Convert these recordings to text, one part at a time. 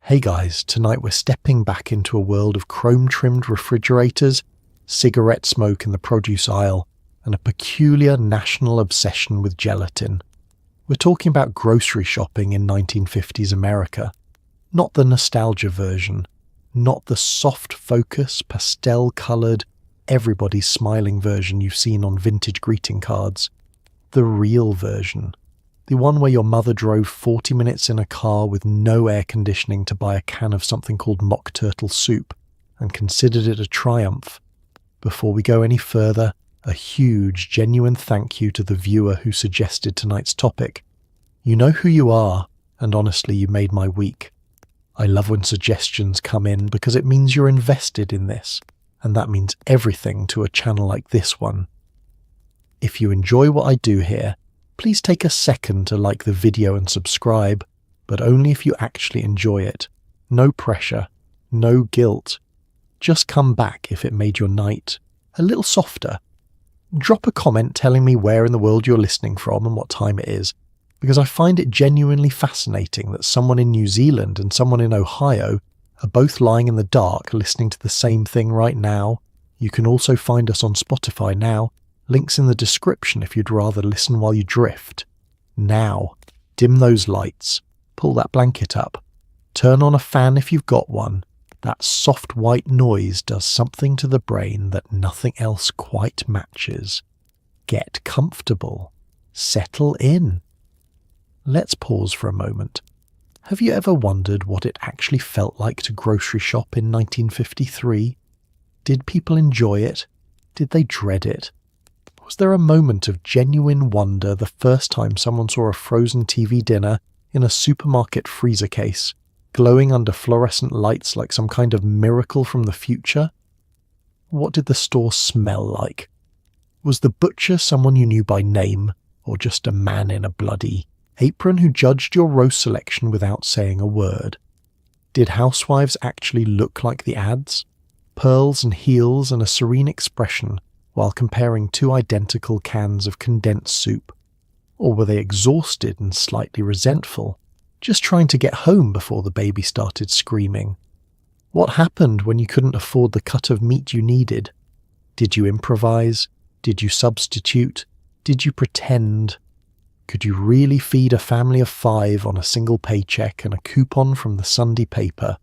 Hey guys, tonight we're stepping back into a world of chrome-trimmed refrigerators, cigarette smoke in the produce aisle, and a peculiar national obsession with gelatin. We're talking about grocery shopping in 1950s America. Not the nostalgia version, not the soft focus, pastel-coloured, everybody's smiling version you've seen on vintage greeting cards. The real version. The one where your mother drove 40 minutes in a car with no air conditioning to buy a can of something called mock turtle soup and considered it a triumph. Before we go any further, a huge, genuine thank you to the viewer who suggested tonight's topic. You know who you are, and honestly, you made my week. I love when suggestions come in because it means you're invested in this, and that means everything to a channel like this one. If you enjoy what I do here, please take a second to like the video and subscribe, but only if you actually enjoy it. No pressure, no guilt. Just come back if it made your night a little softer. Drop a comment telling me where in the world you're listening from and what time it is, because I find it genuinely fascinating that someone in New Zealand and someone in Ohio are both lying in the dark listening to the same thing right now. You can also find us on Spotify now. Links in the description if you'd rather listen while you drift. Now, dim those lights, pull that blanket up, turn on a fan if you've got one. That soft white noise does something to the brain that nothing else quite matches. Get comfortable. Settle in. Let's pause for a moment. Have you ever wondered what it actually felt like to grocery shop in 1953? Did people enjoy it? Did they dread it? Was there a moment of genuine wonder the first time someone saw a frozen TV dinner in a supermarket freezer case, glowing under fluorescent lights like some kind of miracle from the future? What did the store smell like? Was the butcher someone you knew by name, or just a man in a bloody apron who judged your roast selection without saying a word? Did housewives actually look like the ads? Pearls and heels and a serene expression while comparing two identical cans of condensed soup? Or were they exhausted and slightly resentful, just trying to get home before the baby started screaming? What happened when you couldn't afford the cut of meat you needed? Did you improvise? Did you substitute? Did you pretend? Could you really feed a family of 5 on a single paycheck and a coupon from the Sunday paper?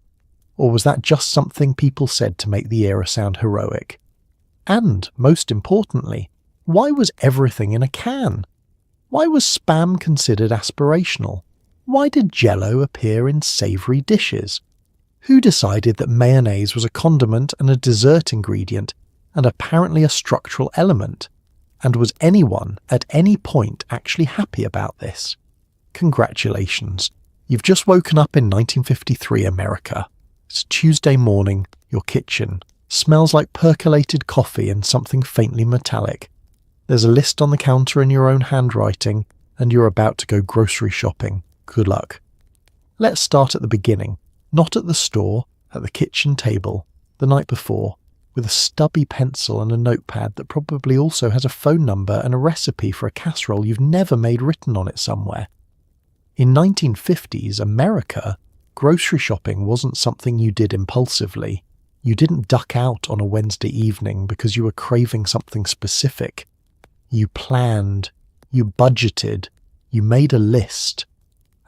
Or was that just something people said to make the era sound heroic? And, most importantly, why was everything in a can? Why was Spam considered aspirational? Why did Jell-O appear in savoury dishes? Who decided that mayonnaise was a condiment and a dessert ingredient, and apparently a structural element? And was anyone, at any point, actually happy about this? Congratulations. You've just woken up in 1953 America. It's Tuesday morning, your kitchen smells like percolated coffee and something faintly metallic. There's a list on the counter in your own handwriting, and you're about to go grocery shopping. Good luck. Let's start at the beginning, not at the store, at the kitchen table, the night before, with a stubby pencil and a notepad that probably also has a phone number and a recipe for a casserole you've never made written on it somewhere. In 1950s America, grocery shopping wasn't something you did impulsively. You didn't duck out on a Wednesday evening because you were craving something specific. You planned, you budgeted, you made a list,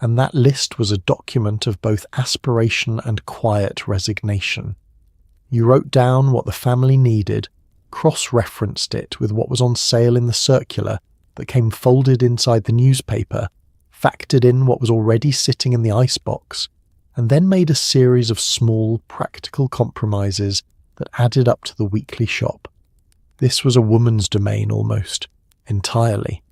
and that list was a document of both aspiration and quiet resignation. You wrote down what the family needed, cross-referenced it with what was on sale in the circular that came folded inside the newspaper, factored in what was already sitting in the icebox, and then made a series of small, practical compromises that added up to the weekly shop. This was a woman's domain almost, entirely.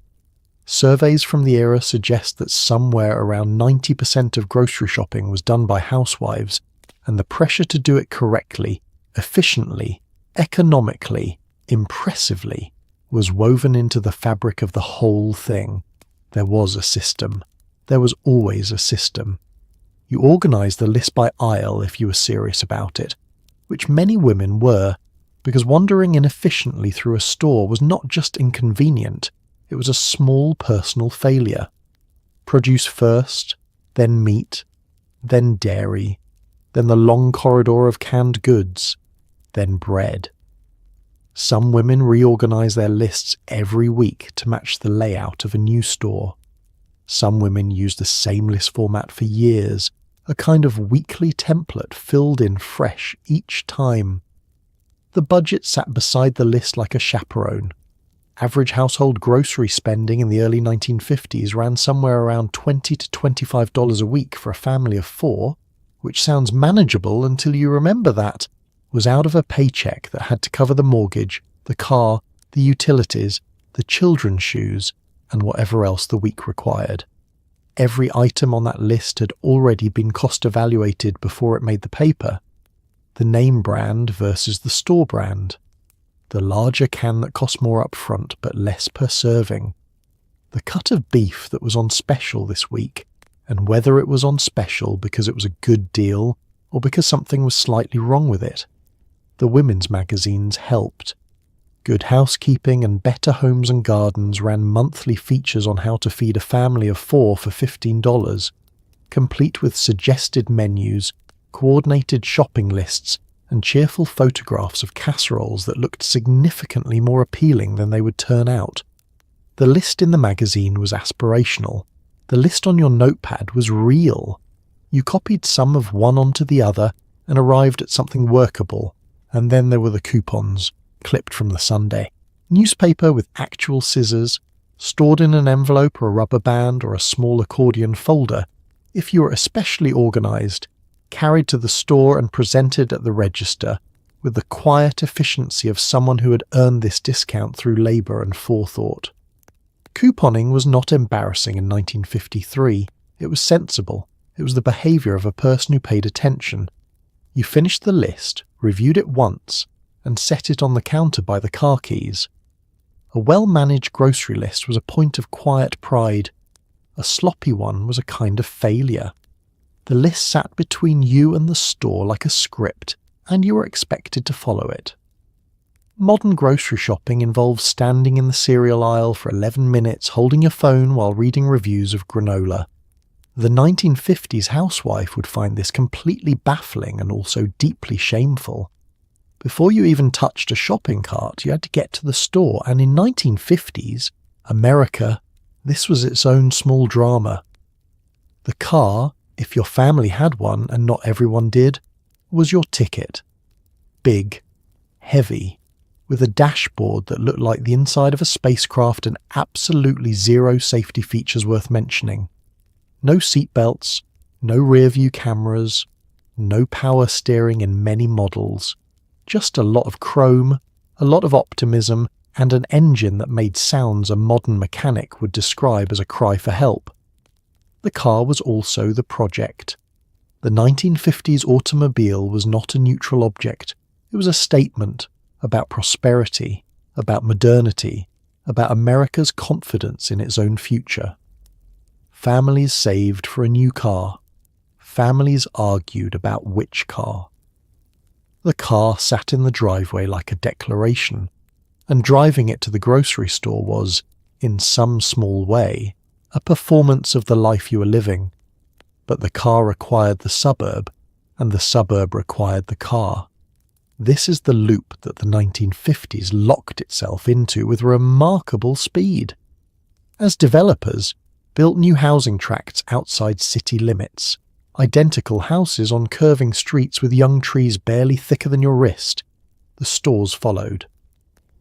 Surveys from the era suggest that somewhere around 90% of grocery shopping was done by housewives, and the pressure to do it correctly, efficiently, economically, impressively, was woven into the fabric of the whole thing. There was a system. There was always a system. You organised the list by aisle if you were serious about it, which many women were, because wandering inefficiently through a store was not just inconvenient, it was a small personal failure. Produce first, then meat, then dairy, then the long corridor of canned goods, then bread. Some women reorganize their lists every week to match the layout of a new store. Some women use the same list format for years, a kind of weekly template filled in fresh each time. The budget sat beside the list like a chaperone. Average household grocery spending in the early 1950s ran somewhere around $20 to $25 a week for a family of 4, which sounds manageable until you remember that was out of a paycheck that had to cover the mortgage, the car, the utilities, the children's shoes, and whatever else the week required. Every item on that list had already been cost evaluated before it made the paper. The name brand versus the store brand. The larger can that cost more up front but less per serving. The cut of beef that was on special this week, and whether it was on special because it was a good deal or because something was slightly wrong with it. The women's magazines helped. Good Housekeeping and Better Homes and Gardens ran monthly features on how to feed a family of 4 for $15, complete with suggested menus, coordinated shopping lists, and cheerful photographs of casseroles that looked significantly more appealing than they would turn out. The list in the magazine was aspirational. The list on your notepad was real. You copied some of one onto the other and arrived at something workable, and then there were the coupons, clipped from the Sunday. Newspaper with actual scissors, stored in an envelope or a rubber band or a small accordion folder, if you were especially organised, carried to the store and presented at the register with the quiet efficiency of someone who had earned this discount through labour and forethought. Couponing was not embarrassing in 1953. It was sensible. It was the behaviour of a person who paid attention. You finished the list, reviewed it once, and set it on the counter by the car keys. A well-managed grocery list was a point of quiet pride. A sloppy one was a kind of failure. The list sat between you and the store like a script, and you were expected to follow it. Modern grocery shopping involves standing in the cereal aisle for 11 minutes holding your phone while reading reviews of granola. The 1950s housewife would find this completely baffling and also deeply shameful. Before you even touched a shopping cart, you had to get to the store, and in 1950s America, this was its own small drama. The car, if your family had one and not everyone did, was your ticket. Big, heavy, with a dashboard that looked like the inside of a spacecraft and absolutely zero safety features worth mentioning. No seatbelts, no rear-view cameras, no power steering in many models. Just a lot of chrome, a lot of optimism, and an engine that made sounds a modern mechanic would describe as a cry for help. The car was also the project. The 1950s automobile was not a neutral object. It was a statement about prosperity, about modernity, about America's confidence in its own future. Families saved for a new car. Families argued about which car. The car sat in the driveway like a declaration, and driving it to the grocery store was, in some small way, a performance of the life you were living. But the car required the suburb, and the suburb required the car. This is the loop that the 1950s locked itself into with remarkable speed. As developers, built new housing tracts outside city limits, identical houses on curving streets with young trees barely thicker than your wrist, the stores followed.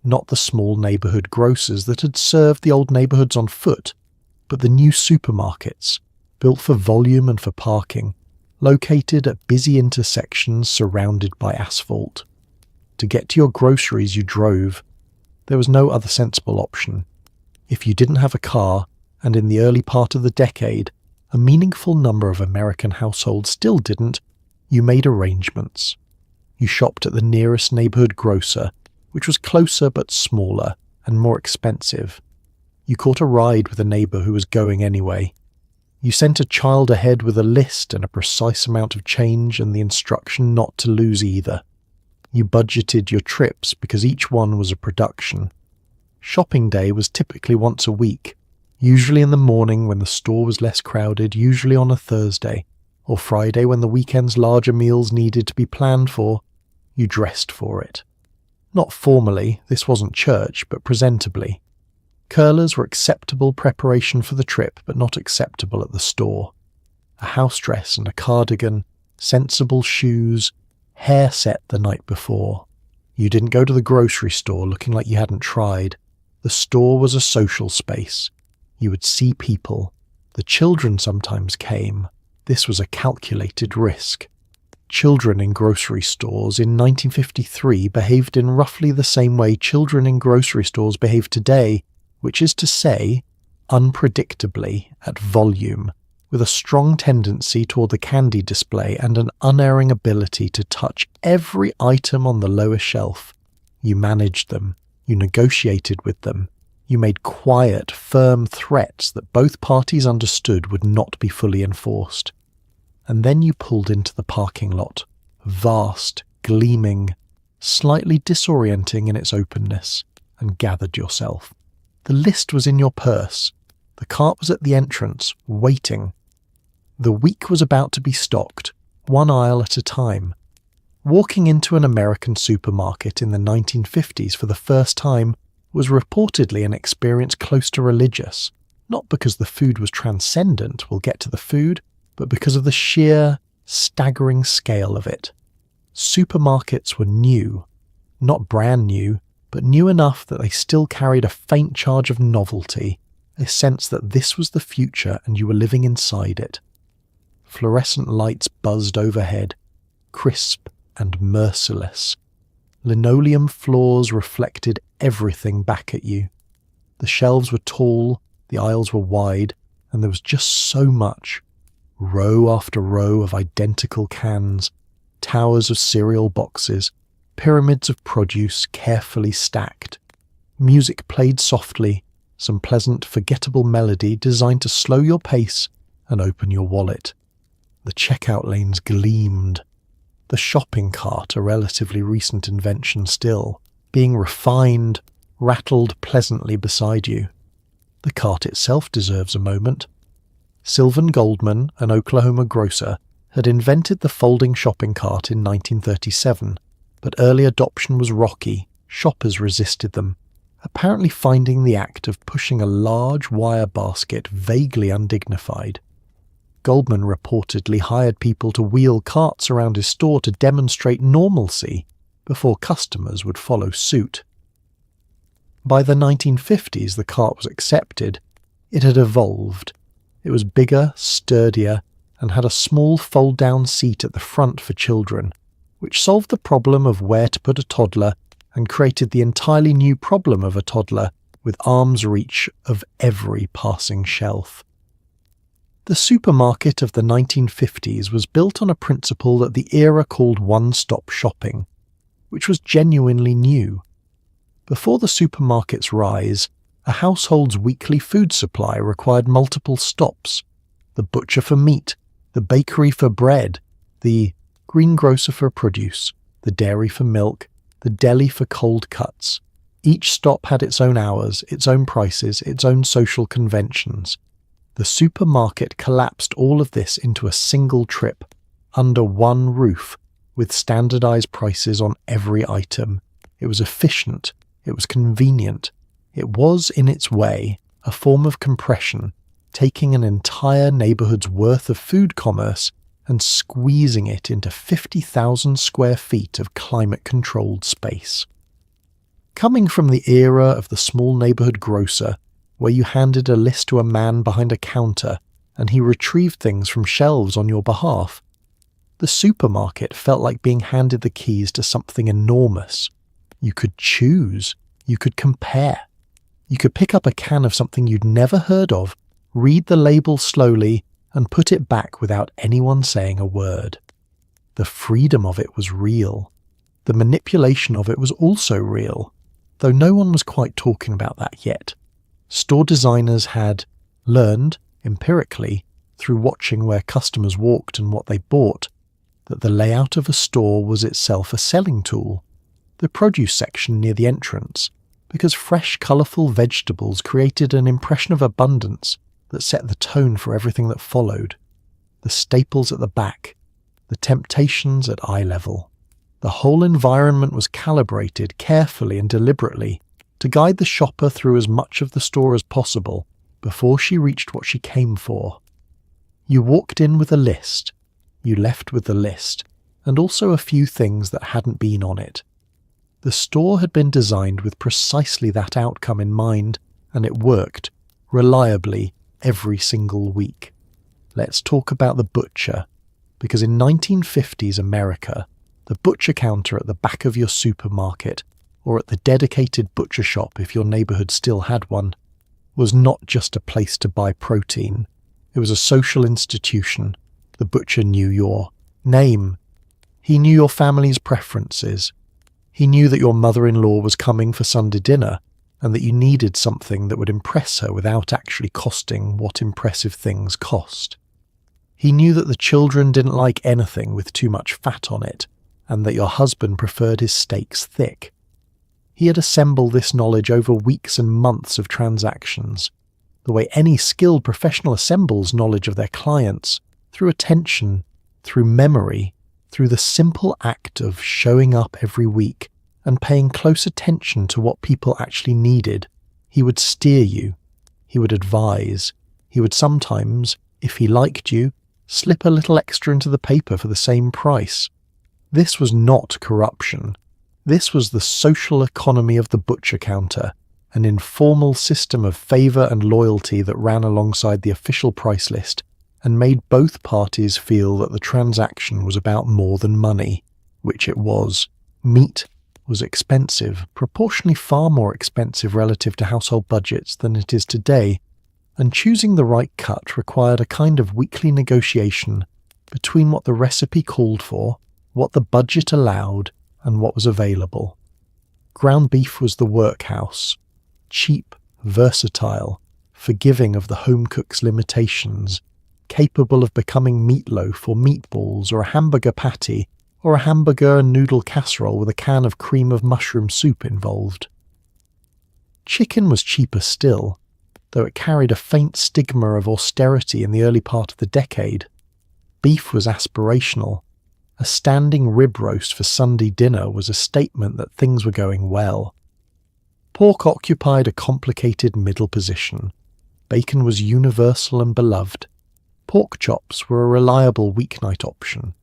Not the small neighbourhood grocers that had served the old neighbourhoods on foot, but the new supermarkets, built for volume and for parking, located at busy intersections surrounded by asphalt. To get to your groceries you drove. There was no other sensible option. If you didn't have a car, and in the early part of the decade, a meaningful number of American households still didn't, you made arrangements. You shopped at the nearest neighbourhood grocer, which was closer but smaller and more expensive. You caught a ride with a neighbour who was going anyway. You sent a child ahead with a list and a precise amount of change and the instruction not to lose either. You budgeted your trips because each one was a production. Shopping day was typically once a week, usually in the morning when the store was less crowded, usually on a Thursday, or Friday when the weekend's larger meals needed to be planned for, you dressed for it. Not formally, this wasn't church, but presentably. Curlers were acceptable preparation for the trip, but not acceptable at the store. A house dress and a cardigan, sensible shoes, hair set the night before. You didn't go to the grocery store looking like you hadn't tried. The store was a social space. You would see people. The children sometimes came. This was a calculated risk. Children in grocery stores in 1953 behaved in roughly the same way children in grocery stores behave today, which is to say, unpredictably, at volume, with a strong tendency toward the candy display and an unerring ability to touch every item on the lower shelf. You managed them. You negotiated with them. You made quiet, firm threats that both parties understood would not be fully enforced. And then you pulled into the parking lot, vast, gleaming, slightly disorienting in its openness, and gathered yourself. The list was in your purse. The cart was at the entrance, waiting. The week was about to be stocked, one aisle at a time. Walking into an American supermarket in the 1950s for the first time was reportedly an experience close to religious, not because the food was transcendent, we'll get to the food, but because of the sheer, staggering scale of it. Supermarkets were new, not brand new, but new enough that they still carried a faint charge of novelty, a sense that this was the future and you were living inside it. Fluorescent lights buzzed overhead, crisp and merciless. Linoleum floors reflected everything back at you. The shelves were tall, the aisles were wide, and there was just so much. Row after row of identical cans, towers of cereal boxes, pyramids of produce carefully stacked. Music played softly, some pleasant, forgettable melody designed to slow your pace and open your wallet. The checkout lanes gleamed. The shopping cart, a relatively recent invention still, being refined, rattled pleasantly beside you. The cart itself deserves a moment. Sylvan Goldman, an Oklahoma grocer, had invented the folding shopping cart in 1937, but early adoption was rocky. Shoppers resisted them, apparently finding the act of pushing a large wire basket vaguely undignified. Goldman reportedly hired people to wheel carts around his store to demonstrate normalcy before customers would follow suit. By the 1950s, the cart was accepted. It had evolved. It was bigger, sturdier, and had a small fold-down seat at the front for children, which solved the problem of where to put a toddler and created the entirely new problem of a toddler with arm's reach of every passing shelf. The supermarket of the 1950s was built on a principle that the era called one-stop shopping, which was genuinely new. Before the supermarket's rise, a household's weekly food supply required multiple stops: the butcher for meat, the bakery for bread, the greengrocer for produce, the dairy for milk, the deli for cold cuts. Each stop had its own hours, its own prices, its own social conventions. The supermarket collapsed all of this into a single trip, under one roof, with standardized prices on every item. It was efficient. It was convenient. It was, in its way, a form of compression, taking an entire neighborhood's worth of food commerce and squeezing it into 50,000 square feet of climate-controlled space. Coming from the era of the small neighborhood grocer, where you handed a list to a man behind a counter and he retrieved things from shelves on your behalf, the supermarket felt like being handed the keys to something enormous. You could choose. You could compare. You could pick up a can of something you'd never heard of, read the label slowly, and put it back without anyone saying a word. The freedom of it was real. The manipulation of it was also real, though no one was quite talking about that yet. Store designers had learned, empirically, through watching where customers walked and what they bought, that the layout of a store was itself a selling tool. The produce section near the entrance, because fresh, colourful vegetables created an impression of abundance that set the tone for everything that followed. the staples at the back, the temptations at eye level. The whole environment was calibrated carefully and deliberately to guide the shopper through as much of the store as possible before she reached what she came for. You walked in with a list, you left with the list, and also a few things that hadn't been on it. The store had been designed with precisely that outcome in mind, and it worked, reliably, every single week. Let's talk about the butcher, because in 1950s America, the butcher counter at the back of your supermarket, or at the dedicated butcher shop if your neighbourhood still had one, was not just a place to buy protein. It was a social institution. The butcher knew your name. He knew your family's preferences. He knew that your mother-in-law was coming for Sunday dinner and that you needed something that would impress her without actually costing what impressive things cost. He knew that the children didn't like anything with too much fat on it and that your husband preferred his steaks thick. He had assembled this knowledge over weeks and months of transactions, the way any skilled professional assembles knowledge of their clients, through attention, through memory, through the simple act of showing up every week and paying close attention to what people actually needed. He would steer you. He would advise. He would sometimes, if he liked you, slip a little extra into the paper for the same price. This was not corruption. This was the social economy of the butcher counter, an informal system of favour and loyalty that ran alongside the official price list and made both parties feel that the transaction was about more than money, which it was. Meat was expensive, proportionally far more expensive relative to household budgets than it is today, and choosing the right cut required a kind of weekly negotiation between what the recipe called for, what the budget allowed, and what was available. Ground beef was the workhouse, cheap, versatile, forgiving of the home cook's limitations, capable of becoming meatloaf or meatballs or a hamburger patty or a hamburger and noodle casserole with a can of cream of mushroom soup involved. Chicken was cheaper still, though it carried a faint stigma of austerity in the early part of the decade. Beef was aspirational. A standing rib roast for Sunday dinner was a statement that things were going well. Pork occupied a complicated middle position. Bacon was universal and beloved. Pork chops were a reliable weeknight option.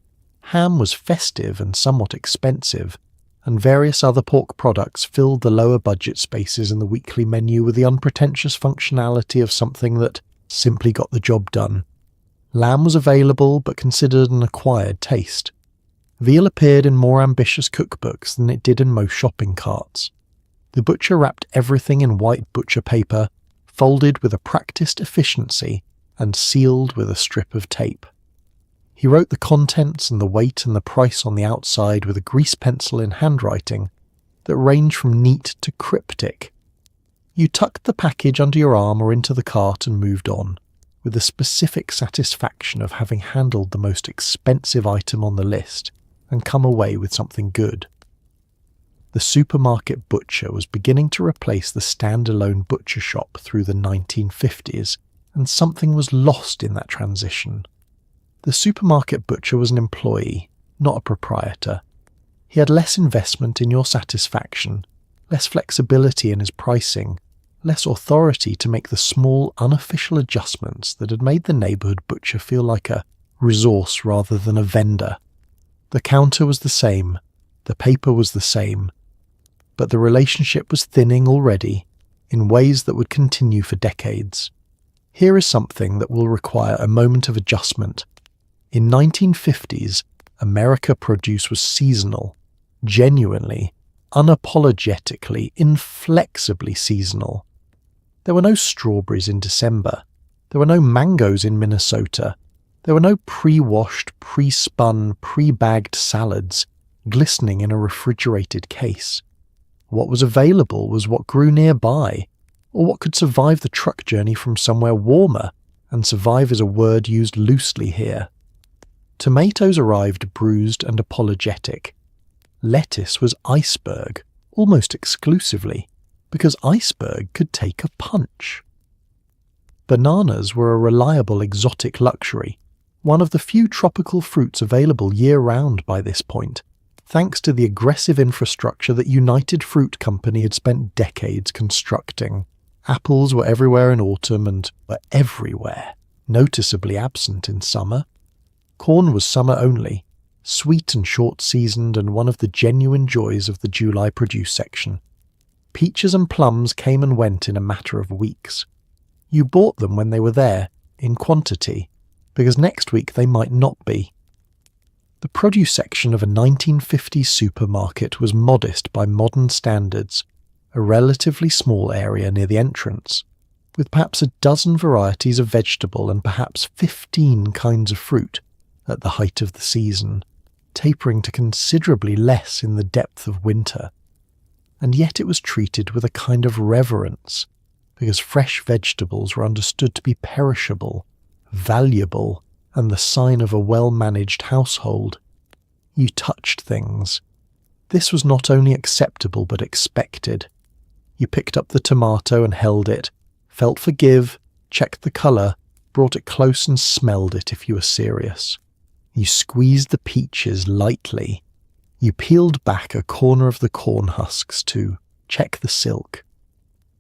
Ham was festive and somewhat expensive, and various other pork products filled the lower budget spaces in the weekly menu with the unpretentious functionality of something that simply got the job done. Lamb was available but considered an acquired taste. Veal appeared in more ambitious cookbooks than it did in most shopping carts. The butcher wrapped everything in white butcher paper, folded with a practiced efficiency, and sealed with a strip of tape. He wrote the contents and the weight and the price on the outside with a grease pencil in handwriting that ranged from neat to cryptic. You tucked the package under your arm or into the cart and moved on, with the specific satisfaction of having handled the most expensive item on the list and come away with something good. The supermarket butcher was beginning to replace the standalone butcher shop through the 1950s, and something was lost in that transition. The supermarket butcher was an employee, not a proprietor. He had less investment in your satisfaction, less flexibility in his pricing, less authority to make the small, unofficial adjustments that had made the neighbourhood butcher feel like a resource rather than a vendor. The counter was the same, the paper was the same, but the relationship was thinning already in ways that would continue for decades. Here is something that will require a moment of adjustment. In 1950s, America produce was seasonal, genuinely, unapologetically, inflexibly seasonal. There were no strawberries in December. There were no mangoes in Minnesota. There were no pre-washed, pre-spun, pre-bagged salads glistening in a refrigerated case. What was available was what grew nearby, or what could survive the truck journey from somewhere warmer, and survive is a word used loosely here. Tomatoes arrived bruised and apologetic. Lettuce was iceberg, almost exclusively, because iceberg could take a punch. Bananas were a reliable exotic luxury, one of the few tropical fruits available year-round by this point, thanks to the aggressive infrastructure that United Fruit Company had spent decades constructing. Apples were everywhere in autumn and were everywhere, noticeably absent in summer. Corn was summer only, sweet and short-seasoned, and one of the genuine joys of the July produce section. Peaches and plums came and went in a matter of weeks. You bought them when they were there, in quantity, because next week they might not be. The produce section of a 1950s supermarket was modest by modern standards, a relatively small area near the entrance, with perhaps a dozen varieties of vegetable and perhaps 15 kinds of fruit at the height of the season, tapering to considerably less in the depth of winter. And yet it was treated with a kind of reverence, because fresh vegetables were understood to be perishable, valuable, and the sign of a well-managed household. You touched things. This was not only acceptable but expected. You picked up the tomato and held it, felt for give, checked the colour, brought it close and smelled it if you were serious. You squeezed the peaches lightly. You peeled back a corner of the corn husks to check the silk.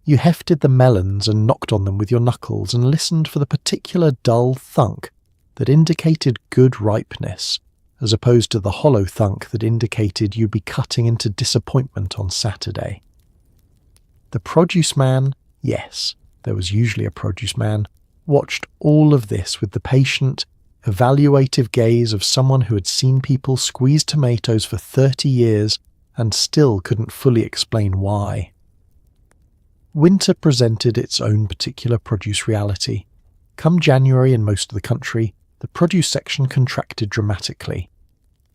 You hefted the melons and knocked on them with your knuckles and listened for the particular dull thunk that indicated good ripeness, as opposed to the hollow thunk that indicated you'd be cutting into disappointment on Saturday. The produce man, yes, there was usually a produce man, watched all of this with the patient, evaluative gaze of someone who had seen people squeeze tomatoes for 30 years and still couldn't fully explain why. Winter presented its own particular produce reality. Come January in most of the country, the produce section contracted dramatically.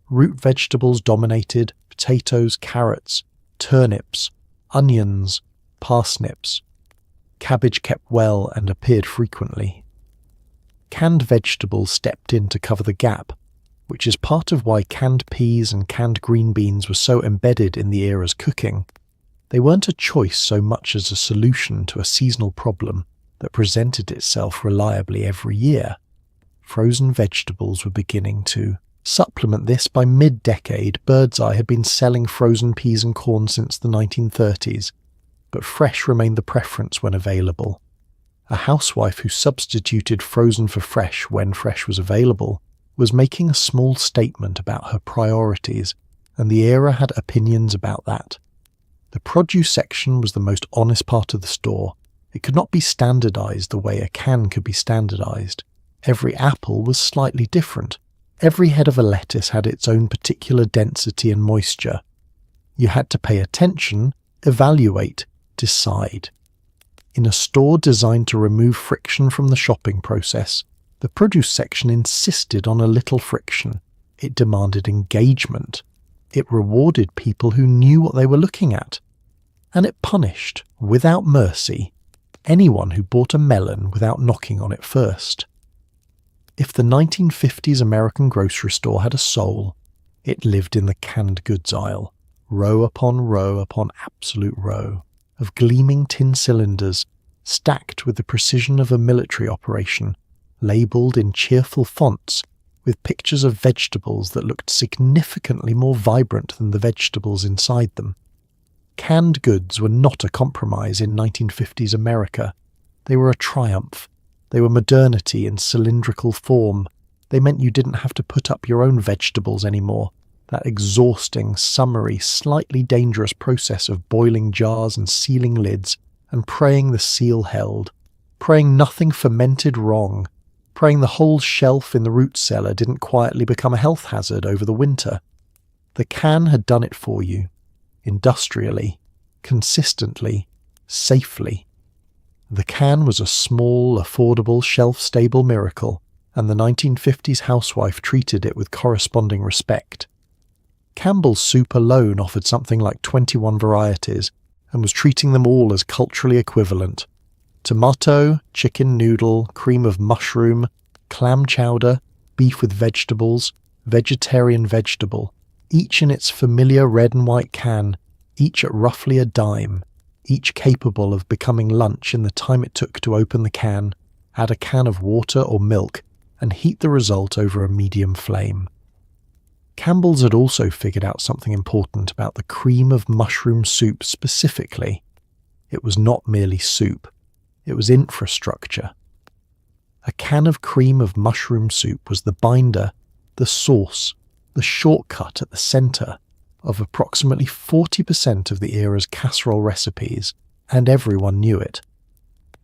Root vegetables dominated: potatoes, carrots, turnips, onions, parsnips. Cabbage kept well and appeared frequently. Canned vegetables stepped in to cover the gap, which is part of why canned peas and canned green beans were so embedded in the era's cooking. They weren't a choice so much as a solution to a seasonal problem that presented itself reliably every year. Frozen vegetables were beginning to supplement this. By mid-decade, Birdseye had been selling frozen peas and corn since the 1930s, but fresh remained the preference when available. A housewife who substituted frozen for fresh when fresh was available was making a small statement about her priorities, and the era had opinions about that. The produce section was the most honest part of the store. It could not be standardized the way a can could be standardized. Every apple was slightly different. Every head of a lettuce had its own particular density and moisture. You had to pay attention, evaluate, decide. In a store designed to remove friction from the shopping process, the produce section insisted on a little friction. It demanded engagement. It rewarded people who knew what they were looking at. And it punished, without mercy, anyone who bought a melon without knocking on it first. If the 1950s American grocery store had a soul, it lived in the canned goods aisle, row upon absolute row of gleaming tin cylinders, stacked with the precision of a military operation, labelled in cheerful fonts, with pictures of vegetables that looked significantly more vibrant than the vegetables inside them. Canned goods were not a compromise in 1950s America. They were a triumph. They were modernity in cylindrical form. They meant you didn't have to put up your own vegetables anymore. That exhausting, summary, slightly dangerous process of boiling jars and sealing lids and praying the seal held, praying nothing fermented wrong, praying the whole shelf in the root cellar didn't quietly become a health hazard over the winter. The can had done it for you, industrially, consistently, safely. The can was a small, affordable, shelf-stable miracle, and the 1950s housewife treated it with corresponding respect. Campbell's soup alone offered something like 21 varieties, and was treating them all as culturally equivalent. Tomato, chicken noodle, cream of mushroom, clam chowder, beef with vegetables, vegetarian vegetable, each in its familiar red and white can, each at roughly a dime, each capable of becoming lunch in the time it took to open the can, add a can of water or milk, and heat the result over a medium flame. Campbell's had also figured out something important about the cream of mushroom soup specifically. It was not merely soup, it was infrastructure. A can of cream of mushroom soup was the binder, the sauce, the shortcut at the centre of approximately 40% of the era's casserole recipes, and everyone knew it.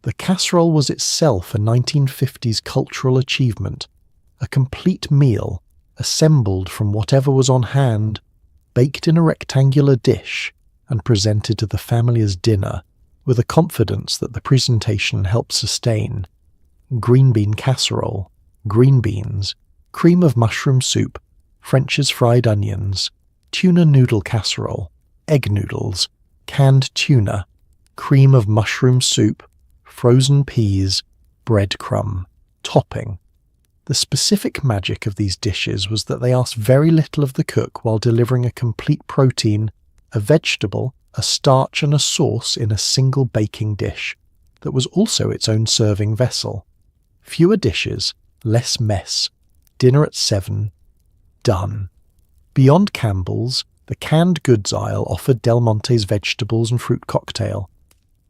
The casserole was itself a 1950s cultural achievement, a complete meal assembled from whatever was on hand, baked in a rectangular dish, and presented to the family as dinner, with a confidence that the presentation helped sustain. Green bean casserole, green beans, cream of mushroom soup, French's fried onions, tuna noodle casserole, egg noodles, canned tuna, cream of mushroom soup, frozen peas, breadcrumb, topping. The specific magic of these dishes was that they asked very little of the cook while delivering a complete protein, a vegetable, a starch and a sauce in a single baking dish that was also its own serving vessel. Fewer dishes, less mess. Dinner at 7. Done. Beyond Campbell's, the canned goods aisle offered Del Monte's vegetables and fruit cocktail,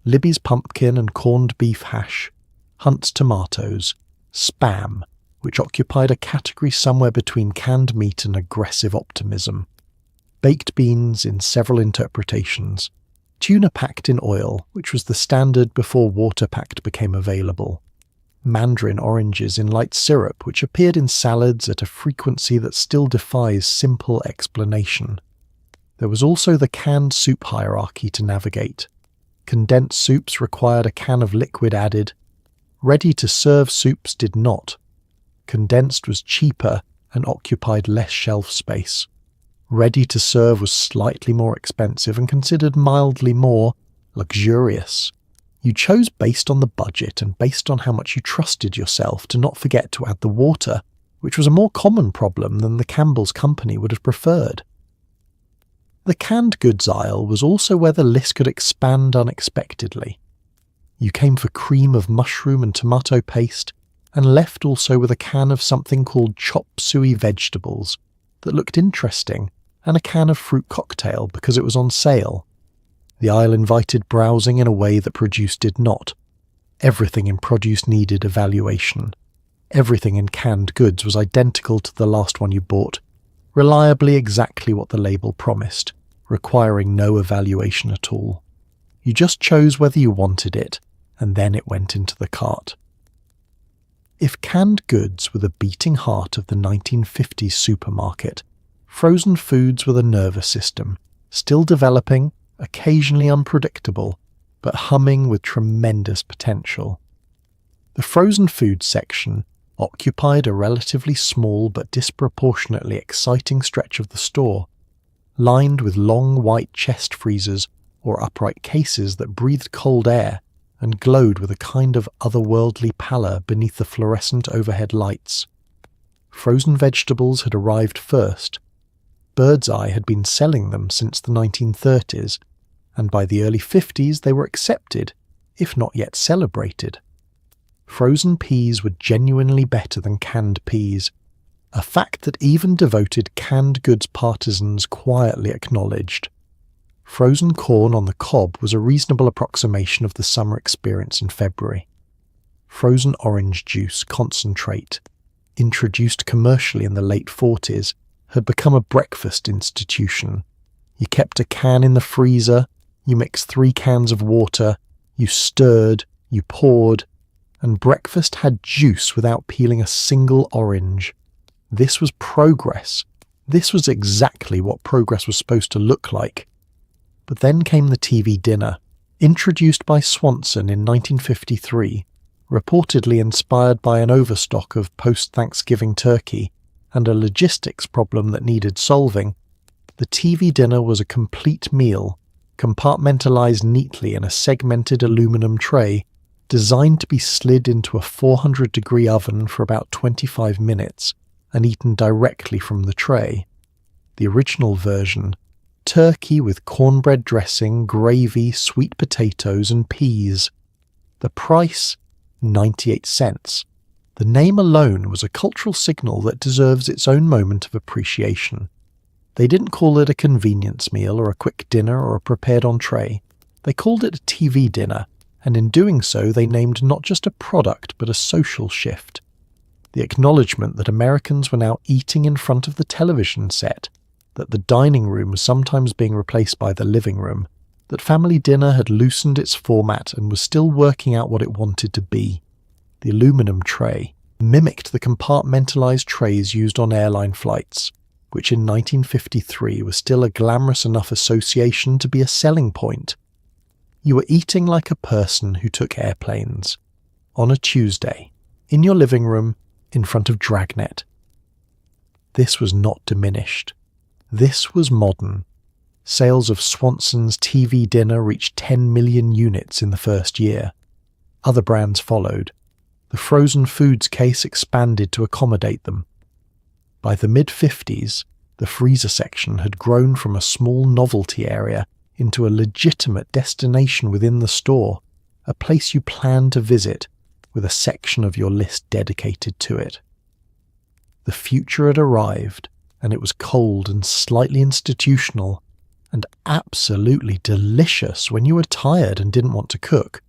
Libby's pumpkin and corned beef hash, Hunt's tomatoes, Spam, which occupied a category somewhere between canned meat and aggressive optimism, baked beans in several interpretations, tuna packed in oil, which was the standard before water packed became available, mandarin oranges in light syrup, which appeared in salads at a frequency that still defies simple explanation. There was also the canned soup hierarchy to navigate. Condensed soups required a can of liquid added. Ready-to-serve soups did not. Condensed was cheaper and occupied less shelf space. Ready-to-serve was slightly more expensive and considered mildly more luxurious. You chose based on the budget and based on how much you trusted yourself to not forget to add the water, which was a more common problem than the Campbell's company would have preferred. The canned goods aisle was also where the list could expand unexpectedly. You came for cream of mushroom and tomato paste, and left also with a can of something called chop suey vegetables that looked interesting, and a can of fruit cocktail because it was on sale. The aisle invited browsing in a way that produce did not. Everything in produce needed evaluation. Everything in canned goods was identical to the last one you bought, reliably exactly what the label promised, requiring no evaluation at all. You just chose whether you wanted it, and then it went into the cart. If canned goods were the beating heart of the 1950s supermarket, frozen foods were the nervous system, still developing, occasionally unpredictable, but humming with tremendous potential. The frozen food section occupied a relatively small but disproportionately exciting stretch of the store, lined with long white chest freezers or upright cases that breathed cold air and glowed with a kind of otherworldly pallor beneath the fluorescent overhead lights. Frozen vegetables had arrived first. Birdseye had been selling them since the 1930s, and by the early 50s they were accepted, if not yet celebrated. Frozen peas were genuinely better than canned peas, a fact that even devoted canned goods partisans quietly acknowledged. Frozen corn on the cob was a reasonable approximation of the summer experience in February. Frozen orange juice concentrate, introduced commercially in the late 40s, had become a breakfast institution. You kept a can in the freezer, you mixed 3 cans of water, you stirred, you poured, and breakfast had juice without peeling a single orange. This was progress. This was exactly what progress was supposed to look like. But then came the TV dinner, introduced by Swanson in 1953, reportedly inspired by an overstock of post-Thanksgiving turkey and a logistics problem that needed solving. The TV dinner was a complete meal, compartmentalized neatly in a segmented aluminum tray, designed to be slid into a 400-degree oven for about 25 minutes and eaten directly from the tray. The original version, turkey with cornbread dressing, gravy, sweet potatoes and peas. The price, 98 cents. The name alone was a cultural signal that deserves its own moment of appreciation. They didn't call it a convenience meal or a quick dinner or a prepared entree. They called it a TV dinner, and in doing so they named not just a product but a social shift. The acknowledgement that Americans were now eating in front of the television set, that the dining room was sometimes being replaced by the living room, that family dinner had loosened its format and was still working out what it wanted to be. The aluminum tray mimicked the compartmentalized trays used on airline flights, which in 1953 was still a glamorous enough association to be a selling point. You were eating like a person who took airplanes, on a Tuesday, in your living room, in front of Dragnet. This was not diminished. This was modern. Sales of Swanson's TV dinner reached 10 million units in the first year. Other brands followed. The frozen foods case expanded to accommodate them. By the mid-50s, the freezer section had grown from a small novelty area into a legitimate destination within the store, a place you planned to visit, with a section of your list dedicated to it. The future had arrived, and it was cold and slightly institutional, and absolutely delicious when you were tired and didn't want to cook.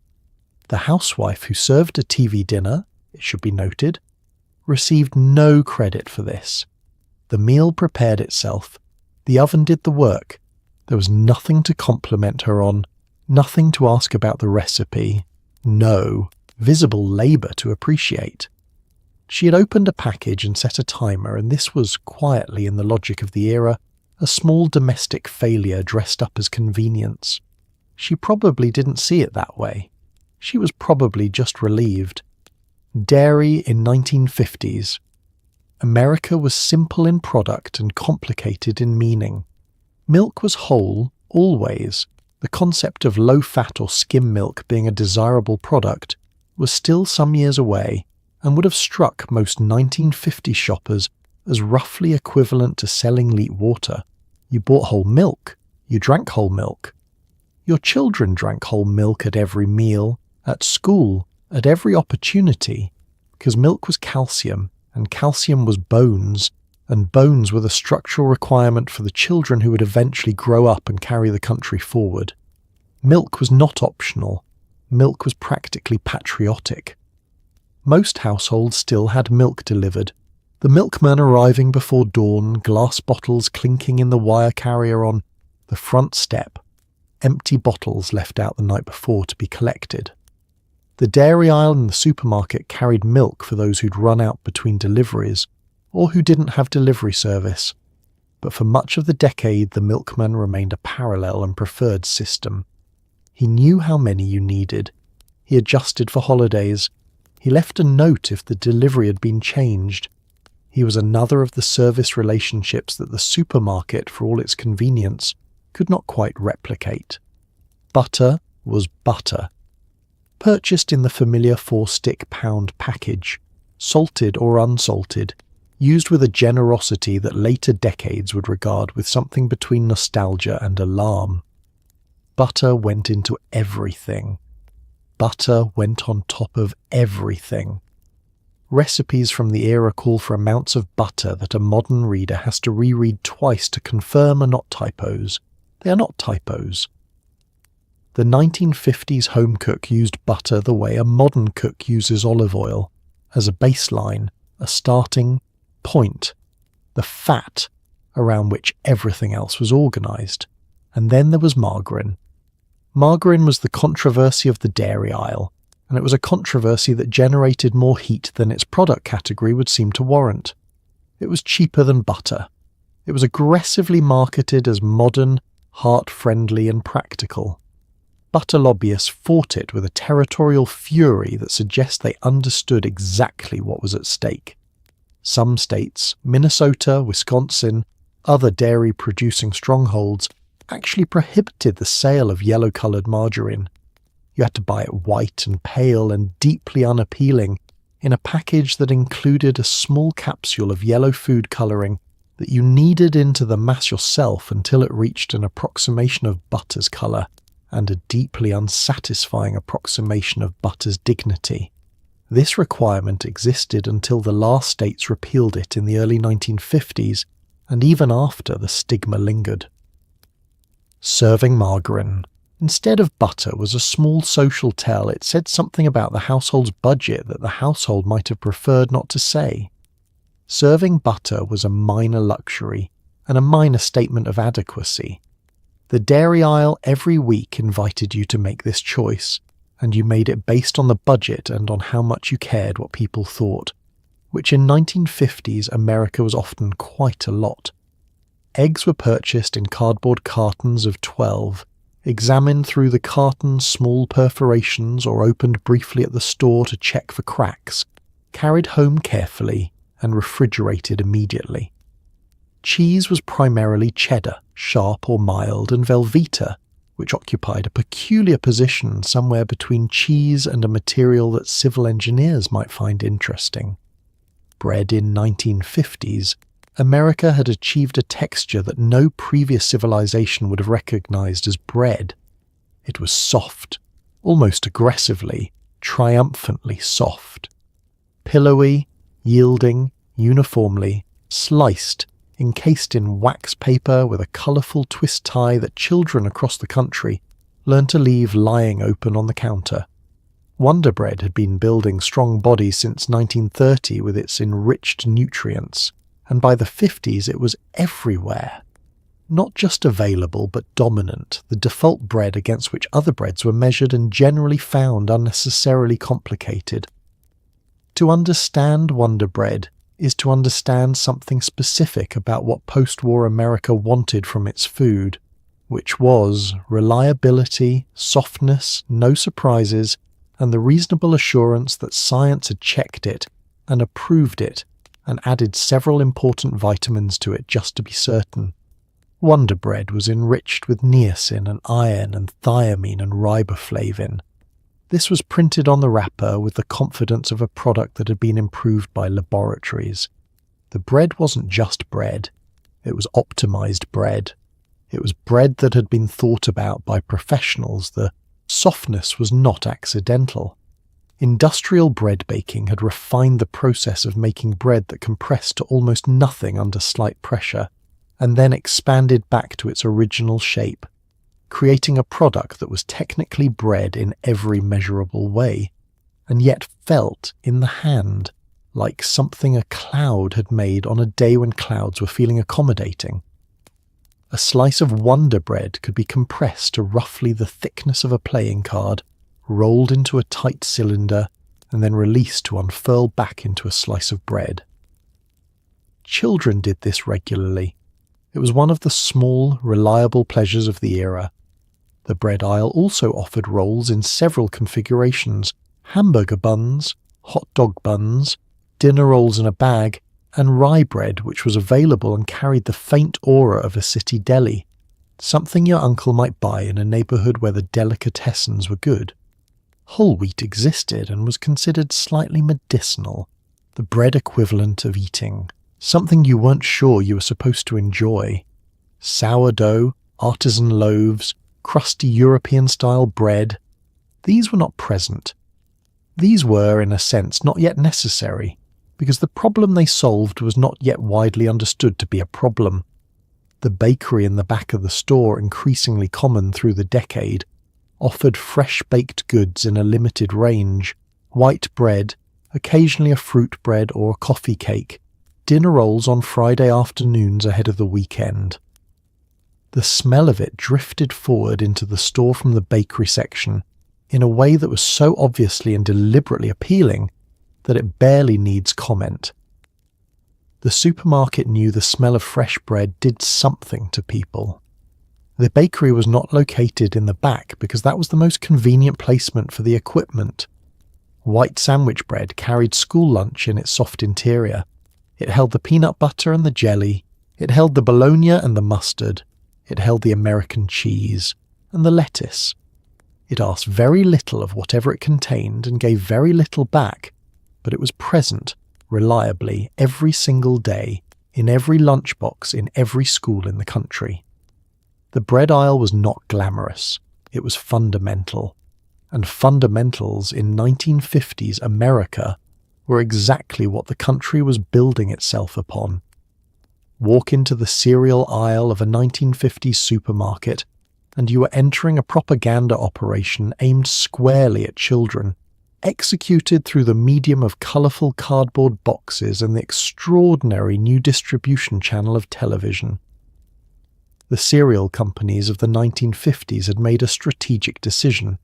The housewife who served a TV dinner, it should be noted, received no credit for this. The meal prepared itself. The oven did the work. There was nothing to compliment her on, nothing to ask about the recipe, no visible labour to appreciate. She had opened a package and set a timer, and this was, quietly in the logic of the era, a small domestic failure dressed up as convenience. She probably didn't see it that way. She was probably just relieved. Dairy in 1950s. America was simple in product and complicated in meaning. Milk was whole, always. The concept of low-fat or skim milk being a desirable product was still some years away and would have struck most 1950 shoppers as roughly equivalent to selling neat water. You bought whole milk. You drank whole milk. Your children drank whole milk at every meal, at school, at every opportunity, because milk was calcium, and calcium was bones, and bones were the structural requirement for the children who would eventually grow up and carry the country forward. Milk was not optional. Milk was practically patriotic. Most households still had milk delivered, the milkman arriving before dawn, glass bottles clinking in the wire carrier on the front step, empty bottles left out the night before to be collected. The dairy aisle in the supermarket carried milk for those who'd run out between deliveries, or who didn't have delivery service. But for much of the decade, the milkman remained a parallel and preferred system. He knew how many you needed. He adjusted for holidays. He left a note if the delivery had been changed. He was another of the service relationships that the supermarket, for all its convenience, could not quite replicate. Butter was butter. Purchased in the familiar 4-stick pound package, salted or unsalted, used with a generosity that later decades would regard with something between nostalgia and alarm. Butter went into everything. Butter went on top of everything. Recipes from the era call for amounts of butter that a modern reader has to reread twice to confirm are not typos. They are not typos. The 1950s home cook used butter the way a modern cook uses olive oil, as a baseline, a starting point, the fat around which everything else was organised. And then there was margarine. Margarine was the controversy of the dairy aisle, and it was a controversy that generated more heat than its product category would seem to warrant. It was cheaper than butter. It was aggressively marketed as modern, heart-friendly and practical. Butter lobbyists fought it with a territorial fury that suggests they understood exactly what was at stake. Some states, Minnesota, Wisconsin, other dairy-producing strongholds, actually prohibited the sale of yellow-coloured margarine. You had to buy it white and pale and deeply unappealing in a package that included a small capsule of yellow food colouring that you kneaded into the mass yourself until it reached an approximation of butter's colour and a deeply unsatisfying approximation of butter's dignity. This requirement existed until the last states repealed it in the early 1950s, and even after the stigma lingered. Serving margarine. Instead of butter was a small social tell. It said something about the household's budget that the household might have preferred not to say. Serving butter was a minor luxury and a minor statement of adequacy. The dairy aisle every week invited you to make this choice, and you made it based on the budget and on how much you cared what people thought, which in 1950s America was often quite a lot. Eggs were purchased in cardboard cartons of 12, examined through the carton's small perforations or opened briefly at the store to check for cracks, carried home carefully, and refrigerated immediately. Cheese was primarily cheddar, sharp or mild, and Velveeta, which occupied a peculiar position somewhere between cheese and a material that civil engineers might find interesting. Bread in 1950s, America had achieved a texture that no previous civilization would have recognized as bread. It was soft, almost aggressively, triumphantly soft. Pillowy, yielding, uniformly, sliced, encased in wax paper with a colourful twist tie that children across the country learned to leave lying open on the counter. Wonder Bread had been building strong bodies since 1930 with its enriched nutrients, and by the 50s it was everywhere. Not just available, but dominant, the default bread against which other breads were measured and generally found unnecessarily complicated. To understand Wonder Bread is to understand something specific about what post-war America wanted from its food, which was reliability, softness, no surprises, and the reasonable assurance that science had checked it and approved it and added several important vitamins to it just to be certain. Wonder Bread was enriched with niacin and iron and thiamine and riboflavin. This was printed on the wrapper with the confidence of a product that had been improved by laboratories. The bread wasn't just bread. It was optimized bread. It was bread that had been thought about by professionals. The softness was not accidental. Industrial bread baking had refined the process of making bread that compressed to almost nothing under slight pressure, and then expanded back to its original shape, creating a product that was technically bread in every measurable way, and yet felt in the hand like something a cloud had made on a day when clouds were feeling accommodating. A slice of Wonder Bread could be compressed to roughly the thickness of a playing card, rolled into a tight cylinder, and then released to unfurl back into a slice of bread. Children did this regularly. It was one of the small, reliable pleasures of the era. The bread aisle also offered rolls in several configurations: hamburger buns, hot dog buns, dinner rolls in a bag, and rye bread, which was available and carried the faint aura of a city deli, something your uncle might buy in a neighbourhood where the delicatessens were good. Whole wheat existed and was considered slightly medicinal, the bread equivalent of eating, something you weren't sure you were supposed to enjoy. Sourdough, artisan loaves, crusty European-style bread, these were not present. These were, in a sense, not yet necessary, because the problem they solved was not yet widely understood to be a problem. The bakery in the back of the store, increasingly common through the decade, offered fresh-baked goods in a limited range: white bread, occasionally a fruit bread or a coffee cake, dinner rolls on Friday afternoons ahead of the weekend. The smell of it drifted forward into the store from the bakery section in a way that was so obviously and deliberately appealing that it barely needs comment. The supermarket knew the smell of fresh bread did something to people. The bakery was not located in the back because that was the most convenient placement for the equipment. White sandwich bread carried school lunch in its soft interior. It held the peanut butter and the jelly. It held the bologna and the mustard. It held the American cheese and the lettuce. It asked very little of whatever it contained and gave very little back, but it was present, reliably, every single day, in every lunchbox in every school in the country. The bread aisle was not glamorous. It was fundamental. and fundamentals in 1950s America were exactly what the country was building itself upon. Walk into the cereal aisle of a 1950s supermarket, and you were entering a propaganda operation aimed squarely at children, executed through the medium of colourful cardboard boxes and the extraordinary new distribution channel of television. The cereal companies of the 1950s had made a strategic decision,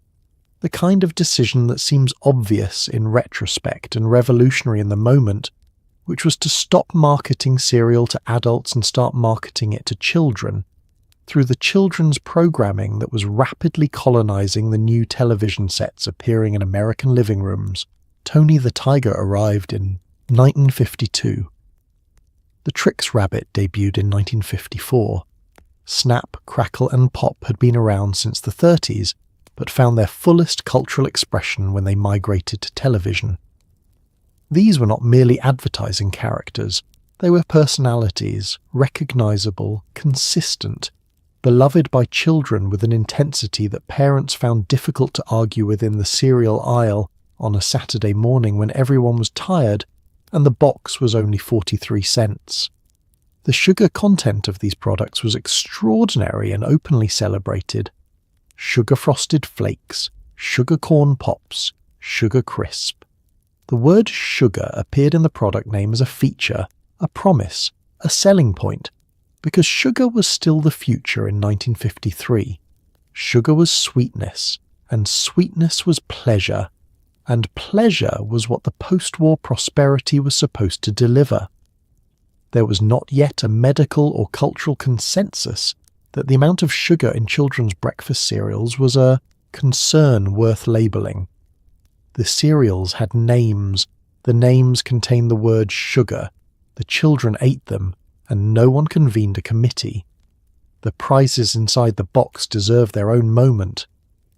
the kind of decision that seems obvious in retrospect and revolutionary in the moment, which was to stop marketing cereal to adults and start marketing it to children, through the children's programming that was rapidly colonising the new television sets appearing in American living rooms. Tony the Tiger arrived in 1952. The Trix Rabbit debuted in 1954. Snap, Crackle and Pop had been around since the 30s, but found their fullest cultural expression when they migrated to television. These were not merely advertising characters. They were personalities, recognisable, consistent, beloved by children with an intensity that parents found difficult to argue with in the cereal aisle on a Saturday morning when everyone was tired and the box was only 43 cents. The sugar content of these products was extraordinary and openly celebrated. Sugar frosted flakes, sugar corn pops, sugar crisp. The word sugar appeared in the product name as a feature, a promise, a selling point, because sugar was still the future in 1953. Sugar was sweetness, and sweetness was pleasure, and pleasure was what the post-war prosperity was supposed to deliver. There was not yet a medical or cultural consensus that the amount of sugar in children's breakfast cereals was a concern worth labelling. The cereals had names. The names contained the word sugar. The children ate them, and no one convened a committee. The prizes inside the box deserved their own moment.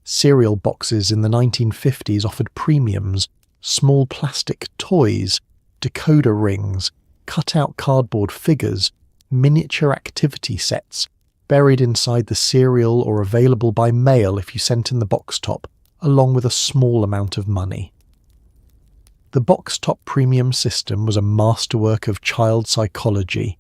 Cereal boxes in the 1950s offered premiums, small plastic toys, decoder rings, cut-out cardboard figures, miniature activity sets, buried inside the cereal or available by mail if you sent in the box top, along with a small amount of money. The box top premium system was a masterwork of child psychology.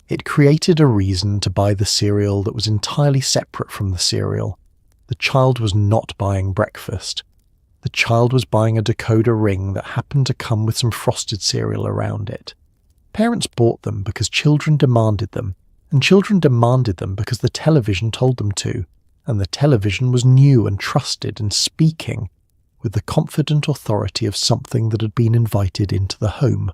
It created a reason to buy the cereal that was entirely separate from the cereal. The child was not buying breakfast. The child was buying a decoder ring that happened to come with some frosted cereal around it. Parents bought them because children demanded them, and children demanded them because the television told them to, and the television was new and trusted and speaking with the confident authority of something that had been invited into the home.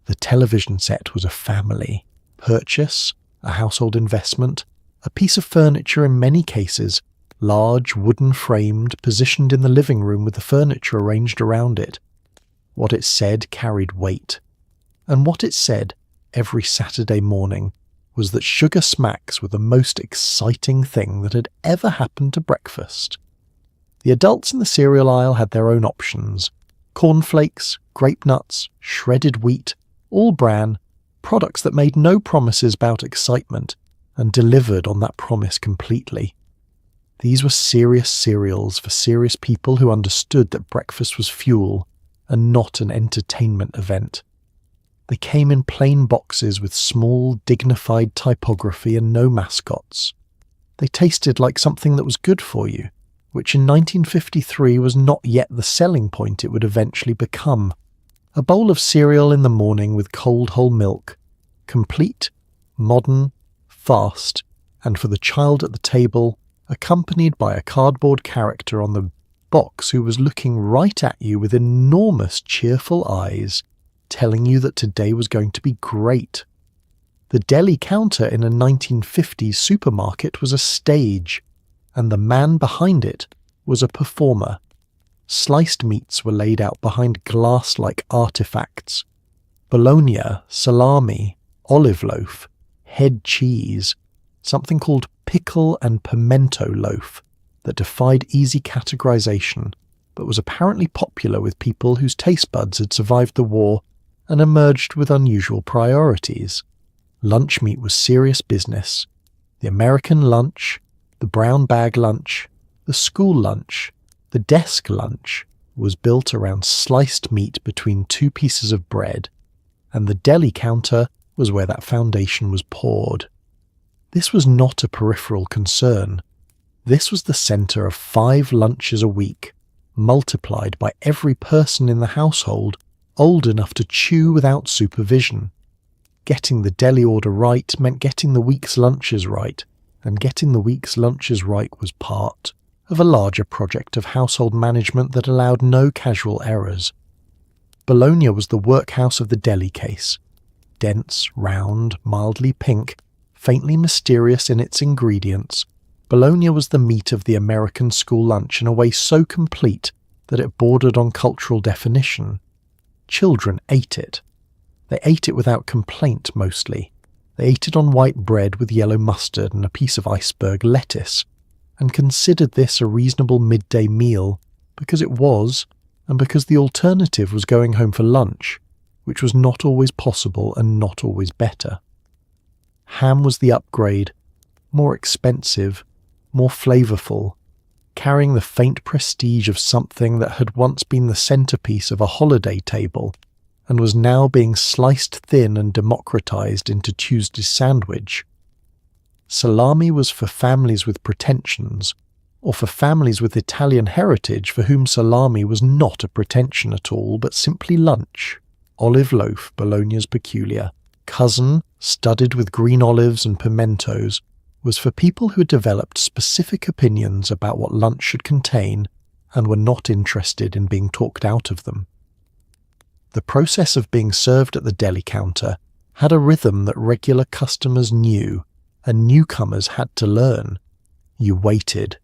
The television set was a family purchase, a household investment, a piece of furniture in many cases, large, wooden-framed, positioned in the living room with the furniture arranged around it. What it said carried weight. And what it said, every Saturday morning, was that sugar smacks were the most exciting thing that had ever happened to breakfast. The adults in the cereal aisle had their own options. Cornflakes, grape nuts, shredded wheat, all bran, products that made no promises about excitement and delivered on that promise completely. These were serious cereals for serious people who understood that breakfast was fuel and not an entertainment event. They came in plain boxes with small, dignified typography and no mascots. They tasted like something that was good for you, which in 1953 was not yet the selling point it would eventually become. A bowl of cereal in the morning with cold whole milk, complete, modern, fast, and for the child at the table, accompanied by a cardboard character on the box who was looking right at you with enormous cheerful eyes, telling you that today was going to be great. The deli counter in a 1950s supermarket was a stage, and the man behind it was a performer. Sliced meats were laid out behind glass-like artifacts. Bologna, salami, olive loaf, head cheese, something called pickle and pimento loaf that defied easy categorization, but was apparently popular with people whose taste buds had survived the war and emerged with unusual priorities. Lunch meat was serious business. The American lunch, the brown bag lunch, the school lunch, The desk lunch was built around sliced meat between two pieces of bread, and the deli counter was where that foundation was poured. This was not a peripheral concern. This was the centre of 5 lunches a week, multiplied by every person in the household old enough to chew without supervision. Getting the deli order right meant getting the week's lunches right, and getting the week's lunches right was part of a larger project of household management that allowed no casual errors. Bologna was the workhouse of the deli case. Dense, round, mildly pink, faintly mysterious in its ingredients, Bologna was the meat of the American school lunch in a way so complete that it bordered on cultural definition. Children ate it. They ate it without complaint mostly. They ate it on white bread with yellow mustard and a piece of iceberg lettuce, and considered this a reasonable midday meal because it was, and because the alternative was going home for lunch, which was not always possible and not always better. Ham was the upgrade, more expensive, more flavourful, carrying the faint prestige of something that had once been the centrepiece of a holiday table and was now being sliced thin and democratised into Tuesday's sandwich. Salami was for families with pretensions, or for families with Italian heritage for whom salami was not a pretension at all, but simply lunch. Olive loaf, Bologna's peculiar, cousin, studded with green olives and pimentos, was for people who had developed specific opinions about what lunch should contain and were not interested in being talked out of them. The process of being served at the deli counter had a rhythm that regular customers knew and newcomers had to learn. You waited.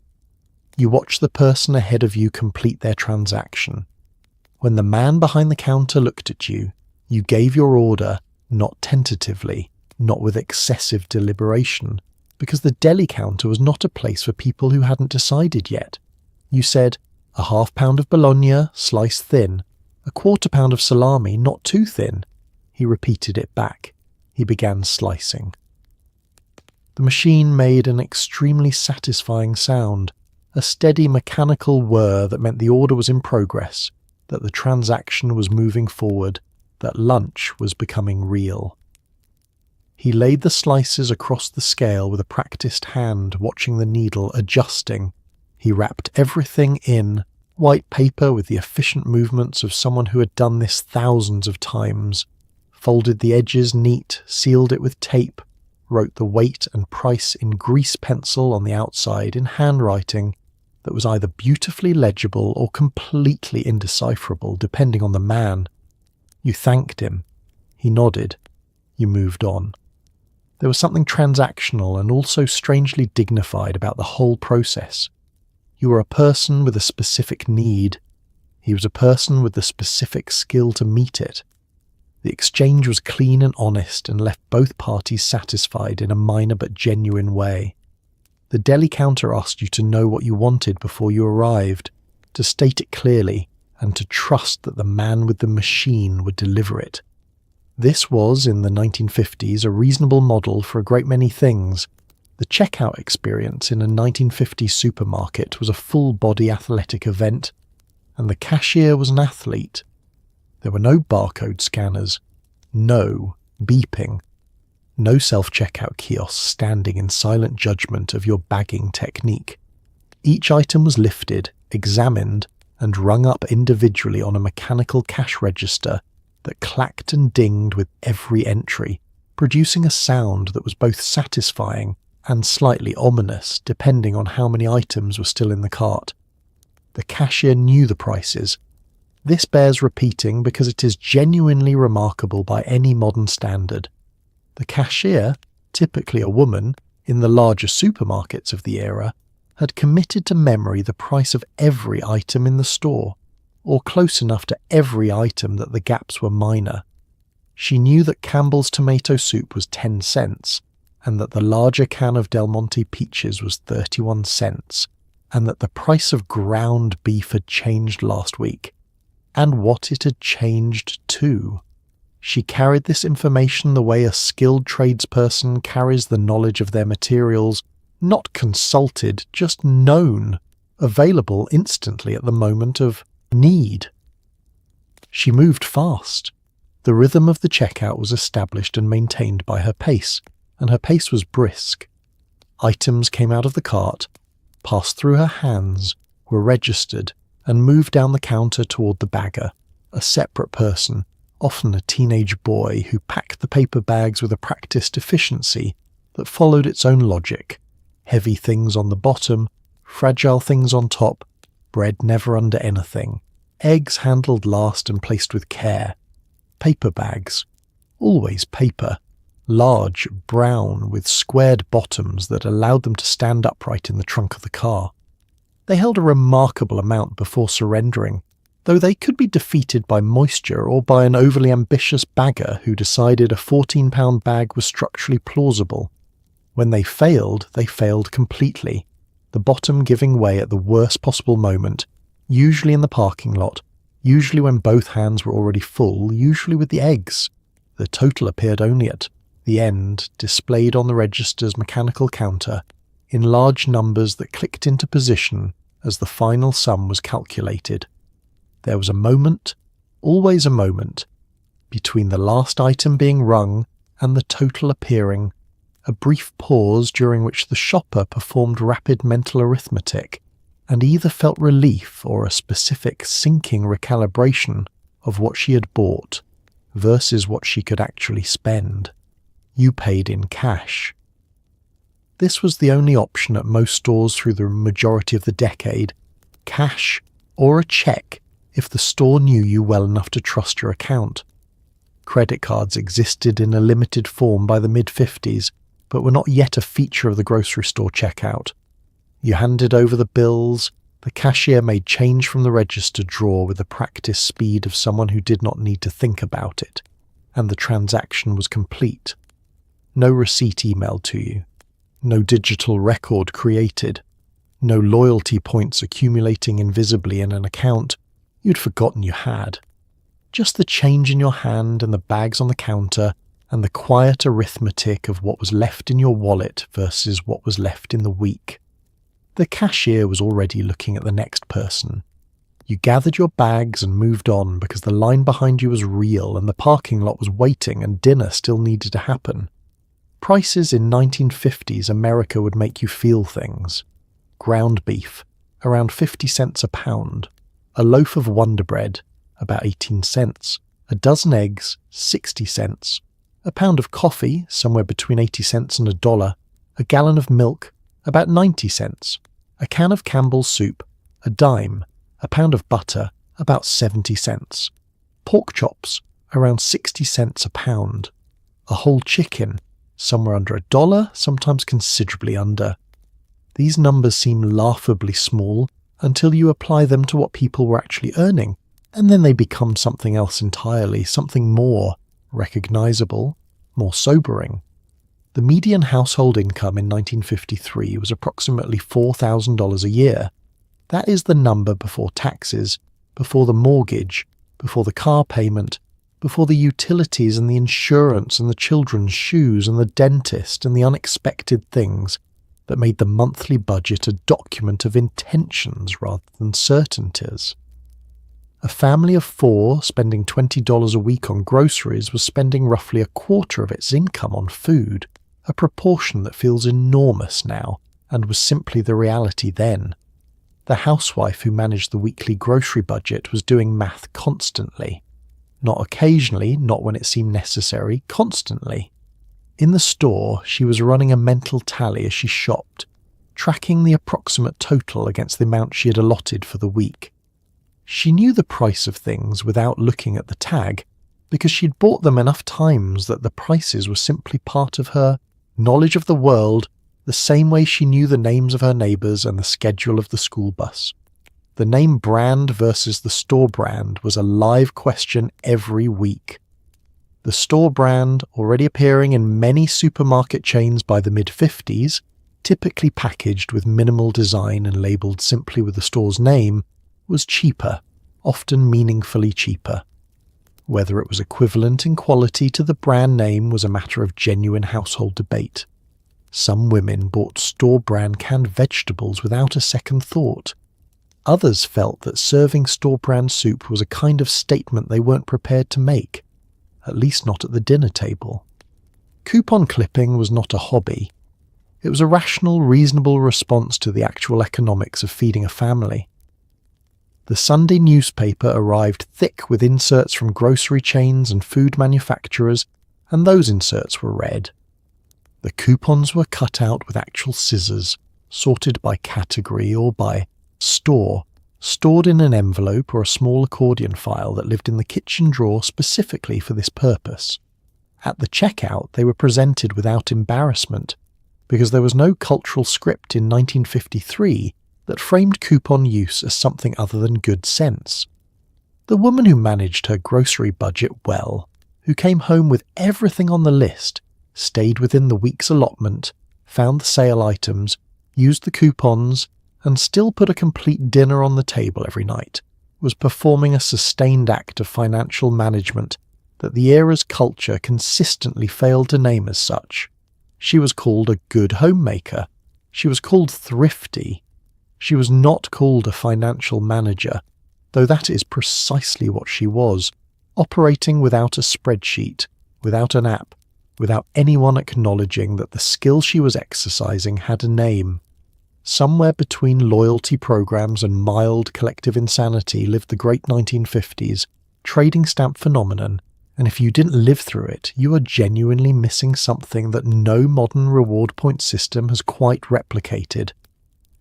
You watched the person ahead of you complete their transaction. When the man behind the counter looked at you, you gave your order, not tentatively, not with excessive deliberation, because the deli counter was not a place for people who hadn't decided yet. You said, a ½ pound of bologna, sliced thin, a £1/4 pound of salami, not too thin. He repeated it back. He began slicing. The machine made an extremely satisfying sound, a steady mechanical whir that meant the order was in progress, that the transaction was moving forward, that lunch was becoming real. He laid the slices across the scale with a practiced hand, watching the needle adjusting. He wrapped everything in white paper with the efficient movements of someone who had done this thousands of times, folded the edges neat, sealed it with tape, wrote the weight and price in grease pencil on the outside in handwriting that was either beautifully legible or completely indecipherable, depending on the man. You thanked him. He nodded. You moved on. There was something transactional and also strangely dignified about the whole process. You were a person with a specific need. He was a person with the specific skill to meet it. The exchange was clean and honest and left both parties satisfied in a minor but genuine way. The deli counter asked you to know what you wanted before you arrived, to state it clearly, and to trust that the man with the machine would deliver it. This was, in the 1950s, a reasonable model for a great many things. The checkout experience in a 1950s supermarket was a full-body athletic event, and the cashier was an athlete. There were no barcode scanners, no beeping, no self-checkout kiosks standing in silent judgment of your bagging technique. Each item was lifted, examined, and rung up individually on a mechanical cash register that clacked and dinged with every entry, producing a sound that was both satisfying and slightly ominous, depending on how many items were still in the cart. The cashier knew the prices. This bears repeating because it is genuinely remarkable by any modern standard. The cashier, typically a woman, in the larger supermarkets of the era, had committed to memory the price of every item in the store, or close enough to every item that the gaps were minor. She knew that Campbell's tomato soup was 10 cents, and that the larger can of Del Monte peaches was 31 cents, and that the price of ground beef had changed last week, and what it had changed to. She carried this information the way a skilled tradesperson carries the knowledge of their materials, not consulted, just known, available instantly at the moment of need. She moved fast. The rhythm of the checkout was established and maintained by her pace, and her pace was brisk. Items came out of the cart, passed through her hands, were registered, and moved down the counter toward the bagger, a separate person, often a teenage boy who packed the paper bags with a practiced efficiency that followed its own logic. Heavy things on the bottom, fragile things on top, bread never under anything, eggs handled last and placed with care. Paper bags, always paper, large, brown, with squared bottoms that allowed them to stand upright in the trunk of the car. They held a remarkable amount before surrendering, though they could be defeated by moisture or by an overly ambitious bagger who decided a 14-pound bag was structurally plausible. When they failed completely, the bottom giving way at the worst possible moment, usually in the parking lot, usually when both hands were already full, usually with the eggs. The total appeared only at the end, displayed on the register's mechanical counter, in large numbers that clicked into position as the final sum was calculated. There was a moment, always a moment, between the last item being rung and the total appearing, a brief pause during which the shopper performed rapid mental arithmetic and either felt relief or a specific sinking recalibration of what she had bought versus what she could actually spend. You paid in cash. This was the only option at most stores through the majority of the decade, cash or a check if the store knew you well enough to trust your account. Credit cards existed in a limited form by the mid-50s, but were not yet a feature of the grocery store checkout. You handed over the bills, the cashier made change from the register drawer with the practiced speed of someone who did not need to think about it, and the transaction was complete. No receipt emailed to you, no digital record created, no loyalty points accumulating invisibly in an account you'd forgotten you had. Just the change in your hand and the bags on the counter and the quiet arithmetic of what was left in your wallet versus what was left in the week. The cashier was already looking at the next person. You gathered your bags and moved on because the line behind you was real and the parking lot was waiting and dinner still needed to happen. Prices in 1950s America would make you feel things. Ground beef, around 50 cents a pound. A loaf of Wonder Bread, about 18 cents. A dozen eggs, 60 cents. A pound of coffee, somewhere between 80 cents and $1. A gallon of milk, about 90 cents. A can of Campbell's soup, a dime. A pound of butter, about 70 cents. Pork chops, around 60 cents a pound. A whole chicken, somewhere under $1, sometimes considerably under. These numbers seem laughably small until you apply them to what people were actually earning, and then they become something else entirely, something more recognizable, more sobering. The median household income in 1953 was approximately $4,000 a year. That is the number before taxes, before the mortgage, before the car payment, before the utilities and the insurance and the children's shoes and the dentist and the unexpected things that made the monthly budget a document of intentions rather than certainties. A family of 4 spending $20 a week on groceries was spending roughly a quarter of its income on food, a proportion that feels enormous now and was simply the reality then. The housewife who managed the weekly grocery budget was doing math constantly. Not occasionally, not when it seemed necessary, constantly. In the store, she was running a mental tally as she shopped, tracking the approximate total against the amount she had allotted for the week. She knew the price of things without looking at the tag, because she'd bought them enough times that the prices were simply part of her knowledge of the world, the same way she knew the names of her neighbours and the schedule of the school bus. The name brand versus the store brand was a live question every week. The store brand, already appearing in many supermarket chains by the mid-50s, typically packaged with minimal design and labelled simply with the store's name, was cheaper, often meaningfully cheaper. Whether it was equivalent in quality to the brand name was a matter of genuine household debate. Some women bought store brand canned vegetables without a second thought, Others felt that serving store-brand soup was a kind of statement they weren't prepared to make, at least not at the dinner table. Coupon clipping was not a hobby. It was a rational, reasonable response to the actual economics of feeding a family. The Sunday newspaper arrived thick with inserts from grocery chains and food manufacturers, and those inserts were read. The coupons were cut out with actual scissors, sorted by category or by store, stored in an envelope or a small accordion file that lived in the kitchen drawer specifically for this purpose. At the checkout, they were presented without embarrassment, because there was no cultural script in 1953 that framed coupon use as something other than good sense. The woman who managed her grocery budget well, who came home with everything on the list, stayed within the week's allotment, found the sale items, used the coupons, and still put a complete dinner on the table every night, was performing a sustained act of financial management that the era's culture consistently failed to name as such. She was called a good homemaker. She was called thrifty. She was not called a financial manager, though that is precisely what she was, operating without a spreadsheet, without an app, without anyone acknowledging that the skill she was exercising had a name. Somewhere between loyalty programs and mild collective insanity lived the great 1950s, trading stamp phenomenon, and if you didn't live through it, you are genuinely missing something that no modern reward point system has quite replicated.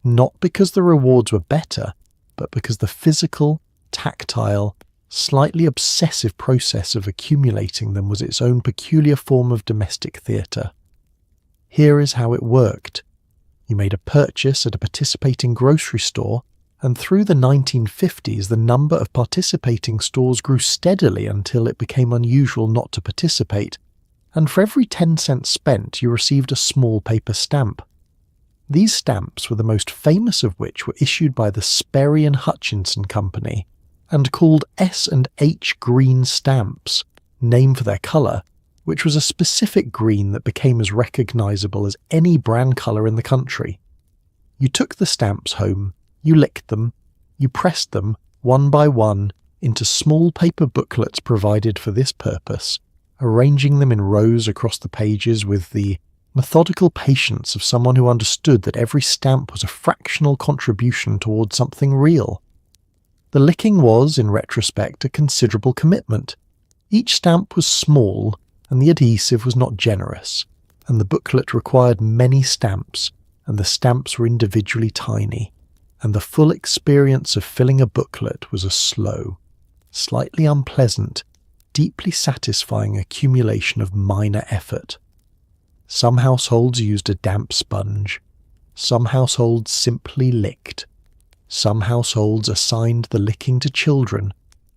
Not because the rewards were better, but because the physical, tactile, slightly obsessive process of accumulating them was its own peculiar form of domestic theatre. Here is how it worked. You made a purchase at a participating grocery store, and through the 1950s the number of participating stores grew steadily until it became unusual not to participate, and for every 10 cents spent you received a small paper stamp. These stamps were the most famous of which were issued by the Sperry and Hutchinson Company, and called S&H green stamps, named for their colour, which was a specific green that became as recognisable as any brand colour in the country. You took the stamps home, you licked them, you pressed them, one by one, into small paper booklets provided for this purpose, arranging them in rows across the pages with the methodical patience of someone who understood that every stamp was a fractional contribution towards something real. The licking was, in retrospect, a considerable commitment. Each stamp was small, and the adhesive was not generous, and the booklet required many stamps, and the stamps were individually tiny, and the full experience of filling a booklet was a slow, slightly unpleasant, deeply satisfying accumulation of minor effort. Some households used a damp sponge. Some households simply licked. Some households assigned the licking to children,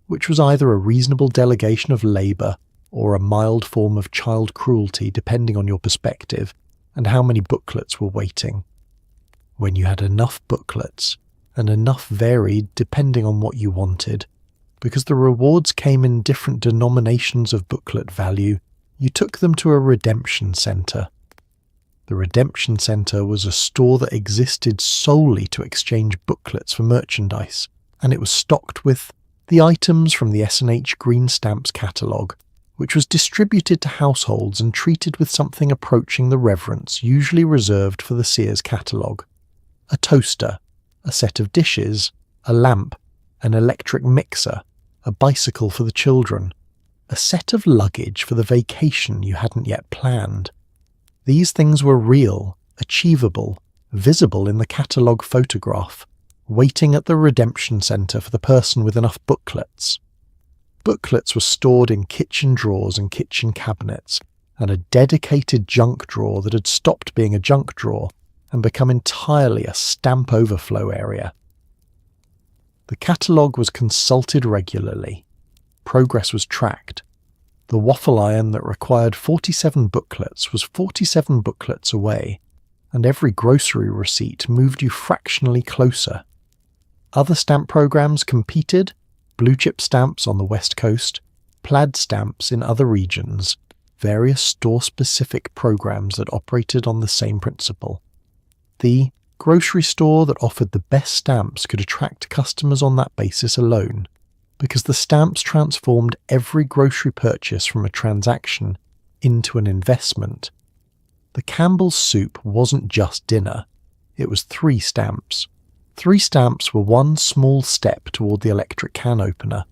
which was either a reasonable delegation of labour or a mild form of child cruelty depending on your perspective and how many booklets were waiting. When you had enough booklets, and enough varied depending on what you wanted, because the rewards came in different denominations of booklet value, you took them to a redemption centre. The redemption centre was a store that existed solely to exchange booklets for merchandise, and it was stocked with the items from the S&H Green Stamps catalogue, which was distributed to households and treated with something approaching the reverence usually reserved for the Sears catalogue. A toaster, a set of dishes, a lamp, an electric mixer, a bicycle for the children, a set of luggage for the vacation you hadn't yet planned. These things were real, achievable, visible in the catalogue photograph, waiting at the redemption centre for the person with enough booklets. Booklets were stored in kitchen drawers and kitchen cabinets, and a dedicated junk drawer that had stopped being a junk drawer and become entirely a stamp overflow area. The catalogue was consulted regularly. Progress was tracked. The waffle iron that required 47 booklets was 47 booklets away, and every grocery receipt moved you fractionally closer. Other stamp programs competed, blue chip stamps on the West Coast, plaid stamps in other regions, various store-specific programs that operated on the same principle. The grocery store that offered the best stamps could attract customers on that basis alone, because the stamps transformed every grocery purchase from a transaction into an investment. The Campbell's soup wasn't just dinner, it was 3 stamps. 3 stamps were one small step toward the electric can opener.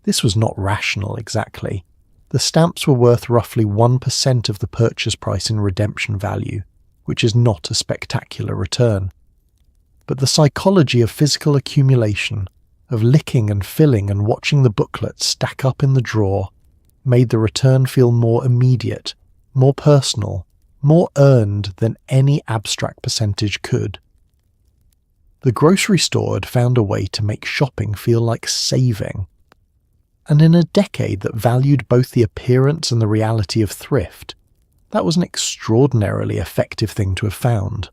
This was not rational exactly. The stamps were worth roughly 1% of the purchase price in redemption value, which is not a spectacular return. But the psychology of physical accumulation, of licking and filling and watching the booklets stack up in the drawer, made the return feel more immediate, more personal, more earned than any abstract percentage could. The grocery store had found a way to make shopping feel like saving. And in a decade that valued both the appearance and the reality of thrift, that was an extraordinarily effective thing to have found.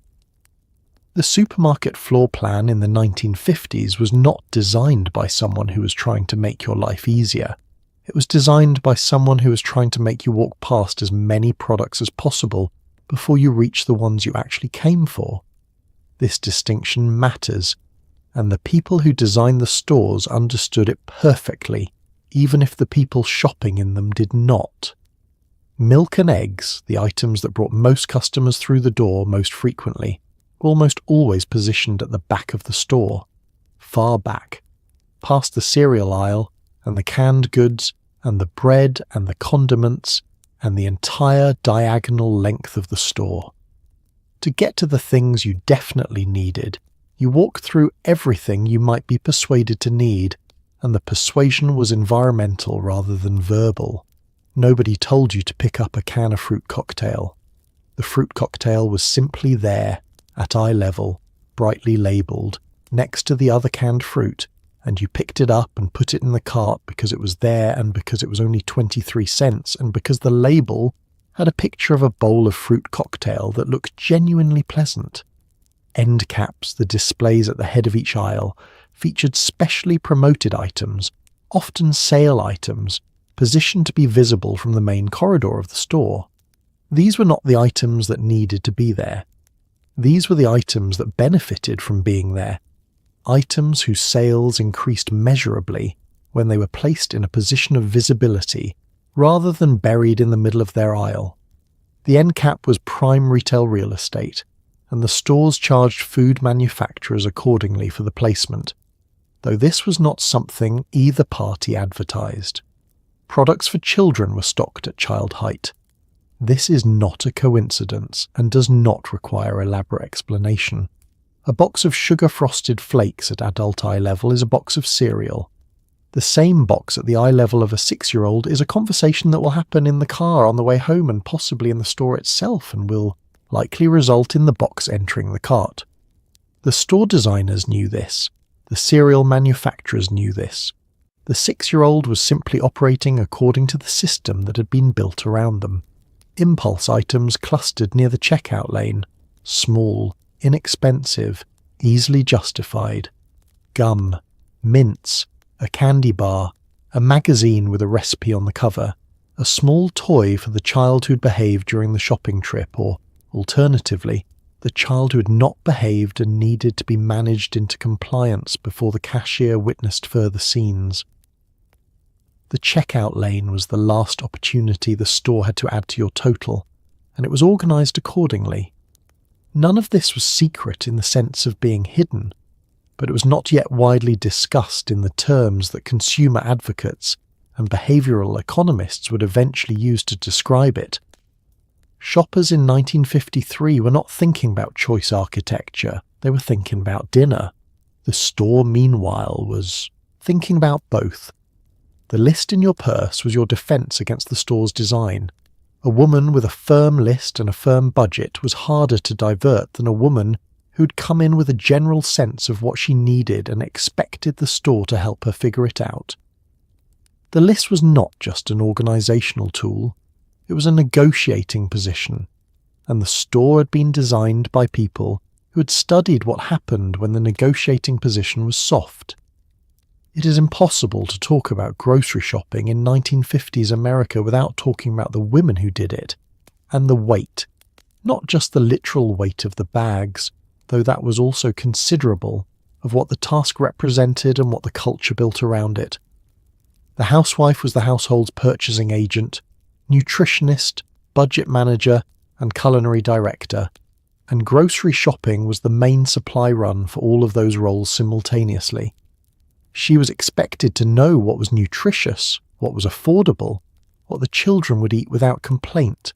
The supermarket floor plan in the 1950s was not designed by someone who was trying to make your life easier. It was designed by someone who was trying to make you walk past as many products as possible before you reach the ones you actually came for. This distinction matters, and the people who designed the stores understood it perfectly, even if the people shopping in them did not. Milk and eggs, the items that brought most customers through the door most frequently, were almost always positioned at the back of the store, far back, past the cereal aisle and the canned goods and the bread and the condiments and the entire diagonal length of the store. To get to the things you definitely needed, you walked through everything you might be persuaded to need, and the persuasion was environmental rather than verbal. Nobody told you to pick up a can of fruit cocktail. The fruit cocktail was simply there, at eye level, brightly labelled, next to the other canned fruit, and you picked it up and put it in the cart because it was there and because it was only 23 cents and because the label had a picture of a bowl of fruit cocktail that looked genuinely pleasant. End caps, the displays at the head of each aisle, featured specially promoted items, often sale items, positioned to be visible from the main corridor of the store. These were not the items that needed to be there. These were the items that benefited from being there, items whose sales increased measurably when they were placed in a position of visibility rather than buried in the middle of their aisle. The end cap was prime retail real estate, and the stores charged food manufacturers accordingly for the placement, though this was not something either party advertised. Products for children were stocked at child height. This is not a coincidence and does not require elaborate explanation. A box of sugar-frosted flakes at adult eye level is a box of cereal. The same box at the eye level of a 6-year-old is a conversation that will happen in the car on the way home and possibly in the store itself and will likely result in the box entering the cart. The store designers knew this. The cereal manufacturers knew this. The 6-year-old was simply operating according to the system that had been built around them. Impulse items clustered near the checkout lane. Small, inexpensive, easily justified. Gum, mints, a candy bar, a magazine with a recipe on the cover, a small toy for the child who'd behaved during the shopping trip, or, alternatively, the child who had not behaved and needed to be managed into compliance before the cashier witnessed further scenes. The checkout lane was the last opportunity the store had to add to your total, and it was organised accordingly. None of this was secret in the sense of being hidden, but it was not yet widely discussed in the terms that consumer advocates and behavioural economists would eventually use to describe it. Shoppers in 1953 were not thinking about choice architecture, they were thinking about dinner. The store, meanwhile, was thinking about both. The list in your purse was your defence against the store's design. A woman with a firm list and a firm budget was harder to divert than a woman who'd come in with a general sense of what she needed and expected the store to help her figure it out. The list was not just an organisational tool, it was a negotiating position, and the store had been designed by people who had studied what happened when the negotiating position was soft. It is impossible to talk about grocery shopping in 1950s America without talking about the women who did it, and the weight, not just the literal weight of the bags, though that was also considerable, of what the task represented and what the culture built around it. The housewife was the household's purchasing agent, nutritionist, budget manager, and culinary director, and grocery shopping was the main supply run for all of those roles simultaneously. She was expected to know what was nutritious, what was affordable, what the children would eat without complaint,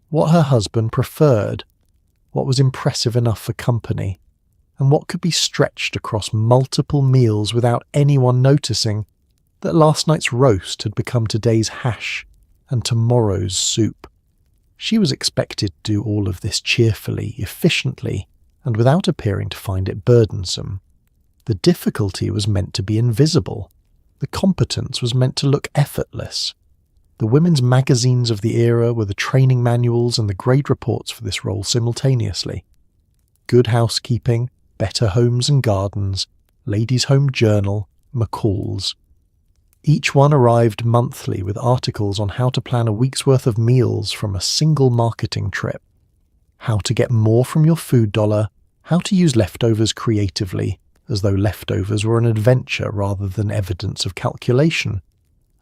what her husband preferred, what was impressive enough for company, and what could be stretched across multiple meals without anyone noticing that last night's roast had become today's hash and tomorrow's soup. She was expected to do all of this cheerfully, efficiently, and without appearing to find it burdensome. The difficulty was meant to be invisible. The competence was meant to look effortless. The women's magazines of the era were the training manuals and the grade reports for this role simultaneously. Good Housekeeping, Better Homes and Gardens, Ladies' Home Journal, McCall's. Each one arrived monthly with articles on how to plan a week's worth of meals from a single marketing trip, how to get more from your food dollar, how to use leftovers creatively, as though leftovers were an adventure rather than evidence of calculation,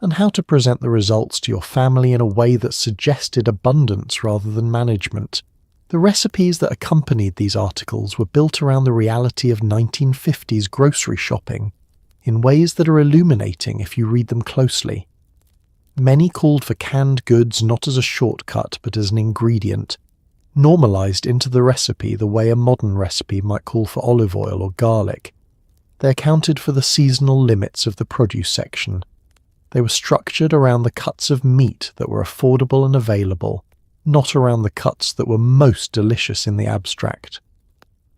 and how to present the results to your family in a way that suggested abundance rather than management. The recipes that accompanied these articles were built around the reality of 1950s grocery shopping, in ways that are illuminating if you read them closely. Many called for canned goods not as a shortcut but as an ingredient, normalized into the recipe the way a modern recipe might call for olive oil or garlic. They accounted for the seasonal limits of the produce section. They were structured around the cuts of meat that were affordable and available, not around the cuts that were most delicious in the abstract.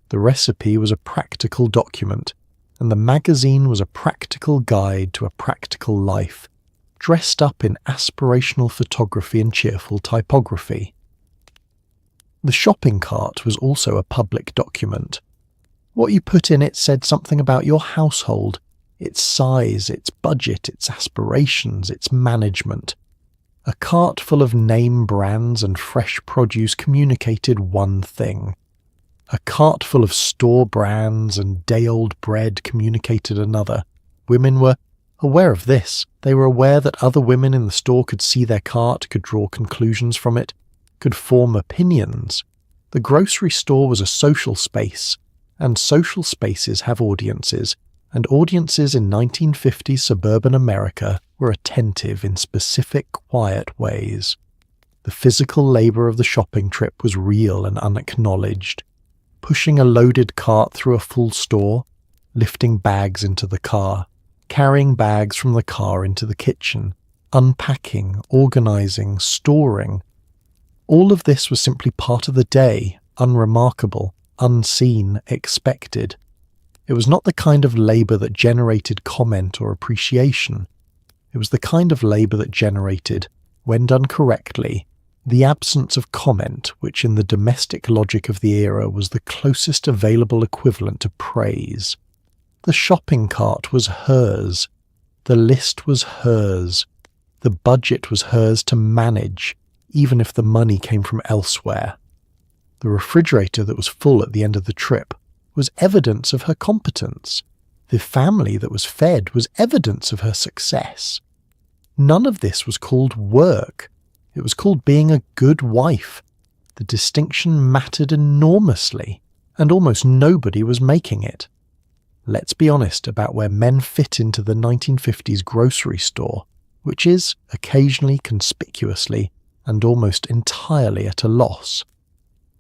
The recipe was a practical document, and the magazine was a practical guide to a practical life, dressed up in aspirational photography and cheerful typography. The shopping cart was also a public document. What you put in it said something about your household, its size, its budget, its aspirations, its management. A cart full of name brands and fresh produce communicated one thing. A cart full of store brands and day-old bread communicated another. Women were aware of this. They were aware that other women in the store could see their cart, could draw conclusions from it, could form opinions. The grocery store was a social space, and social spaces have audiences, and audiences in 1950s suburban America were attentive in specific, quiet ways. The physical labor of the shopping trip was real and unacknowledged. Pushing a loaded cart through a full store, lifting bags into the car, carrying bags from the car into the kitchen, unpacking, organizing, storing. All of this was simply part of the day, unremarkable, unseen, expected. It was not the kind of labor that generated comment or appreciation. It was the kind of labor that generated, when done correctly, the absence of comment, which in the domestic logic of the era was the closest available equivalent to praise. The shopping cart was hers. The list was hers. The budget was hers to manage, even if the money came from elsewhere. The refrigerator that was full at the end of the trip was evidence of her competence. The family that was fed was evidence of her success. None of this was called work. It was called being a good wife. The distinction mattered enormously, and almost nobody was making it. Let's be honest about where men fit into the 1950s grocery store, which is, occasionally, conspicuously, and almost entirely at a loss.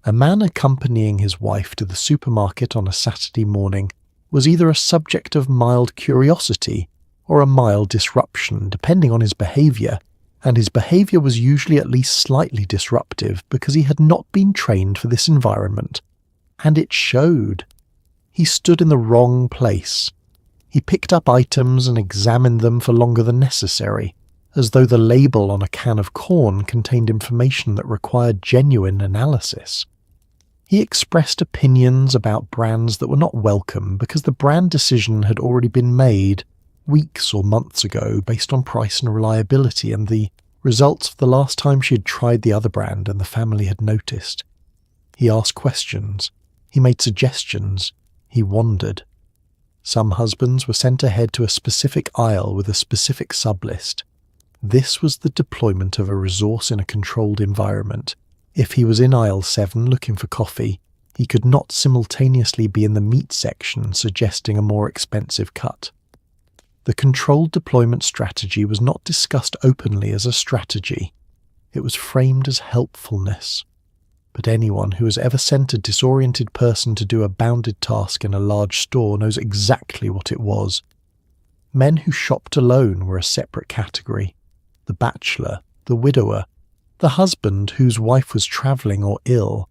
A man accompanying his wife to the supermarket on a Saturday morning was either a subject of mild curiosity or a mild disruption, depending on his behaviour, and his behaviour was usually at least slightly disruptive because he had not been trained for this environment. And it showed. He stood in the wrong place. He picked up items and examined them for longer than necessary, as though the label on a can of corn contained information that required genuine analysis. He expressed opinions about brands that were not welcome because the brand decision had already been made weeks or months ago based on price and reliability and the results of the last time she had tried the other brand and the family had noticed. He asked questions. He made suggestions. He wandered. Some husbands were sent ahead to a specific aisle with a specific sublist. This was the deployment of a resource in a controlled environment. If he was in aisle 7 looking for coffee, he could not simultaneously be in the meat section suggesting a more expensive cut. The controlled deployment strategy was not discussed openly as a strategy. It was framed as helpfulness. But anyone who has ever sent a disoriented person to do a bounded task in a large store knows exactly what it was. Men who shopped alone were a separate category. The bachelor, the widower, the husband whose wife was travelling or ill,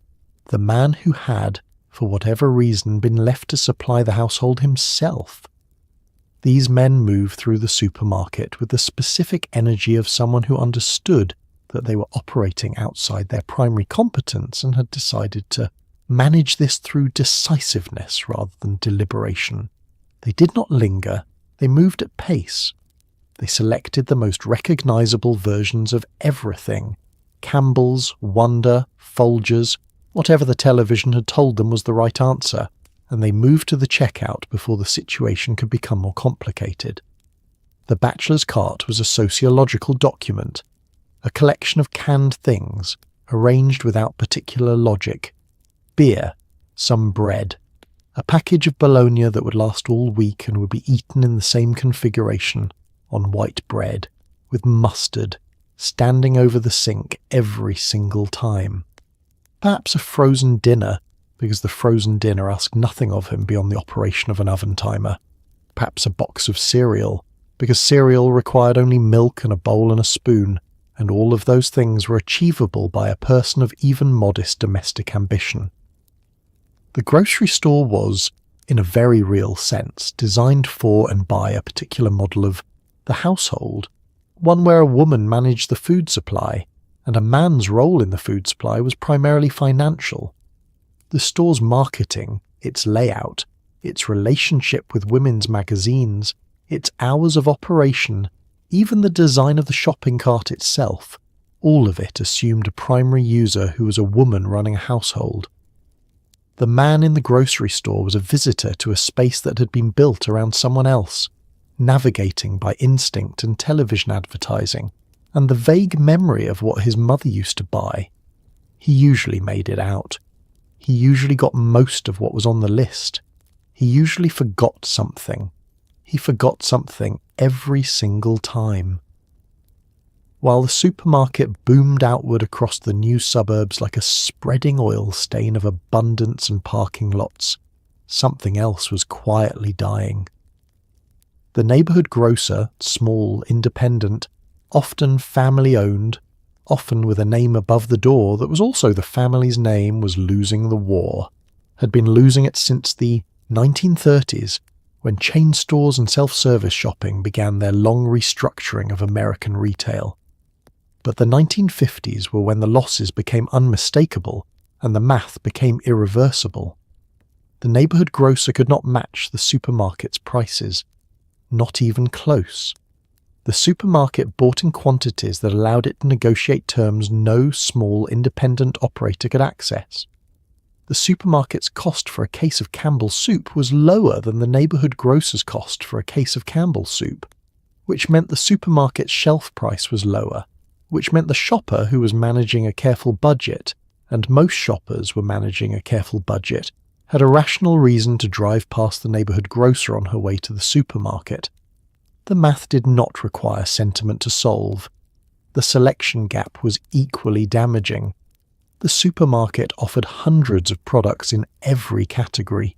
the man who had, for whatever reason, been left to supply the household himself. These men moved through the supermarket with the specific energy of someone who understood that they were operating outside their primary competence and had decided to manage this through decisiveness rather than deliberation. They did not linger, they moved at pace. They selected the most recognisable versions of everything: Campbell's, Wonder, Folgers, whatever the television had told them was the right answer, and they moved to the checkout before the situation could become more complicated. The bachelor's cart was a sociological document, a collection of canned things, arranged without particular logic. Beer, some bread, a package of bologna that would last all week and would be eaten in the same configuration, on white bread, with mustard, standing over the sink every single time. Perhaps a frozen dinner, because the frozen dinner asked nothing of him beyond the operation of an oven timer. Perhaps a box of cereal, because cereal required only milk and a bowl and a spoon, and all of those things were achievable by a person of even modest domestic ambition. The grocery store was, in a very real sense, designed for and by a particular model of the household, one where a woman managed the food supply, and a man's role in the food supply was primarily financial. The store's marketing, its layout, its relationship with women's magazines, its hours of operation, even the design of the shopping cart itself, all of it assumed a primary user who was a woman running a household. The man in the grocery store was a visitor to a space that had been built around someone else, navigating by instinct and television advertising, and the vague memory of what his mother used to buy. He usually made it out. He usually got most of what was on the list. He usually forgot something. He forgot something every single time. While the supermarket boomed outward across the new suburbs like a spreading oil stain of abundance and parking lots, something else was quietly dying. The neighbourhood grocer, small, independent, often family-owned, often with a name above the door that was also the family's name, was losing the war, had been losing it since the 1930s, when chain stores and self-service shopping began their long restructuring of American retail. But the 1950s were when the losses became unmistakable and the math became irreversible. The neighbourhood grocer could not match the supermarket's prices, not even close. The supermarket bought in quantities that allowed it to negotiate terms no small independent operator could access. The supermarket's cost for a case of Campbell's soup was lower than the neighbourhood grocer's cost for a case of Campbell's soup, which meant the supermarket's shelf price was lower, which meant the shopper who was managing a careful budget, and most shoppers were managing a careful budget, had a rational reason to drive past the neighbourhood grocer on her way to the supermarket. The math did not require sentiment to solve. The selection gap was equally damaging. The supermarket offered hundreds of products in every category.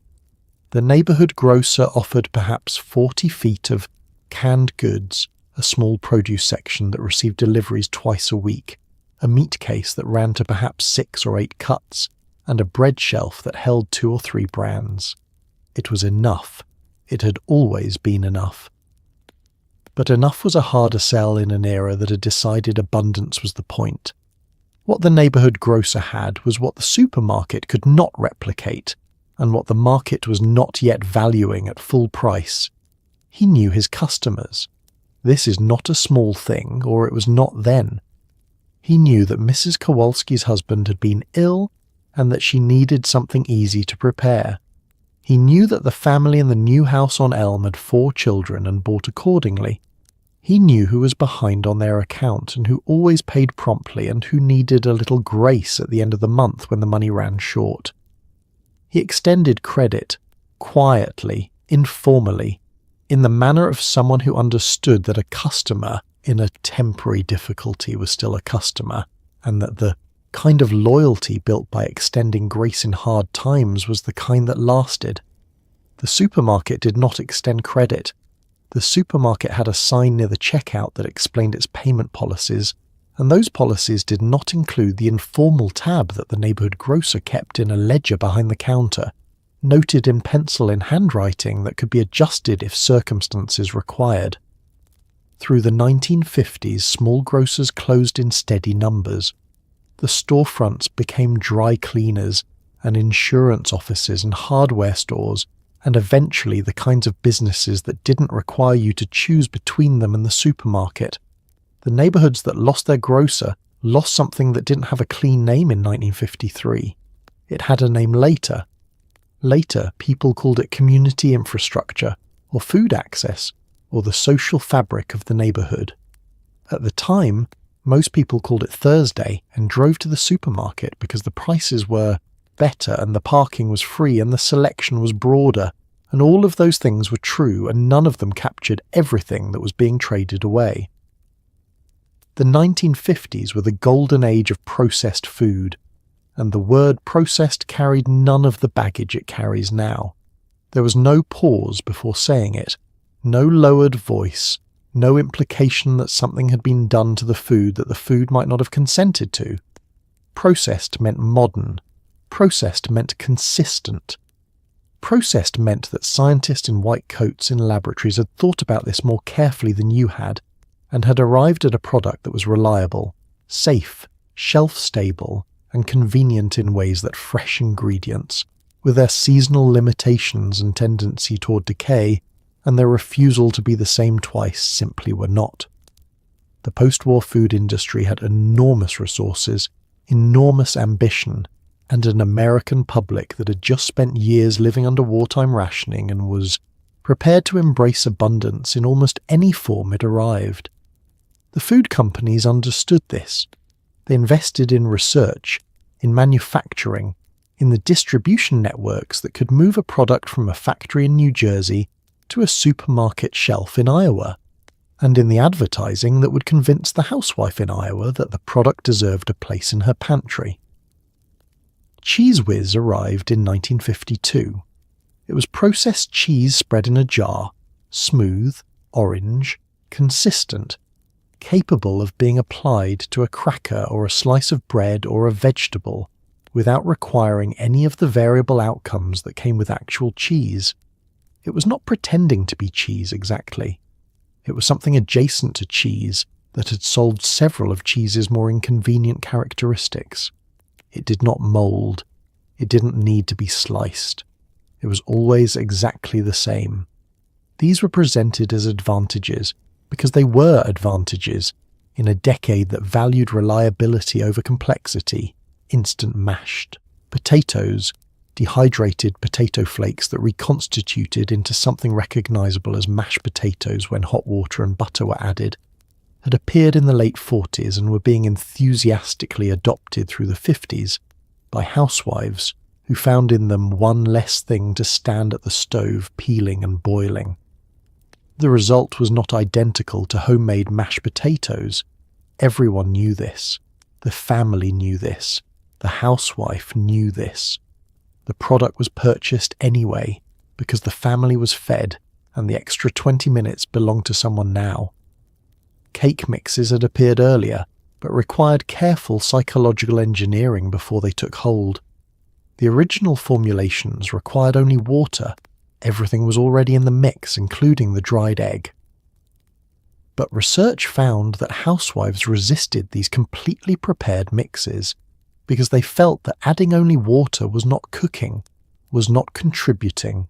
The neighbourhood grocer offered perhaps 40 feet of canned goods, a small produce section that received deliveries twice a week, a meat case that ran to perhaps 6 or 8 cuts, and a bread shelf that held 2 or 3 brands. It was enough. It had always been enough. But enough was a harder sell in an era that had decided abundance was the point. What the neighbourhood grocer had was what the supermarket could not replicate, and what the market was not yet valuing at full price. He knew his customers. This is not a small thing, or it was not then. He knew that Mrs. Kowalski's husband had been ill, and that she needed something easy to prepare. He knew that the family in the new house on Elm had 4 children and bought accordingly. He knew who was behind on their account and who always paid promptly and who needed a little grace at the end of the month when the money ran short. He extended credit, quietly, informally, in the manner of someone who understood that a customer in a temporary difficulty was still a customer, and that the kind of loyalty built by extending grace in hard times was the kind that lasted. The supermarket did not extend credit. The supermarket had a sign near the checkout that explained its payment policies, and those policies did not include the informal tab that the neighbourhood grocer kept in a ledger behind the counter, noted in pencil in handwriting that could be adjusted if circumstances required. Through the 1950s, small grocers closed in steady numbers. The storefronts became dry cleaners and insurance offices and hardware stores, and eventually the kinds of businesses that didn't require you to choose between them and the supermarket. The neighbourhoods that lost their grocer lost something that didn't have a clean name in 1953. It had a name later. Later, people called it community infrastructure, or food access, or the social fabric of the neighbourhood. At the time, most people called it Thursday and drove to the supermarket because the prices were better and the parking was free and the selection was broader, and all of those things were true and none of them captured everything that was being traded away. The 1950s were the golden age of processed food, and the word processed carried none of the baggage it carries now. There was no pause before saying it, no lowered voice, no implication that something had been done to the food that the food might not have consented to. Processed meant modern. Processed meant consistent. Processed meant that scientists in white coats in laboratories had thought about this more carefully than you had, and had arrived at a product that was reliable, safe, shelf-stable, and convenient in ways that fresh ingredients, with their seasonal limitations and tendency toward decay, and their refusal to be the same twice, simply were not. The post-war food industry had enormous resources, enormous ambition, and an American public that had just spent years living under wartime rationing and was prepared to embrace abundance in almost any form it arrived. The food companies understood this. They invested in research, in manufacturing, in the distribution networks that could move a product from a factory in New Jersey to a supermarket shelf in Iowa, and in the advertising that would convince the housewife in Iowa that the product deserved a place in her pantry. Cheese Whiz arrived in 1952. It was processed cheese spread in a jar, smooth, orange, consistent, capable of being applied to a cracker or a slice of bread or a vegetable without requiring any of the variable outcomes that came with actual cheese. It was not pretending to be cheese exactly. It was something adjacent to cheese that had solved several of cheese's more inconvenient characteristics. It did not mould. It didn't need to be sliced. It was always exactly the same. These were presented as advantages because they were advantages in a decade that valued reliability over complexity. Instant mashed potatoes, dehydrated potato flakes that reconstituted into something recognizable as mashed potatoes when hot water and butter were added, had appeared in the late 40s and were being enthusiastically adopted through the 50s by housewives who found in them one less thing to stand at the stove peeling and boiling. The result was not identical to homemade mashed potatoes. Everyone knew this. The family knew this. The housewife knew this. The product was purchased anyway because the family was fed and the extra 20 minutes belonged to someone now. Cake mixes had appeared earlier, but required careful psychological engineering before they took hold. The original formulations required only water. Everything was already in the mix, including the dried egg. But research found that housewives resisted these completely prepared mixes because they felt that adding only water was not cooking, was not contributing,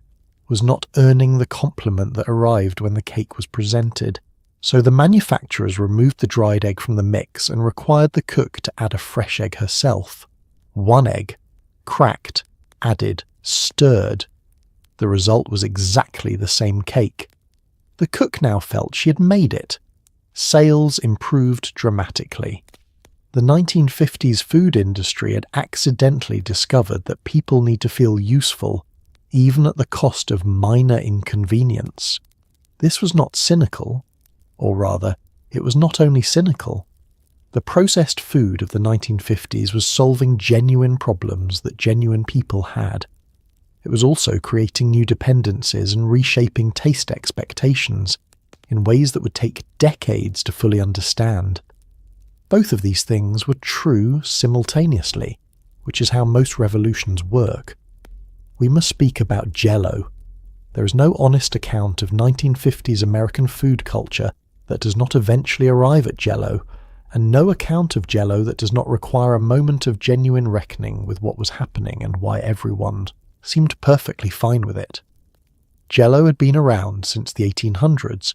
was not earning the compliment that arrived when the cake was presented. So the manufacturers removed the dried egg from the mix and required the cook to add a fresh egg herself. One egg, cracked, added, stirred. The result was exactly the same cake. The cook now felt she had made it. Sales improved dramatically. The 1950s food industry had accidentally discovered that people need to feel useful, even at the cost of minor inconvenience. This was not cynical, or rather, it was not only cynical. The processed food of the 1950s was solving genuine problems that genuine people had. It was also creating new dependencies and reshaping taste expectations in ways that would take decades to fully understand. Both of these things were true simultaneously, which is how most revolutions work. We must speak about Jell-O. There is no honest account of 1950s American food culture that does not eventually arrive at Jell-O, and no account of Jell-O that does not require a moment of genuine reckoning with what was happening and why everyone seemed perfectly fine with it. Jell-O had been around since the 1800s,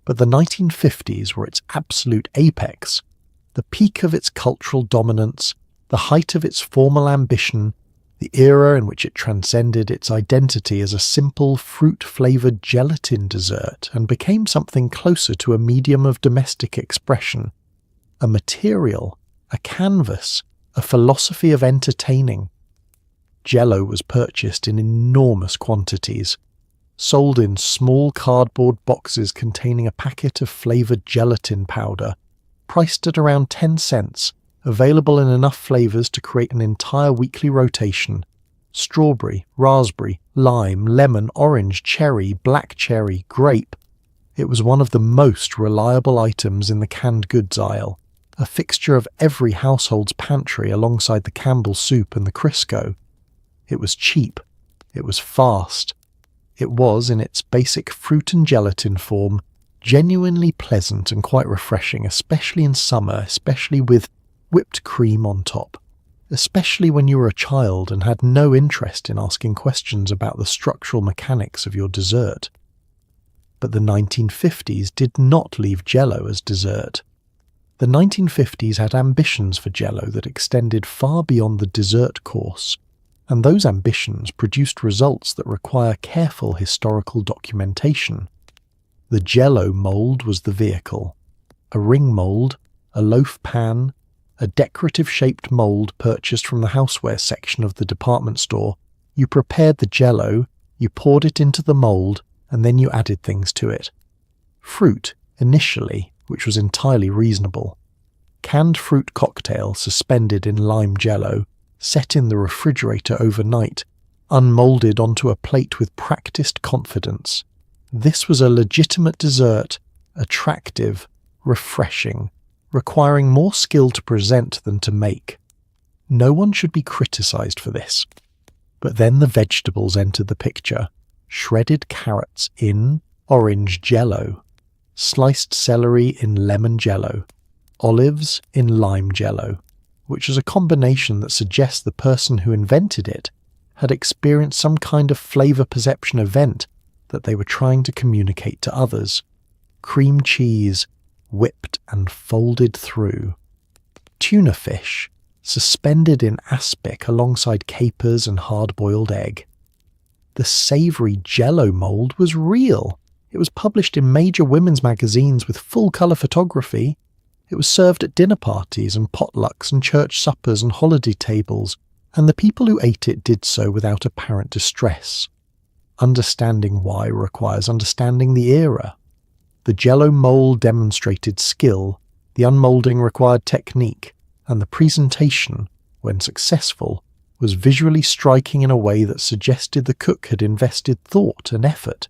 but the 1950s were its absolute apex, the peak of its cultural dominance, the height of its formal ambition, the era in which it transcended its identity as a simple fruit-flavoured gelatin dessert and became something closer to a medium of domestic expression, a material, a canvas, a philosophy of entertaining. Jell-O was purchased in enormous quantities, sold in small cardboard boxes containing a packet of flavoured gelatin powder, priced at around 10 cents, available in enough flavours to create an entire weekly rotation: strawberry, raspberry, lime, lemon, orange, cherry, black cherry, grape. It was one of the most reliable items in the canned goods aisle, a fixture of every household's pantry alongside the Campbell's soup and the Crisco. It was cheap. It was fast. It was, in its basic fruit and gelatin form, genuinely pleasant and quite refreshing, especially in summer, especially with whipped cream on top, especially when you were a child and had no interest in asking questions about the structural mechanics of your dessert. But the 1950s did not leave Jell-O as dessert. The 1950s had ambitions for Jell-O that extended far beyond the dessert course, and those ambitions produced results that require careful historical documentation. The Jell-O mould was the vehicle. A ring mould, a loaf pan, a decorative-shaped mould purchased from the houseware section of the department store. You prepared the Jell-O, you poured it into the mould, and then you added things to it. Fruit, initially, which was entirely reasonable. Canned fruit cocktail suspended in lime Jell-O, set in the refrigerator overnight, unmoulded onto a plate with practiced confidence. This was a legitimate dessert, attractive, refreshing, requiring more skill to present than to make. No one should be criticised for this. But then the vegetables entered the picture. Shredded carrots in orange Jell-O, sliced celery in lemon Jell-O, olives in lime Jell-O, which is a combination that suggests the person who invented it had experienced some kind of flavour perception event that they were trying to communicate to others. Cream cheese, whipped and folded through. Tuna fish, suspended in aspic alongside capers and hard-boiled egg. The savoury Jell-O mould was real. It was published in major women's magazines with full-colour photography. It was served at dinner parties and potlucks and church suppers and holiday tables, and the people who ate it did so without apparent distress. Understanding why requires understanding the era. The Jell-O mould demonstrated skill, the unmoulding required technique, and the presentation, when successful, was visually striking in a way that suggested the cook had invested thought and effort.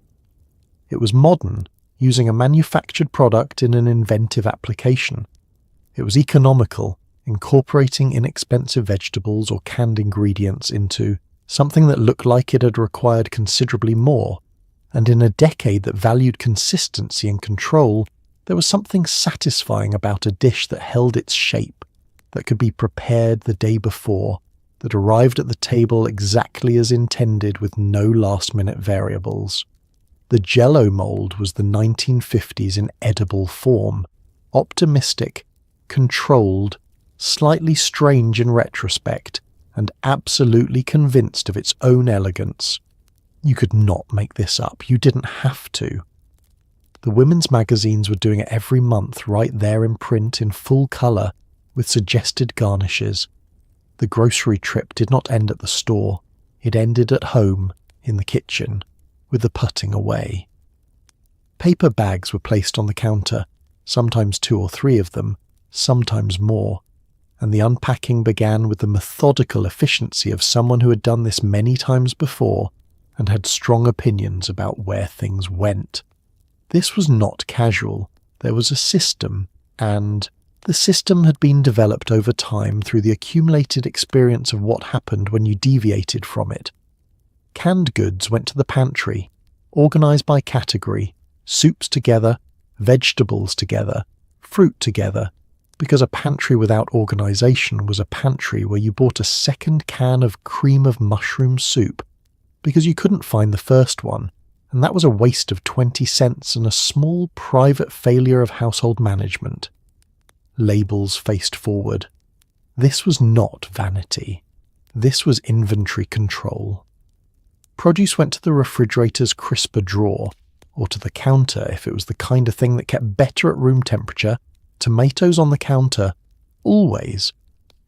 It was modern, using a manufactured product in an inventive application. It was economical, incorporating inexpensive vegetables or canned ingredients into something that looked like it had required considerably more, and in a decade that valued consistency and control, there was something satisfying about a dish that held its shape, that could be prepared the day before, that arrived at the table exactly as intended with no last-minute variables. The Jell-O mould was the 1950s in edible form, optimistic, controlled, slightly strange in retrospect, and absolutely convinced of its own elegance. You could not make this up. You didn't have to. The women's magazines were doing it every month right there in print in full colour with suggested garnishes. The grocery trip did not end at the store. It ended at home, in the kitchen, with the putting away. Paper bags were placed on the counter, sometimes 2 or 3 of them, sometimes more, and the unpacking began with the methodical efficiency of someone who had done this many times before and had strong opinions about where things went. This was not casual. There was a system, and the system had been developed over time through the accumulated experience of what happened when you deviated from it. Canned goods went to the pantry, organised by category, soups together, vegetables together, fruit together, because a pantry without organisation was a pantry where you bought a second can of cream of mushroom soup because you couldn't find the first one, and that was a waste of 20 cents and a small private failure of household management. Labels faced forward. This was not vanity. This was inventory control. Produce went to the refrigerator's crisper drawer, or to the counter if it was the kind of thing that kept better at room temperature. Tomatoes on the counter, always,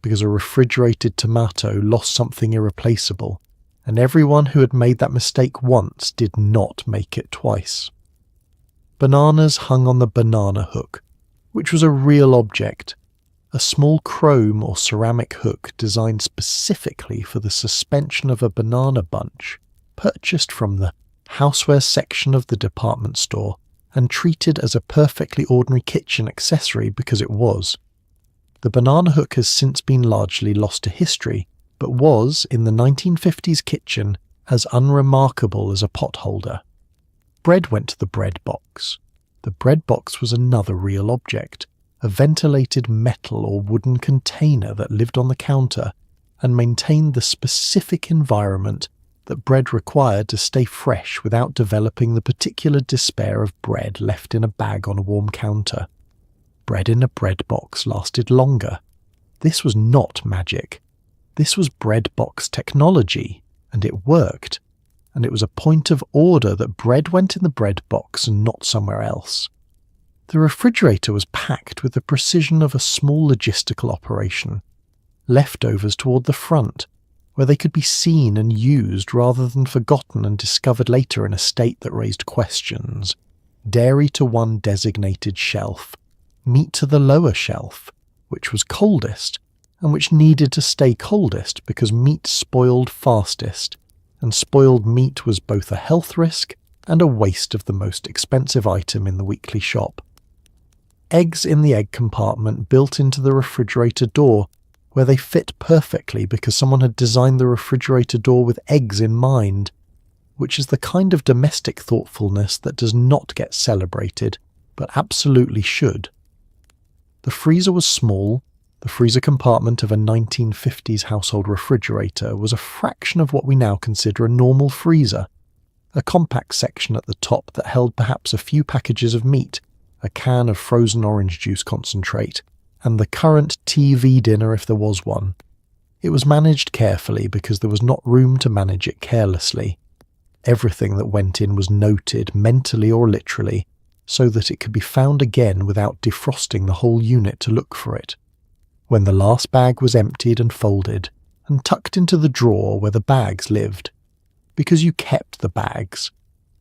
because a refrigerated tomato lost something irreplaceable, and everyone who had made that mistake once did not make it twice. Bananas hung on the banana hook, which was a real object, a small chrome or ceramic hook designed specifically for the suspension of a banana bunch, purchased from the houseware section of the department store and treated as a perfectly ordinary kitchen accessory because it was. The banana hook has since been largely lost to history, but was, in the 1950s kitchen, as unremarkable as a potholder. Bread went to the bread box. The bread box was another real object, a ventilated metal or wooden container that lived on the counter and maintained the specific environment that bread required to stay fresh without developing the particular despair of bread left in a bag on a warm counter. Bread in a bread box lasted longer. This was not magic. This was bread box technology, and it worked. And it was a point of order that bread went in the bread box and not somewhere else. The refrigerator was packed with the precision of a small logistical operation. Leftovers toward the front, where they could be seen and used rather than forgotten and discovered later in a state that raised questions. Dairy to one designated shelf, meat to the lower shelf, which was coldest, and which needed to stay coldest because meat spoiled fastest, and spoiled meat was both a health risk and a waste of the most expensive item in the weekly shop. Eggs in the egg compartment built into the refrigerator door, where they fit perfectly because someone had designed the refrigerator door with eggs in mind, which is the kind of domestic thoughtfulness that does not get celebrated, but absolutely should. The freezer was small. The freezer compartment of a 1950s household refrigerator was a fraction of what we now consider a normal freezer. A compact section at the top that held perhaps a few packages of meat, a can of frozen orange juice concentrate, and the current TV dinner if there was one. It was managed carefully because there was not room to manage it carelessly. Everything that went in was noted, mentally or literally, so that it could be found again without defrosting the whole unit to look for it. When the last bag was emptied and folded, and tucked into the drawer where the bags lived. Because you kept the bags.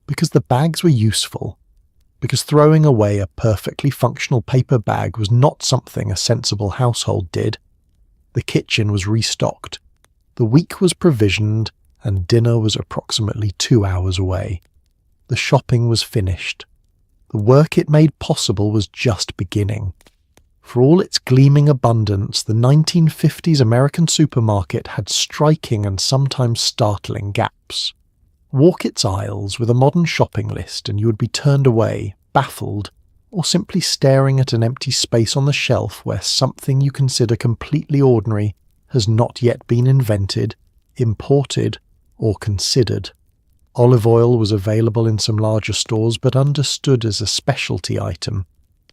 Because the bags were useful. Because throwing away a perfectly functional paper bag was not something a sensible household did. The kitchen was restocked. The week was provisioned, and dinner was approximately 2 hours away. The shopping was finished. The work it made possible was just beginning. For all its gleaming abundance, the 1950s American supermarket had striking and sometimes startling gaps. Walk its aisles with a modern shopping list and you would be turned away, baffled, or simply staring at an empty space on the shelf where something you consider completely ordinary has not yet been invented, imported, or considered. Olive oil was available in some larger stores but understood as a specialty item.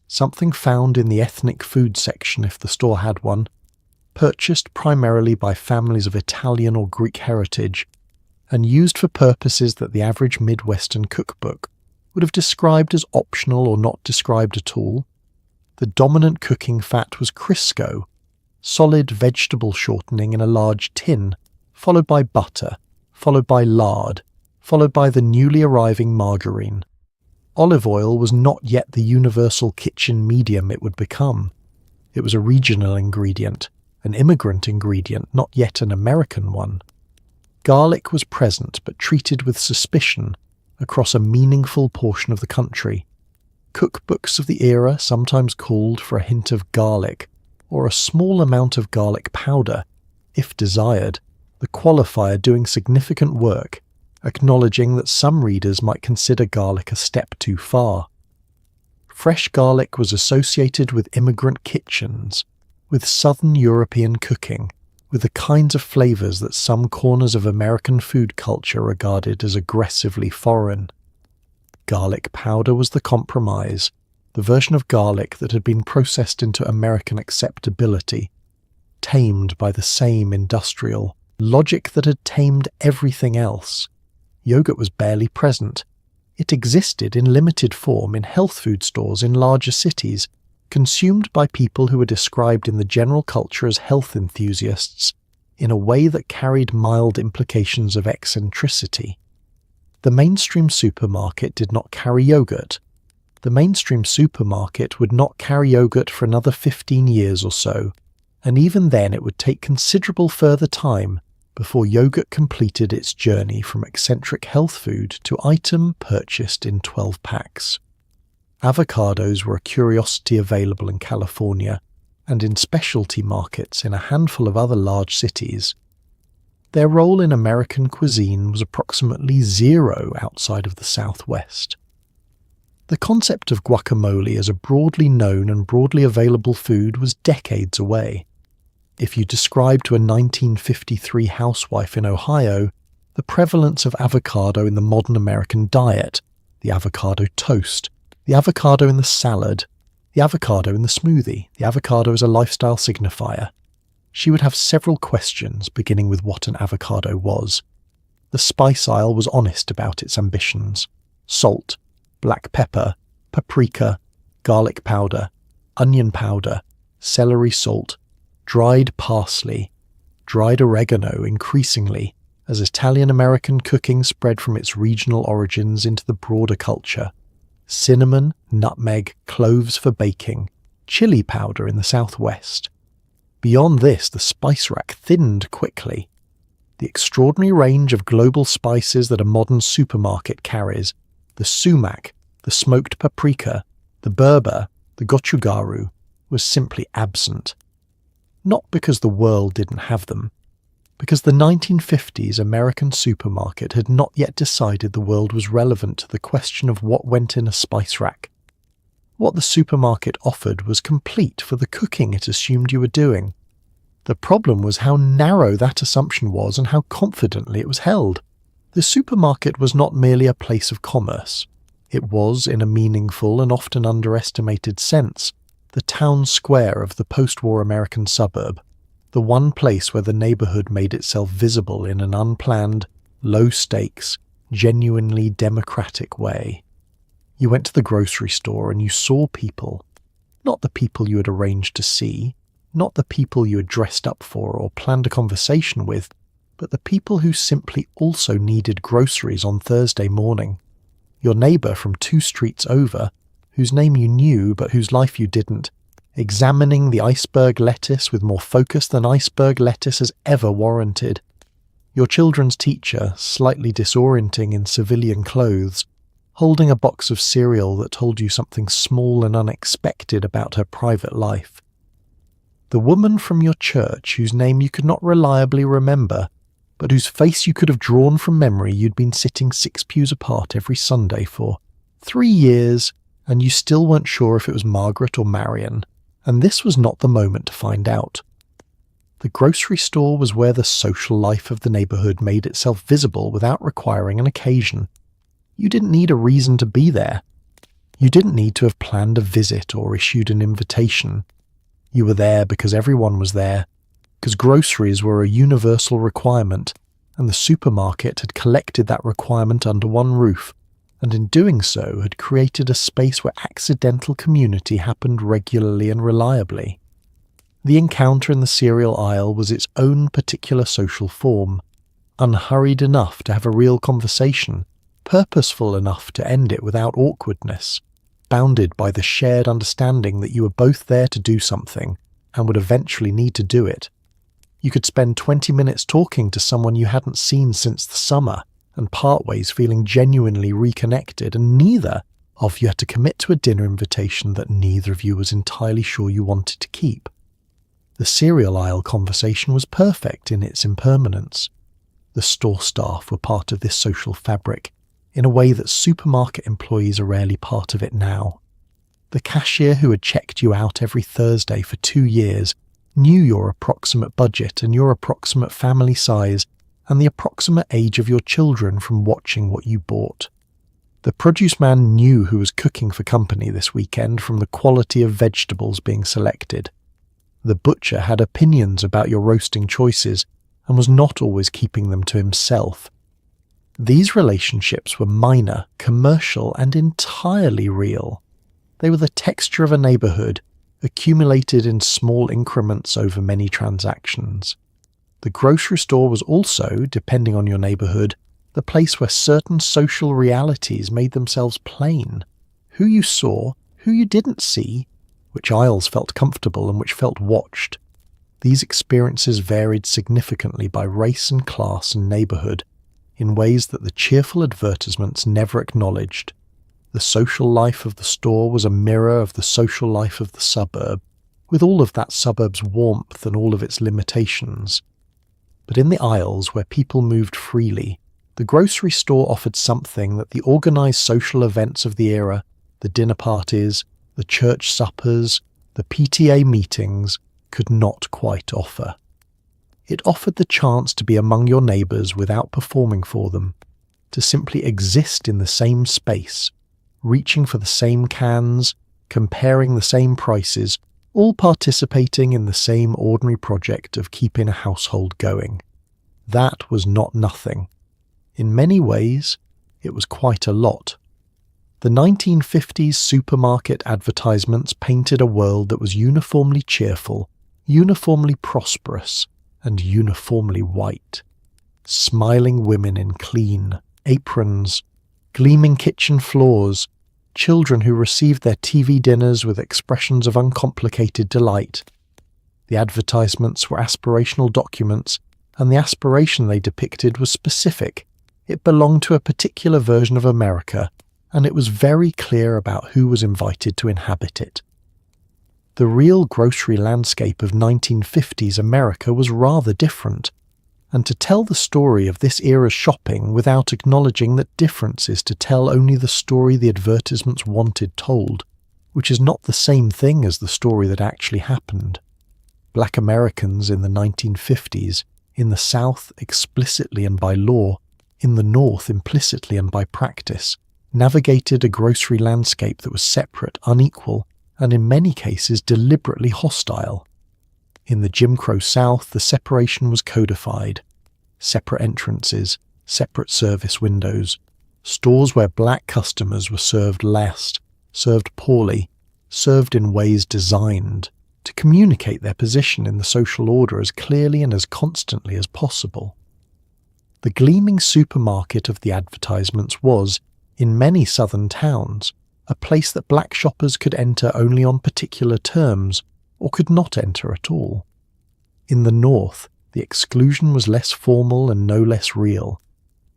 Something found in the ethnic food section if the store had one. purchased primarily by families of Italian or Greek heritage, and used for purposes that the average Midwestern cookbook would have described as optional or not described at all. The dominant cooking fat was Crisco, solid vegetable shortening in a large tin, followed by butter, followed by lard, followed by the newly arriving margarine. Olive oil was not yet the universal kitchen medium it would become. It was a regional ingredient, an immigrant ingredient, not yet an American one. Garlic was present but treated with suspicion across a meaningful portion of the country. Cookbooks of the era sometimes called for a hint of garlic, or a small amount of garlic powder, if desired, the qualifier doing significant work, acknowledging that some readers might consider garlic a step too far. Fresh garlic was associated with immigrant kitchens, with Southern European cooking, with the kinds of flavours that some corners of American food culture regarded as aggressively foreign. Garlic powder was the compromise, the version of garlic that had been processed into American acceptability, tamed by the same industrial logic that had tamed everything else. Yogurt was barely present. It existed in limited form in health food stores in larger cities, consumed by people who were described in the general culture as health enthusiasts, in a way that carried mild implications of eccentricity. The mainstream supermarket did not carry yogurt. The mainstream supermarket would not carry yogurt for another 15 years or so, and even then it would take considerable further time before yogurt completed its journey from eccentric health food to item purchased in 12 packs. Avocados were a curiosity available in California and in specialty markets in a handful of other large cities. Their role in American cuisine was approximately zero outside of the Southwest. The concept of guacamole as a broadly known and broadly available food was decades away. If you describe to a 1953 housewife in Ohio the prevalence of avocado in the modern American diet, the avocado toast, the avocado in the salad, the avocado in the smoothie, the avocado as a lifestyle signifier, she would have several questions beginning with what an avocado was. The spice aisle was honest about its ambitions. Salt, black pepper, paprika, garlic powder, onion powder, celery salt, dried parsley, dried oregano increasingly, as Italian-American cooking spread from its regional origins into the broader culture. Cinnamon, nutmeg, cloves for baking, chili powder in the Southwest. Beyond this, the spice rack thinned quickly. The extraordinary range of global spices that a modern supermarket carries, the sumac, the smoked paprika, the berber, the gochugaru, was simply absent. Not because the world didn't have them, because the 1950s American supermarket had not yet decided the world was relevant to the question of what went in a spice rack. What the supermarket offered was complete for the cooking it assumed you were doing. The problem was how narrow that assumption was and how confidently it was held. The supermarket was not merely a place of commerce. It was, in a meaningful and often underestimated sense, the town square of the post-war American suburb, the one place where the neighborhood made itself visible in an unplanned, low-stakes, genuinely democratic way. You went to the grocery store and you saw people, not the people you had arranged to see, not the people you had dressed up for or planned a conversation with, but the people who simply also needed groceries on Thursday morning. Your neighbor from 2 streets over, whose name you knew but whose life you didn't, examining the iceberg lettuce with more focus than iceberg lettuce has ever warranted. Your children's teacher, slightly disorienting in civilian clothes, holding a box of cereal that told you something small and unexpected about her private life. The woman from your church whose name you could not reliably remember, but whose face you could have drawn from memory you'd been sitting 6 pews apart every Sunday for 3 years, and you still weren't sure if it was Margaret or Marion, and this was not the moment to find out. The grocery store was where the social life of the neighborhood made itself visible without requiring an occasion. You didn't need a reason to be there. You didn't need to have planned a visit or issued an invitation. You were there because everyone was there, because groceries were a universal requirement, and the supermarket had collected that requirement under one roof, and in doing so had created a space where accidental community happened regularly and reliably. The encounter in the cereal aisle was its own particular social form, unhurried enough to have a real conversation, purposeful enough to end it without awkwardness, bounded by the shared understanding that you were both there to do something and would eventually need to do it. You could spend 20 minutes talking to someone you hadn't seen since the summer and part ways feeling genuinely reconnected, and neither of you had to commit to a dinner invitation that neither of you was entirely sure you wanted to keep. The cereal aisle conversation was perfect in its impermanence. The store staff were part of this social fabric in a way that supermarket employees are rarely part of it now. The cashier who had checked you out every Thursday for 2 years knew your approximate budget and your approximate family size and the approximate age of your children from watching what you bought. The produce man knew who was cooking for company this weekend from the quality of vegetables being selected. The butcher had opinions about your roasting choices and was not always keeping them to himself. These relationships were minor, commercial, and entirely real. They were the texture of a neighborhood, accumulated in small increments over many transactions. The grocery store was also, depending on your neighborhood, the place where certain social realities made themselves plain. Who you saw, who you didn't see, which aisles felt comfortable and which felt watched. These experiences varied significantly by race and class and neighborhood, in ways that the cheerful advertisements never acknowledged. The social life of the store was a mirror of the social life of the suburb, with all of that suburb's warmth and all of its limitations. But in the aisles where people moved freely, the grocery store offered something that the organized social events of the era, the dinner parties, the church suppers, the PTA meetings, could not quite offer. It offered the chance to be among your neighbours without performing for them, to simply exist in the same space, reaching for the same cans, comparing the same prices, all participating in the same ordinary project of keeping a household going. That was not nothing. In many ways, it was quite a lot. The 1950s supermarket advertisements painted a world that was uniformly cheerful, uniformly prosperous, and uniformly white. Smiling women in clean aprons, gleaming kitchen floors, children who received their TV dinners with expressions of uncomplicated delight. The advertisements were aspirational documents, and the aspiration they depicted was specific. It belonged to a particular version of America, and it was very clear about who was invited to inhabit it. The real grocery landscape of 1950s America was rather different, and to tell the story of this era's shopping without acknowledging that difference is to tell only the story the advertisements wanted told, which is not the same thing as the story that actually happened. Black Americans in the 1950s, in the South explicitly and by law, in the North implicitly and by practice, navigated a grocery landscape that was separate, unequal, and in many cases deliberately hostile. In the Jim Crow South, the separation was codified. Separate entrances, separate service windows, stores where black customers were served last, served poorly, served in ways designed to communicate their position in the social order as clearly and as constantly as possible. The gleaming supermarket of the advertisements was, in many southern towns, a place that black shoppers could enter only on particular terms, or could not enter at all. In the North, the exclusion was less formal and no less real.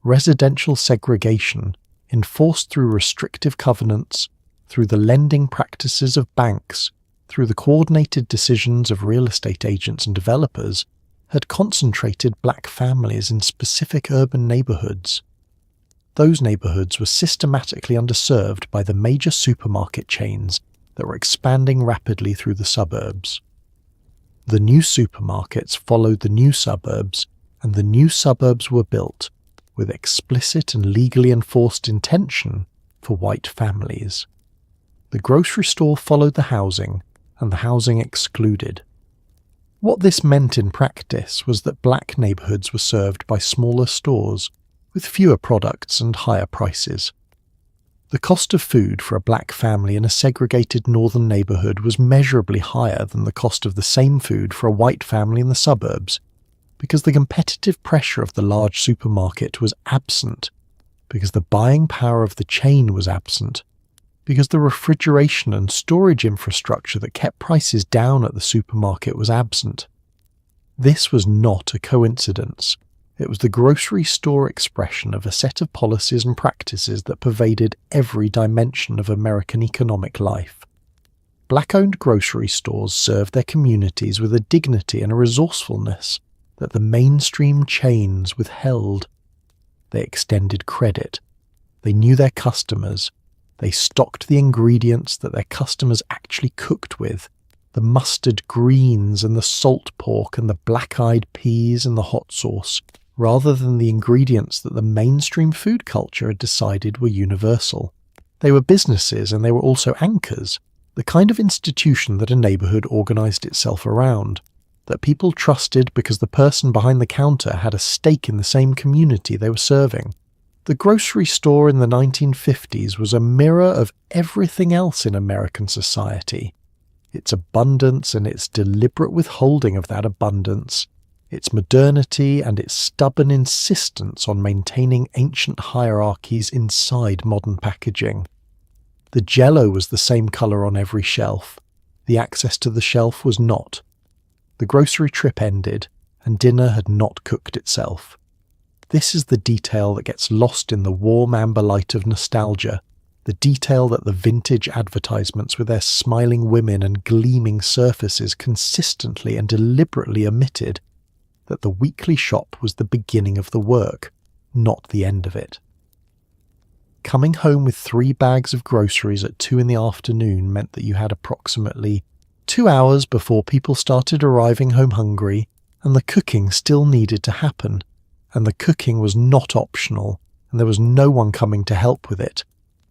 Residential segregation, enforced through restrictive covenants, through the lending practices of banks, through the coordinated decisions of real estate agents and developers, had concentrated black families in specific urban neighborhoods. Those neighborhoods were systematically underserved by the major supermarket chains that were expanding rapidly through the suburbs. The new supermarkets followed the new suburbs, and the new suburbs were built with explicit and legally enforced intention for white families. The grocery store followed the housing, and the housing excluded. What this meant in practice was that black neighbourhoods were served by smaller stores, with fewer products and higher prices. The cost of food for a black family in a segregated northern neighbourhood was measurably higher than the cost of the same food for a white family in the suburbs, because the competitive pressure of the large supermarket was absent, because the buying power of the chain was absent, because the refrigeration and storage infrastructure that kept prices down at the supermarket was absent. This was not a coincidence. It was the grocery store expression of a set of policies and practices that pervaded every dimension of American economic life. Black-owned grocery stores served their communities with a dignity and a resourcefulness that the mainstream chains withheld. They extended credit. They knew their customers. They stocked the ingredients that their customers actually cooked with, the mustard greens and the salt pork and the black-eyed peas and the hot sauce, rather than the ingredients that the mainstream food culture had decided were universal. They were businesses, and they were also anchors, the kind of institution that a neighbourhood organised itself around, that people trusted because the person behind the counter had a stake in the same community they were serving. The grocery store in the 1950s was a mirror of everything else in American society. Its abundance and its deliberate withholding of that abundance, its modernity and its stubborn insistence on maintaining ancient hierarchies inside modern packaging. The Jell-O was the same colour on every shelf. The access to the shelf was not. The grocery trip ended, and dinner had not cooked itself. This is the detail that gets lost in the warm amber light of nostalgia, the detail that the vintage advertisements with their smiling women and gleaming surfaces consistently and deliberately omitted, that the weekly shop was the beginning of the work, not the end of it. Coming home with 3 bags of groceries at 2 p.m. meant that you had approximately 2 hours before people started arriving home hungry, and the cooking still needed to happen. And the cooking was not optional, and there was no one coming to help with it.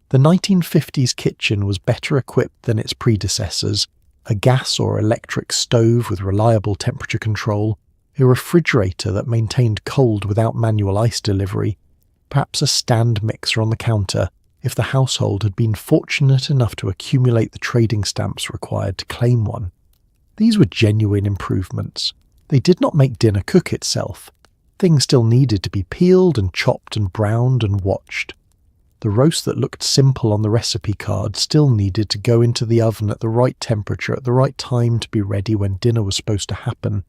The 1950s kitchen was better equipped than its predecessors: a gas or electric stove with reliable temperature control, a refrigerator that maintained cold without manual ice delivery, perhaps a stand mixer on the counter if the household had been fortunate enough to accumulate the trading stamps required to claim one. These were genuine improvements. They did not make dinner cook itself. Things still needed to be peeled and chopped and browned and watched. The roast that looked simple on the recipe card still needed to go into the oven at the right temperature at the right time to be ready when dinner was supposed to happen,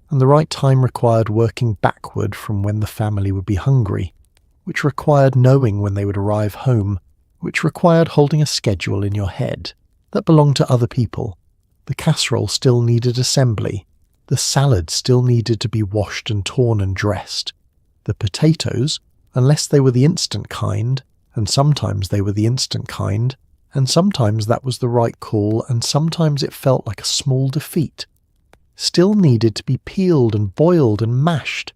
and the right time required working backward from when the family would be hungry, which required knowing when they would arrive home, which required holding a schedule in your head that belonged to other people. The casserole still needed assembly. The salad still needed to be washed and torn and dressed. The potatoes, unless they were the instant kind, and sometimes they were the instant kind, and sometimes that was the right call, and sometimes it felt like a small defeat, still needed to be peeled and boiled and mashed,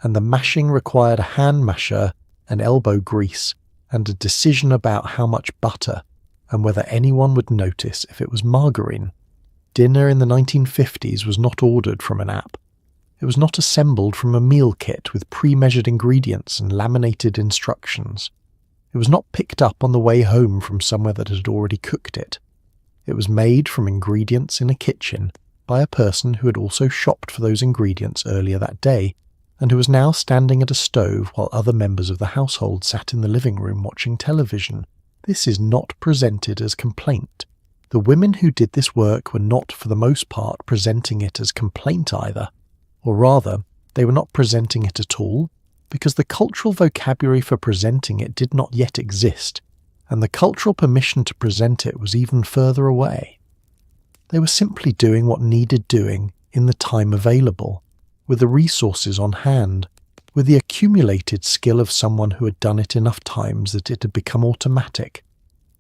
and the mashing required a hand masher and elbow grease, and a decision about how much butter, and whether anyone would notice if it was margarine. Dinner in the 1950s was not ordered from an app. It was not assembled from a meal kit with pre-measured ingredients and laminated instructions. It was not picked up on the way home from somewhere that had already cooked it. It was made from ingredients in a kitchen by a person who had also shopped for those ingredients earlier that day, and who was now standing at a stove while other members of the household sat in the living room watching television. This is not presented as complaint. The women who did this work were not, for the most part, presenting it as complaint either. Or rather, they were not presenting it at all, because the cultural vocabulary for presenting it did not yet exist, and the cultural permission to present it was even further away. They were simply doing what needed doing in the time available, with the resources on hand, with the accumulated skill of someone who had done it enough times that it had become automatic.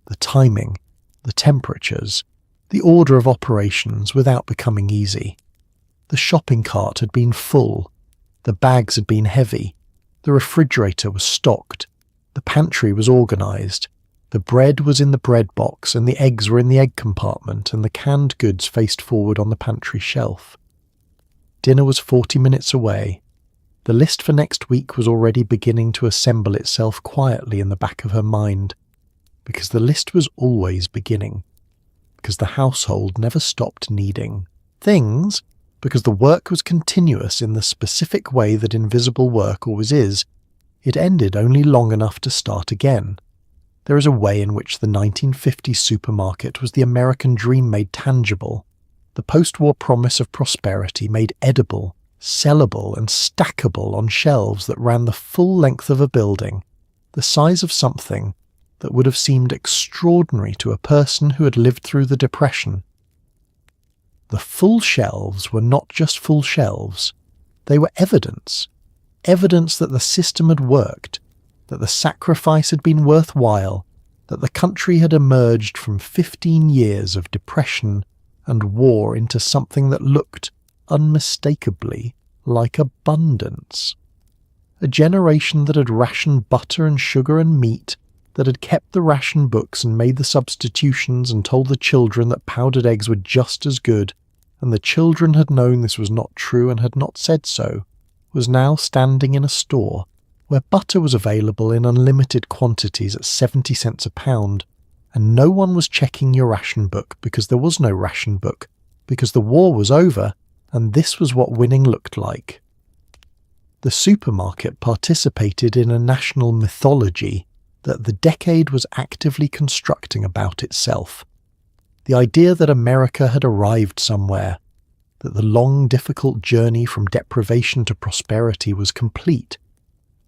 The timing, the temperatures, the order of operations without becoming easy. The shopping cart had been full, the bags had been heavy, the refrigerator was stocked, the pantry was organised, the bread was in the bread box and the eggs were in the egg compartment and the canned goods faced forward on the pantry shelf. Dinner was 40 minutes away. The list for next week was already beginning to assemble itself quietly in the back of her mind, because the list was always beginning, because the household never stopped needing things, because the work was continuous in the specific way that invisible work always is. It ended only long enough to start again. There is a way in which the 1950s supermarket was the American dream made tangible, the post-war promise of prosperity made edible, sellable and stackable on shelves that ran the full length of a building, the size of something that would have seemed extraordinary to a person who had lived through the Depression. The full shelves were not just full shelves, they were evidence that the system had worked, that the sacrifice had been worthwhile, that the country had emerged from 15 years of depression and war into something that looked unmistakably like abundance. A generation that had rationed butter and sugar and meat, that had kept the ration books and made the substitutions and told the children that powdered eggs were just as good, and the children had known this was not true and had not said so, was now standing in a store where butter was available in unlimited quantities at 70 cents a pound, and no one was checking your ration book because there was no ration book, because the war was over, and this was what winning looked like. The supermarket participated in a national mythology that the decade was actively constructing about itself. The idea that America had arrived somewhere, that the long, difficult journey from deprivation to prosperity was complete,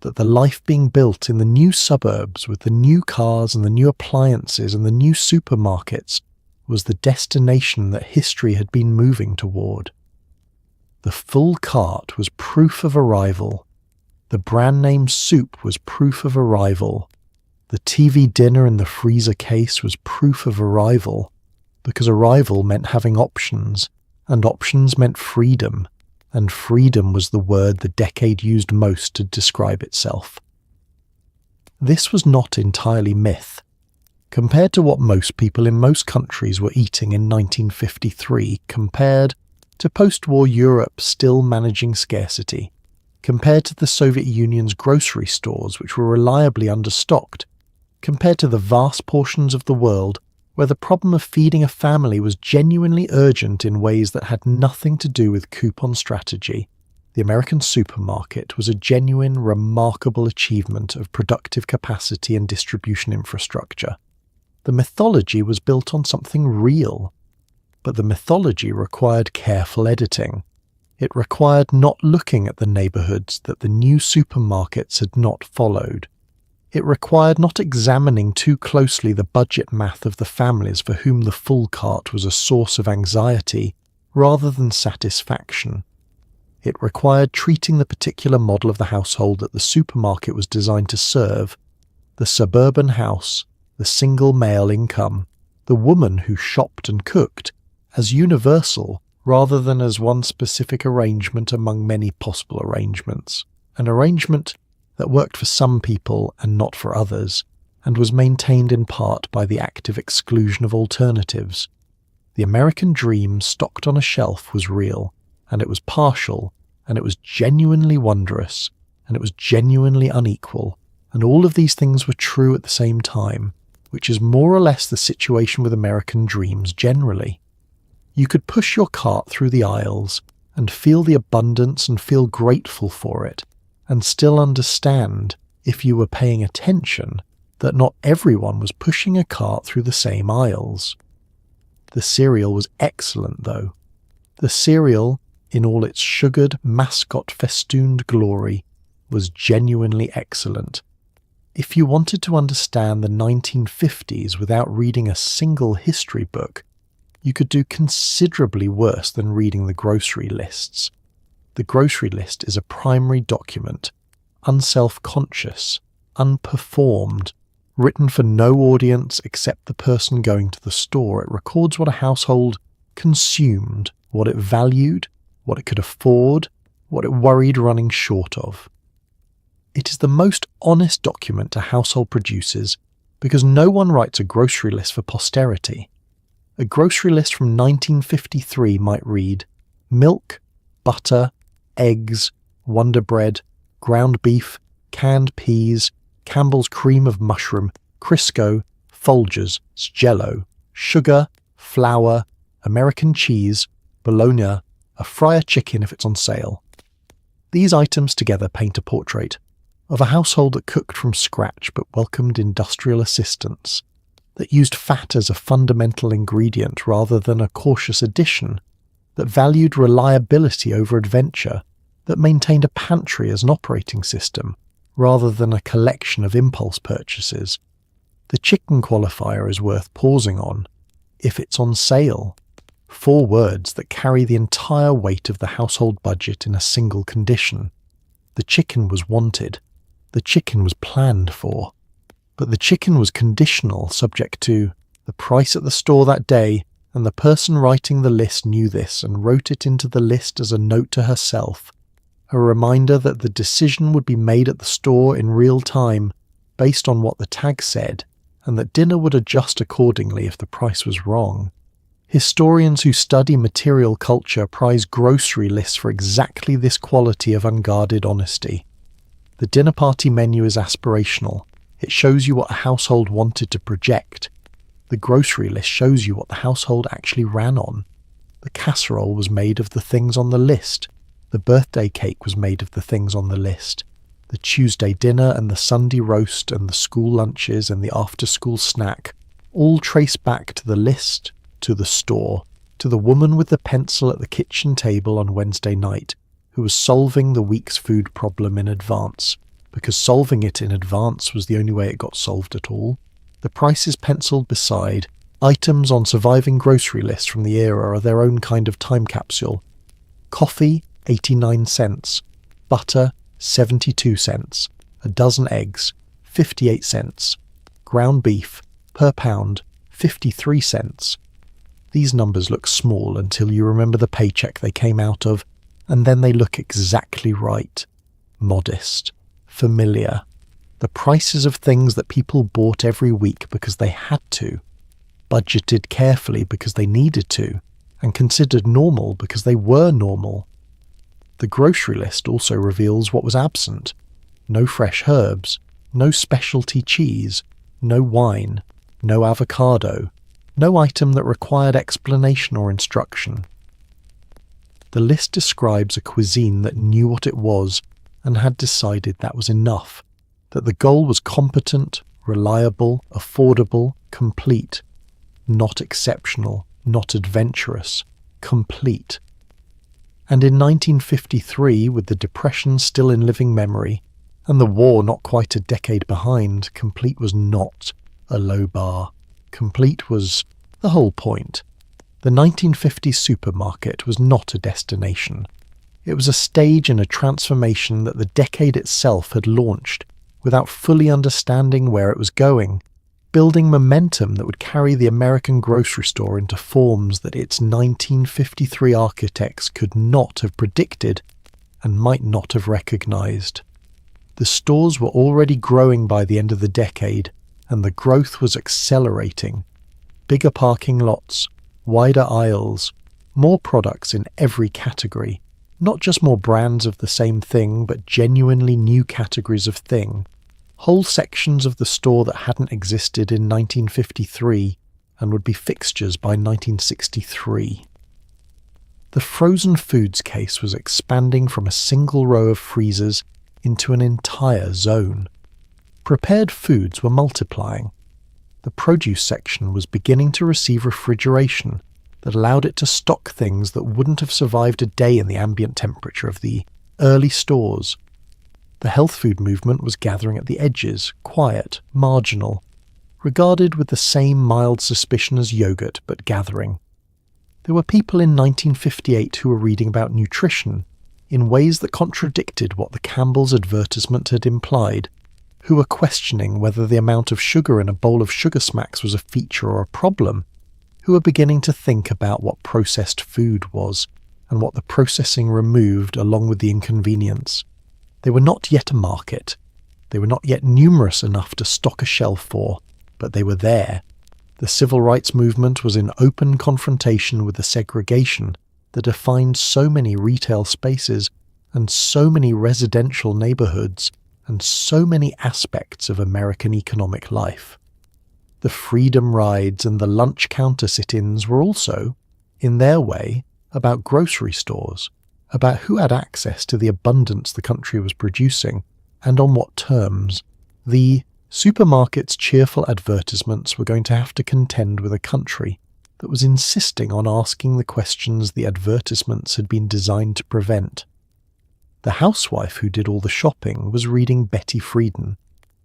that the life being built in the new suburbs with the new cars and the new appliances and the new supermarkets was the destination that history had been moving toward. The full cart was proof of arrival. The brand name soup was proof of arrival. The TV dinner in the freezer case was proof of arrival, because arrival meant having options, and options meant freedom, and freedom was the word the decade used most to describe itself. This was not entirely myth. Compared to what most people in most countries were eating in 1953, compared to post-war Europe still managing scarcity, compared to the Soviet Union's grocery stores which were reliably understocked, compared to the vast portions of the world where the problem of feeding a family was genuinely urgent in ways that had nothing to do with coupon strategy, the American supermarket was a genuine, remarkable achievement of productive capacity and distribution infrastructure. The mythology was built on something real, but the mythology required careful editing. It required not looking at the neighborhoods that the new supermarkets had not followed. It required not examining too closely the budget math of the families for whom the full cart was a source of anxiety rather than satisfaction. It required treating the particular model of the household that the supermarket was designed to serve, the suburban house, the single male income, the woman who shopped and cooked, as universal rather than as one specific arrangement among many possible arrangements, an arrangement that worked for some people and not for others, and was maintained in part by the active exclusion of alternatives. The American dream stocked on a shelf was real, and it was partial, and it was genuinely wondrous, and it was genuinely unequal, and all of these things were true at the same time, which is more or less the situation with American dreams generally. You could push your cart through the aisles and feel the abundance and feel grateful for it, and still understand, if you were paying attention, that not everyone was pushing a cart through the same aisles. The cereal was excellent, though. The cereal, in all its sugared, mascot-festooned glory, was genuinely excellent. If you wanted to understand the 1950s without reading a single history book, you could do considerably worse than reading the grocery lists. The grocery list is a primary document, unself-conscious, unperformed, written for no audience except the person going to the store. It records what a household consumed, what it valued, what it could afford, what it worried running short of. It is the most honest document a household produces because no one writes a grocery list for posterity. A grocery list from 1953 might read milk, butter, eggs, Wonder Bread, ground beef, canned peas, Campbell's cream of mushroom, Crisco, Folgers, Jell-O, sugar, flour, American cheese, bologna, a fryer chicken if it's on sale. These items together paint a portrait of a household that cooked from scratch but welcomed industrial assistance, that used fat as a fundamental ingredient rather than a cautious addition, that valued reliability over adventure, that maintained a pantry as an operating system rather than a collection of impulse purchases. The chicken qualifier is worth pausing on. If it's on sale. 4 words that carry the entire weight of the household budget in a single condition. The chicken was wanted. The chicken was planned for. But the chicken was conditional, subject to the price at the store that day, and the person writing the list knew this and wrote it into the list as a note to herself, a reminder that the decision would be made at the store in real time based on what the tag said, and that dinner would adjust accordingly if the price was wrong. Historians who study material culture prize grocery lists for exactly this quality of unguarded honesty. The dinner party menu is aspirational. It shows you what a household wanted to project. The grocery list shows you what the household actually ran on. The casserole was made of the things on the list. The birthday cake was made of the things on the list. The Tuesday dinner and the Sunday roast and the school lunches and the after-school snack all trace back to the list, to the store, to the woman with the pencil at the kitchen table on Wednesday night who was solving the week's food problem in advance, because solving it in advance was the only way it got solved at all. The prices penciled beside, items on surviving grocery lists from the era are their own kind of time capsule. Coffee, 89 cents. Butter, 72 cents. A dozen eggs, 58 cents. Ground beef, per pound, 53 cents. These numbers look small until you remember the paycheck they came out of, and then they look exactly right. Modest. Familiar. The prices of things that people bought every week because they had to, budgeted carefully because they needed to, and considered normal because they were normal. The grocery list also reveals what was absent. No fresh herbs, no specialty cheese, no wine, no avocado, no item that required explanation or instruction. The list describes a cuisine that knew what it was and had decided that was enough, that the goal was competent, reliable, affordable, complete, not exceptional, not adventurous, complete. And in 1953, with the Depression still in living memory, and the war not quite a decade behind, complete was not a low bar. Complete was the whole point. The 1950s supermarket was not a destination. It was a stage in a transformation that the decade itself had launched without fully understanding where it was going, building momentum that would carry the American grocery store into forms that its 1953 architects could not have predicted and might not have recognized. The stores were already growing by the end of the decade, and the growth was accelerating. Bigger parking lots, wider aisles, more products in every category, not just more brands of the same thing, but genuinely new categories of thing. Whole sections of the store that hadn't existed in 1953 and would be fixtures by 1963. The frozen foods case was expanding from a single row of freezers into an entire zone. Prepared foods were multiplying. The produce section was beginning to receive refrigeration that allowed it to stock things that wouldn't have survived a day in the ambient temperature of the early stores. The health food movement was gathering at the edges, quiet, marginal, regarded with the same mild suspicion as yogurt, but gathering. There were people in 1958 who were reading about nutrition in ways that contradicted what the Campbell's advertisement had implied, who were questioning whether the amount of sugar in a bowl of sugar smacks was a feature or a problem, who were beginning to think about what processed food was and what the processing removed along with the inconvenience. They were not yet a market. They were not yet numerous enough to stock a shelf for, but they were there. The civil rights movement was in open confrontation with the segregation that defined so many retail spaces and so many residential neighborhoods and so many aspects of American economic life. The freedom rides and the lunch counter sit-ins were also, in their way, about grocery stores, about who had access to the abundance the country was producing, and on what terms. The supermarket's cheerful advertisements were going to have to contend with a country that was insisting on asking the questions the advertisements had been designed to prevent. The housewife who did all the shopping was reading Betty Friedan,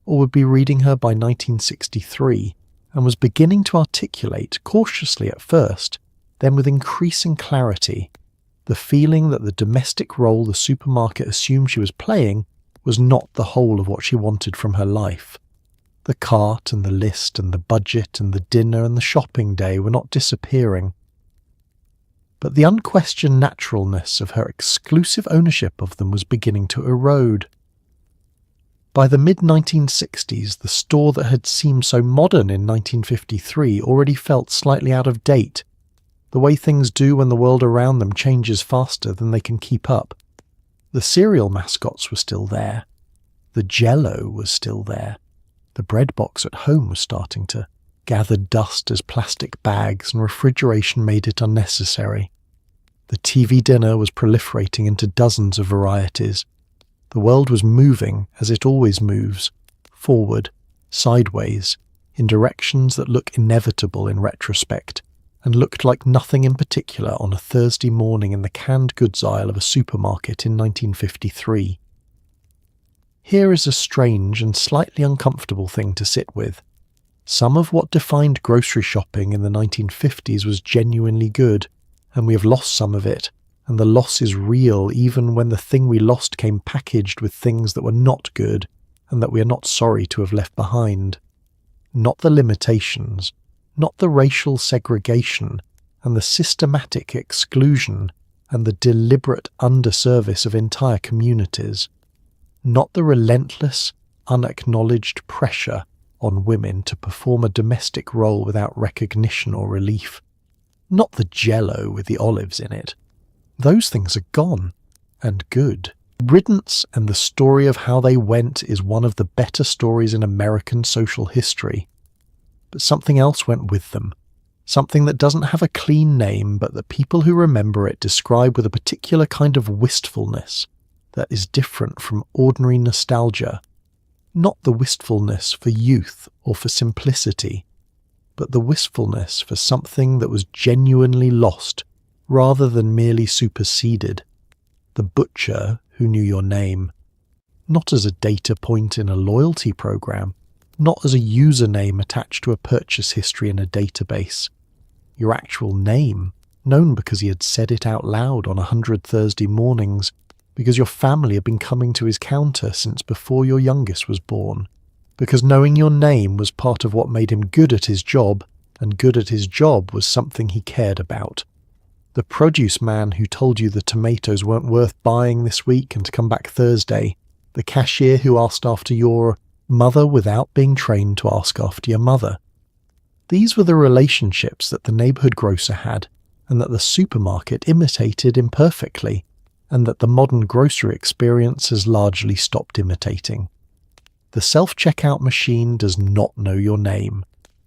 or would be reading her by 1963, and was beginning to articulate, cautiously at first, then with increasing clarity, the feeling that the domestic role the supermarket assumed she was playing was not the whole of what she wanted from her life. The cart and the list and the budget and the dinner and the shopping day were not disappearing. But the unquestioned naturalness of her exclusive ownership of them was beginning to erode. By the mid-1960s, the store that had seemed so modern in 1953 already felt slightly out of date, the way things do when the world around them changes faster than they can keep up. The cereal mascots were still there. The Jell-O was still there. The bread box at home was starting to gather dust as plastic bags and refrigeration made it unnecessary. The TV dinner was proliferating into dozens of varieties. The world was moving, as it always moves, forward, sideways, in directions that look inevitable in retrospect, and looked like nothing in particular on a Thursday morning in the canned goods aisle of a supermarket in 1953. Here is a strange and slightly uncomfortable thing to sit with. Some of what defined grocery shopping in the 1950s was genuinely good, and we have lost some of it, and the loss is real even when the thing we lost came packaged with things that were not good and that we are not sorry to have left behind. Not the limitations, not the racial segregation and the systematic exclusion and the deliberate underservice of entire communities. Not the relentless, unacknowledged pressure on women to perform a domestic role without recognition or relief. Not the Jell-O with the olives in it. Those things are gone, and good. Riddance and the story of how they went is one of the better stories in American social history. But something else went with them. Something that doesn't have a clean name, but that people who remember it describe with a particular kind of wistfulness that is different from ordinary nostalgia. Not the wistfulness for youth or for simplicity, but the wistfulness for something that was genuinely lost rather than merely superseded. The butcher who knew your name. Not as a data point in a loyalty program, not as a username attached to a purchase history in a database. Your actual name, known because he had said it out loud on 100 Thursday mornings, because your family had been coming to his counter since before your youngest was born, because knowing your name was part of what made him good at his job, and good at his job was something he cared about. The produce man who told you the tomatoes weren't worth buying this week and to come back Thursday, the cashier who asked after your mother without being trained to ask after your mother. These were the relationships that the neighborhood grocer had, and that the supermarket imitated imperfectly, and that the modern grocery experience has largely stopped imitating. The self-checkout machine does not know your name.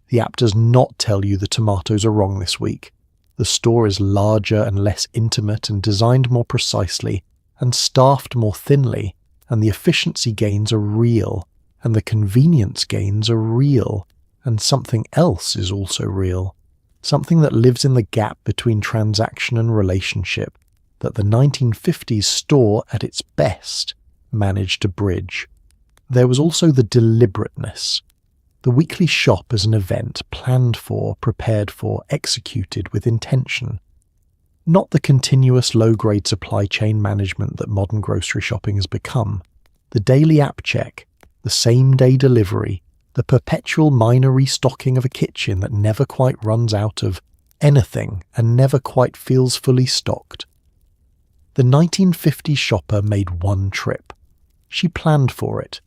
The app does not tell you the tomatoes are wrong this week. The store is larger and less intimate and designed more precisely and staffed more thinly, and the efficiency gains are real, and the convenience gains are real, and something else is also real. Something that lives in the gap between transaction and relationship, that the 1950s store at its best managed to bridge. There was also the deliberateness. The weekly shop as an event planned for, prepared for, executed with intention. Not the continuous low-grade supply chain management that modern grocery shopping has become. The daily app check, the same-day delivery, the perpetual minor restocking of a kitchen that never quite runs out of anything and never quite feels fully stocked. The 1950s shopper made one trip. She planned for it.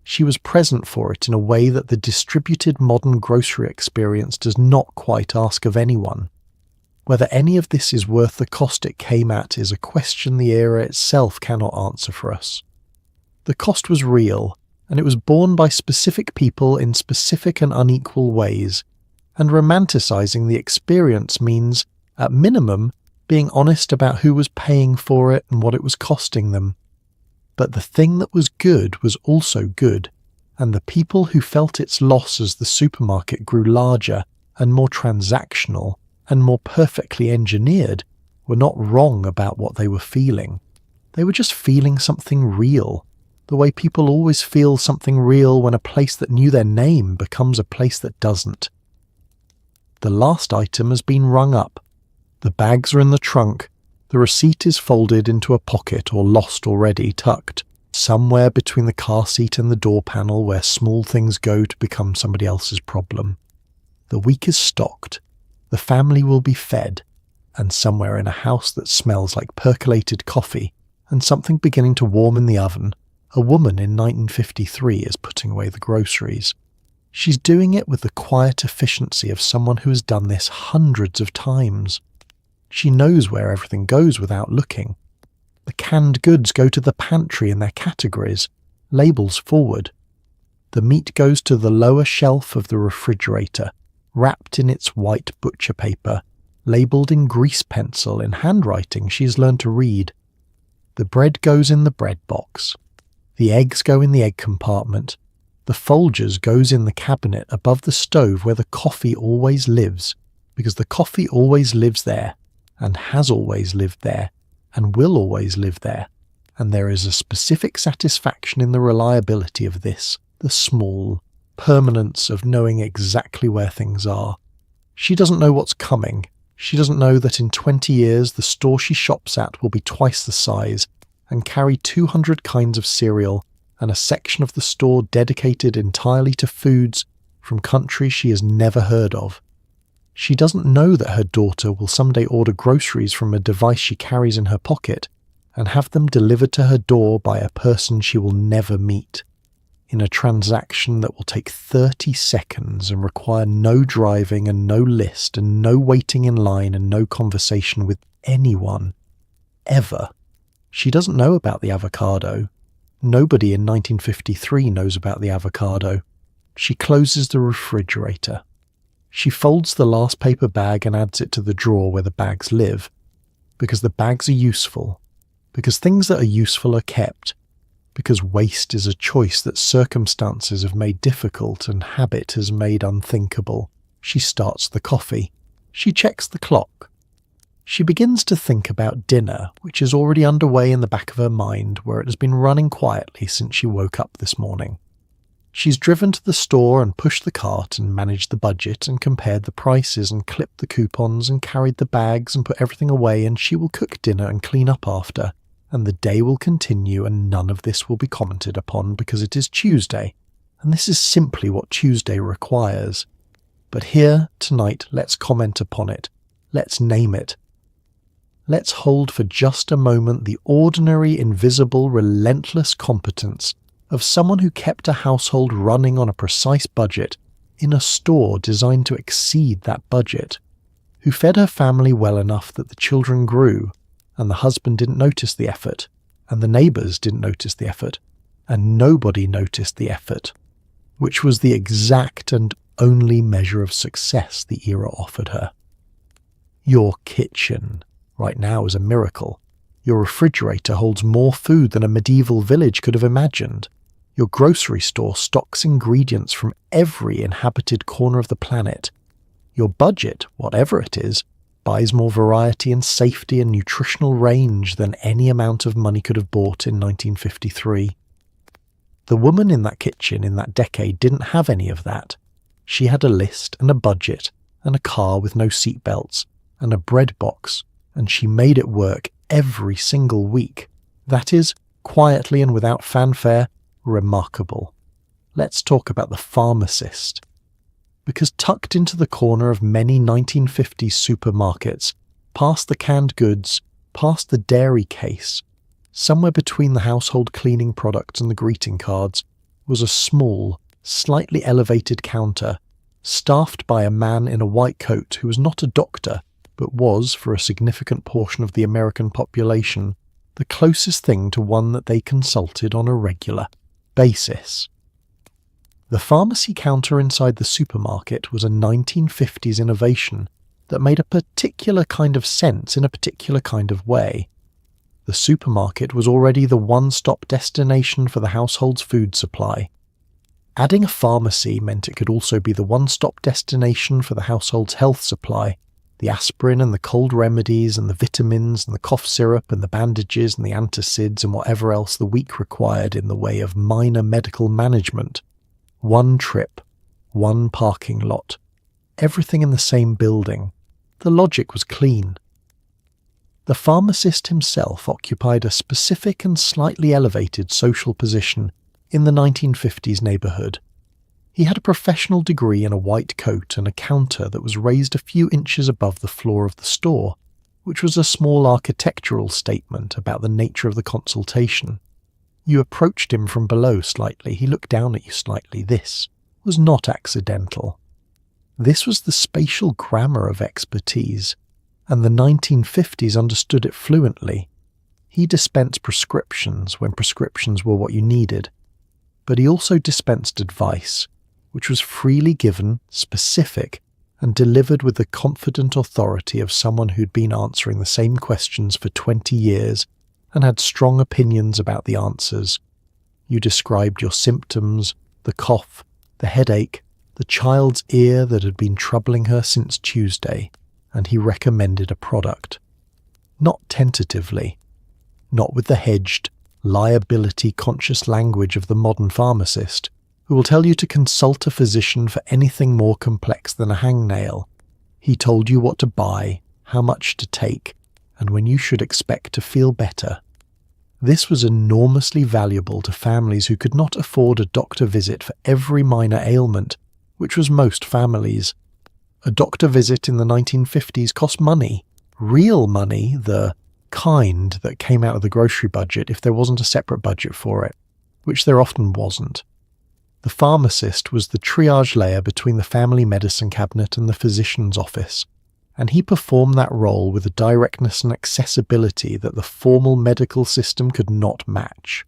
She was present for it in a way that the distributed modern grocery experience does not quite ask of anyone. Whether any of this is worth the cost it came at is a question the era itself cannot answer for us. The cost was real, and it was borne by specific people in specific and unequal ways, and romanticising the experience means, at minimum, being honest about who was paying for it and what it was costing them. But the thing that was good was also good, and the people who felt its loss as the supermarket grew larger and more transactional and more perfectly engineered were not wrong about what they were feeling. They were just feeling something real, the way people always feel something real when a place that knew their name becomes a place that doesn't. The last item has been rung up. The bags are in the trunk. The receipt is folded into a pocket or lost already, tucked somewhere between the car seat and the door panel where small things go to become somebody else's problem. The week is stocked. The family will be fed, and somewhere in a house that smells like percolated coffee and something beginning to warm in the oven, a woman in 1953 is putting away the groceries. She's doing it with the quiet efficiency of someone who has done this hundreds of times. She knows where everything goes without looking. The canned goods go to the pantry in their categories, labels forward. The meat goes to the lower shelf of the refrigerator, wrapped in its white butcher paper, labelled in grease pencil in handwriting she's learned to read. The bread goes in the bread box. The eggs go in the egg compartment. The Folgers goes in the cabinet above the stove where the coffee always lives, because the coffee always lives there, and has always lived there, and will always live there, and there is a specific satisfaction in the reliability of this, the small permanence of knowing exactly where things are. She doesn't know what's coming. She doesn't know that in 20 years the store she shops at will be twice the size and carry 200 kinds of cereal and a section of the store dedicated entirely to foods from countries she has never heard of. She doesn't know that her daughter will someday order groceries from a device she carries in her pocket and have them delivered to her door by a person she will never meet, in a transaction that will take 30 seconds and require no driving and no list and no waiting in line and no conversation with anyone, ever. She doesn't know about the avocado. Nobody in 1953 knows about the avocado. She closes the refrigerator. She folds the last paper bag and adds it to the drawer where the bags live, because the bags are useful, because things that are useful are kept, because waste is a choice that circumstances have made difficult and habit has made unthinkable. She starts the coffee. She checks the clock. She begins to think about dinner, which is already underway in the back of her mind, where it has been running quietly since she woke up this morning. She's driven to the store and pushed the cart and managed the budget and compared the prices and clipped the coupons and carried the bags and put everything away, and she will cook dinner and clean up after. And the day will continue and none of this will be commented upon because it is Tuesday, and this is simply what Tuesday requires. But here, tonight, let's comment upon it. Let's name it. Let's hold for just a moment the ordinary, invisible, relentless competence of someone who kept a household running on a precise budget in a store designed to exceed that budget, who fed her family well enough that the children grew, and the husband didn't notice the effort, and the neighbours didn't notice the effort, and nobody noticed the effort, which was the exact and only measure of success the era offered her. Your kitchen right now is a miracle. Your refrigerator holds more food than a medieval village could have imagined. Your grocery store stocks ingredients from every inhabited corner of the planet. Your budget, whatever it is, buys more variety and safety and nutritional range than any amount of money could have bought in 1953. The woman in that kitchen in that decade didn't have any of that. She had a list and a budget and a car with no seatbelts and a bread box, and she made it work every single week. That is, quietly and without fanfare, remarkable. Let's talk about the pharmacist. Because tucked into the corner of many 1950s supermarkets, past the canned goods, past the dairy case, somewhere between the household cleaning products and the greeting cards, was a small, slightly elevated counter, staffed by a man in a white coat who was not a doctor, but was, for a significant portion of the American population, the closest thing to one that they consulted on a regular basis. The pharmacy counter inside the supermarket was a 1950s innovation that made a particular kind of sense in a particular kind of way. The supermarket was already the one-stop destination for the household's food supply. Adding a pharmacy meant it could also be the one-stop destination for the household's health supply, the aspirin and the cold remedies and the vitamins and the cough syrup and the bandages and the antacids and whatever else the week required in the way of minor medical management. One trip, one parking lot, everything in the same building. The logic was clean. The pharmacist himself occupied a specific and slightly elevated social position in the 1950s neighbourhood. He had a professional degree in a white coat and a counter that was raised a few inches above the floor of the store, which was a small architectural statement about the nature of the consultation. You approached him from below slightly, he looked down at you slightly. This was not accidental. This was the spatial grammar of expertise, and the 1950s understood it fluently. He dispensed prescriptions when prescriptions were what you needed, but he also dispensed advice, which was freely given, specific, and delivered with the confident authority of someone who'd been answering the same questions for 20 years and had strong opinions about the answers. You described your symptoms, the cough, the headache, the child's ear that had been troubling her since Tuesday, and he recommended a product. Not tentatively, not with the hedged, liability-conscious language of the modern pharmacist, who will tell you to consult a physician for anything more complex than a hangnail. He told you what to buy, how much to take, and when you should expect to feel better. This was enormously valuable to families who could not afford a doctor visit for every minor ailment, which was most families. A doctor visit in the 1950s cost money, real money, the kind that came out of the grocery budget if there wasn't a separate budget for it, which there often wasn't. The pharmacist was the triage layer between the family medicine cabinet and the physician's office, and he performed that role with a directness and accessibility that the formal medical system could not match.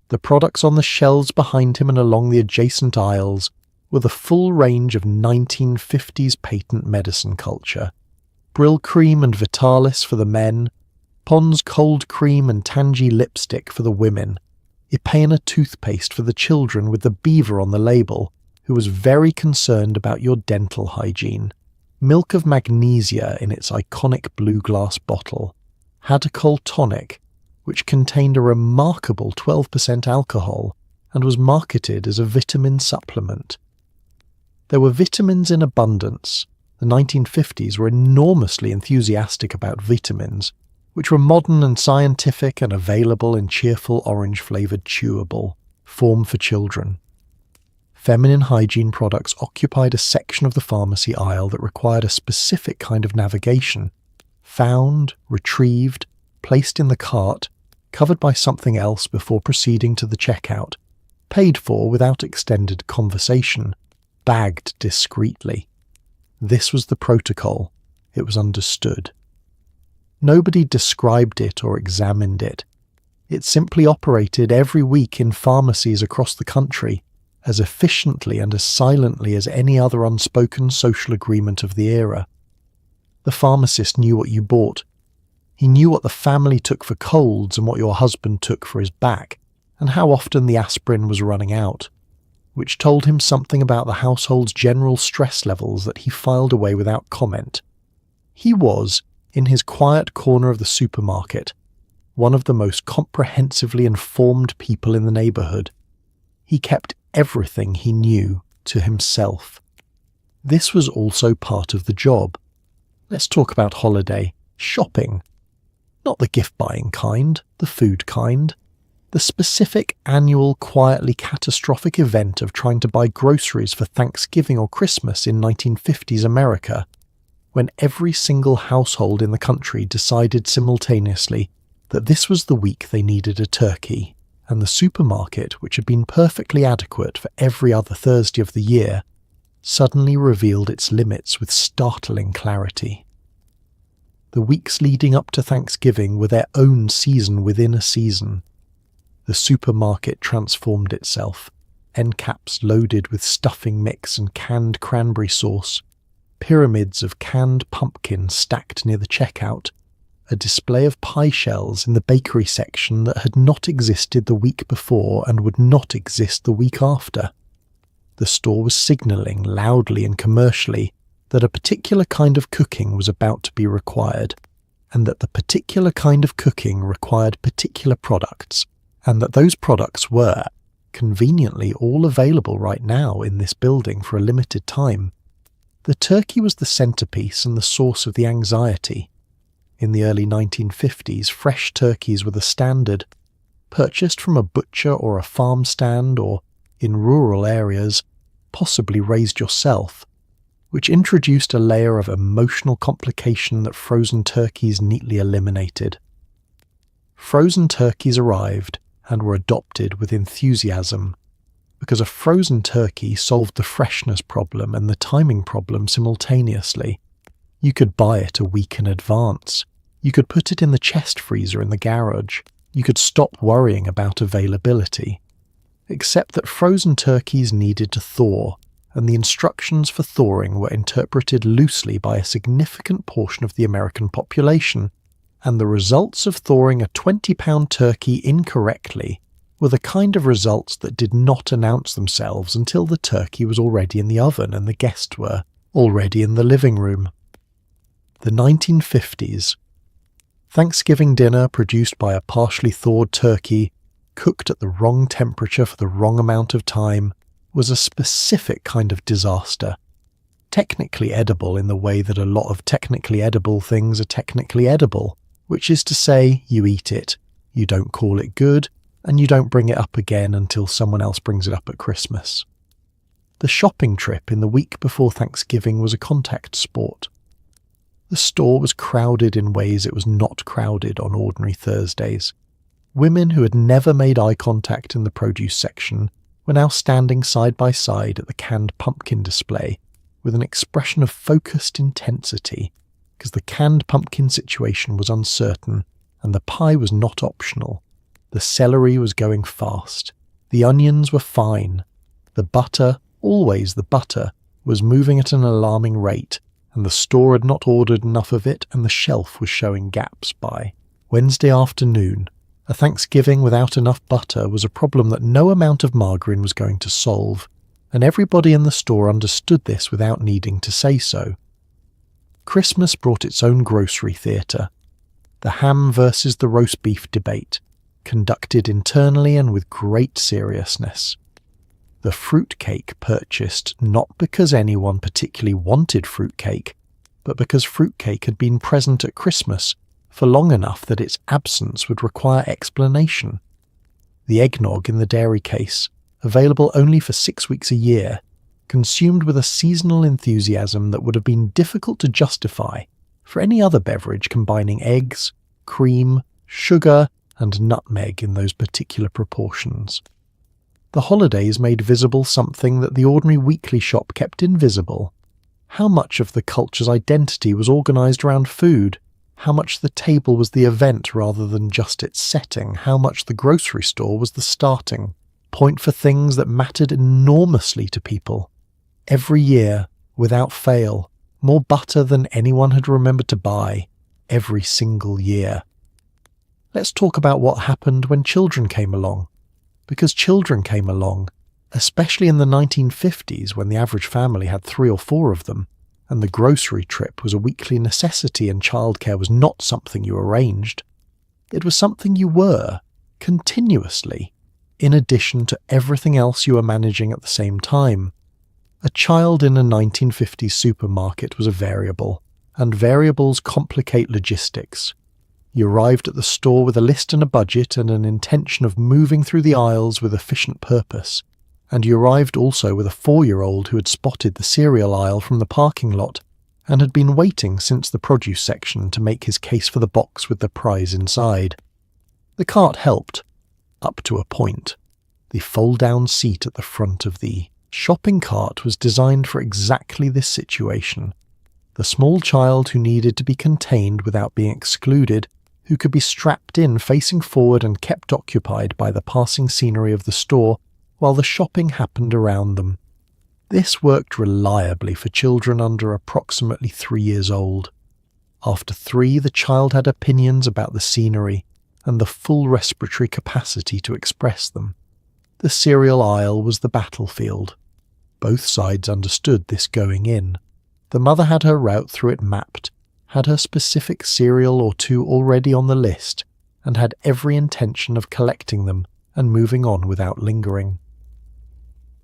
The products on the shelves behind him and along the adjacent aisles were the full range of 1950s patent medicine culture. Brill Cream and Vitalis for the men, Pond's Cold Cream and Tangy Lipstick for the women, Ipeana toothpaste for the children with the beaver on the label, who was very concerned about your dental hygiene, Milk of Magnesia in its iconic blue glass bottle, Hadacol Tonic, which contained a remarkable 12% alcohol and was marketed as a vitamin supplement. There were vitamins in abundance. The 1950s were enormously enthusiastic about vitamins, which were modern and scientific and available in cheerful orange-flavoured chewable form for children. Feminine hygiene products occupied a section of the pharmacy aisle that required a specific kind of navigation, found, retrieved, placed in the cart, covered by something else before proceeding to the checkout, paid for without extended conversation, bagged discreetly. This was the protocol. It was understood. Nobody described it or examined it. It simply operated every week in pharmacies across the country, as efficiently and as silently as any other unspoken social agreement of the era. The pharmacist knew what you bought. He knew what the family took for colds and what your husband took for his back, and how often the aspirin was running out, which told him something about the household's general stress levels that he filed away without comment. He was, in his quiet corner of the supermarket, one of the most comprehensively informed people in the neighbourhood. He kept everything he knew to himself. This was also part of the job. Let's talk about holiday shopping. Not the gift-buying kind, the food kind. The specific annual quietly catastrophic event of trying to buy groceries for Thanksgiving or Christmas in 1950s America, when every single household in the country decided simultaneously that this was the week they needed a turkey, and the supermarket, which had been perfectly adequate for every other Thursday of the year, suddenly revealed its limits with startling clarity. The weeks leading up to Thanksgiving were their own season within a season. The supermarket transformed itself, end caps loaded with stuffing mix and canned cranberry sauce, pyramids of canned pumpkin stacked near the checkout, a display of pie shells in the bakery section that had not existed the week before and would not exist the week after. The store was signalling loudly and commercially that a particular kind of cooking was about to be required, and that the particular kind of cooking required particular products, and that those products were, conveniently, all available right now in this building for a limited time. The turkey was the centerpiece and the source of the anxiety. In the early 1950s, fresh turkeys were the standard, purchased from a butcher or a farm stand or, in rural areas, possibly raised yourself, which introduced a layer of emotional complication that frozen turkeys neatly eliminated. Frozen turkeys arrived and were adopted with enthusiasm, because a frozen turkey solved the freshness problem and the timing problem simultaneously. You could buy it a week in advance. You could put it in the chest freezer in the garage. You could stop worrying about availability. Except that frozen turkeys needed to thaw, and the instructions for thawing were interpreted loosely by a significant portion of the American population, and the results of thawing a 20-pound turkey incorrectly were the kind of results that did not announce themselves until the turkey was already in the oven and the guests were already in the living room. The 1950s. Thanksgiving dinner produced by a partially thawed turkey, cooked at the wrong temperature for the wrong amount of time, was a specific kind of disaster. Technically edible in the way that a lot of technically edible things are technically edible, which is to say, you eat it, you don't call it good, and you don't bring it up again until someone else brings it up at Christmas. The shopping trip in the week before Thanksgiving was a contact sport. The store was crowded in ways it was not crowded on ordinary Thursdays. Women who had never made eye contact in the produce section were now standing side by side at the canned pumpkin display with an expression of focused intensity, because the canned pumpkin situation was uncertain and the pie was not optional. The celery was going fast. The onions were fine. The butter, always the butter, was moving at an alarming rate, and the store had not ordered enough of it, and the shelf was showing gaps by Wednesday afternoon. A Thanksgiving without enough butter was a problem that no amount of margarine was going to solve, and everybody in the store understood this without needing to say so. Christmas brought its own grocery theatre. The ham versus the roast beef debate, conducted internally and with great seriousness. The fruitcake purchased not because anyone particularly wanted fruitcake, but because fruitcake had been present at Christmas for long enough that its absence would require explanation. The eggnog in the dairy case, available only for 6 weeks a year, consumed with a seasonal enthusiasm that would have been difficult to justify for any other beverage combining eggs, cream, sugar, and nutmeg in those particular proportions. The holidays made visible something that the ordinary weekly shop kept invisible. How much of the culture's identity was organised around food? How much the table was the event rather than just its setting? How much the grocery store was the starting point for things that mattered enormously to people? Every year, without fail, more butter than anyone had remembered to buy, every single year. Let's talk about what happened when children came along. Because children came along, especially in the 1950s when the average family had 3 or 4 of them, and the grocery trip was a weekly necessity and childcare was not something you arranged. It was something you were, continuously, in addition to everything else you were managing at the same time. A child in a 1950s supermarket was a variable, and variables complicate logistics. You arrived at the store with a list and a budget and an intention of moving through the aisles with efficient purpose, and you arrived also with a 4-year-old who had spotted the cereal aisle from the parking lot and had been waiting since the produce section to make his case for the box with the prize inside. The cart helped, up to a point. The fold-down seat at the front of the shopping cart was designed for exactly this situation. The small child who needed to be contained without being excluded, who could be strapped in facing forward and kept occupied by the passing scenery of the store while the shopping happened around them. This worked reliably for children under approximately 3 years old. After 3, the child had opinions about the scenery and the full respiratory capacity to express them. The cereal aisle was the battlefield. Both sides understood this going in. The mother had her route through it mapped, had her specific cereal or 2 already on the list, and had every intention of collecting them and moving on without lingering.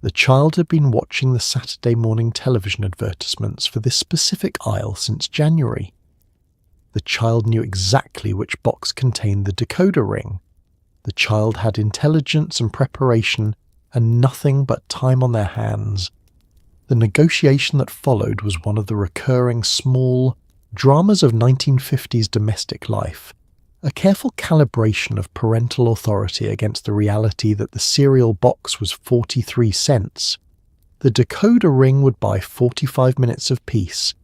The child had been watching the Saturday morning television advertisements for this specific aisle since January. The child knew exactly which box contained the decoder ring. The child had intelligence and preparation and nothing but time on their hands. The negotiation that followed was one of the recurring small dramas of 1950s domestic life, a careful calibration of parental authority against the reality that the cereal box was 43 cents. The decoder ring would buy 45 minutes of peace,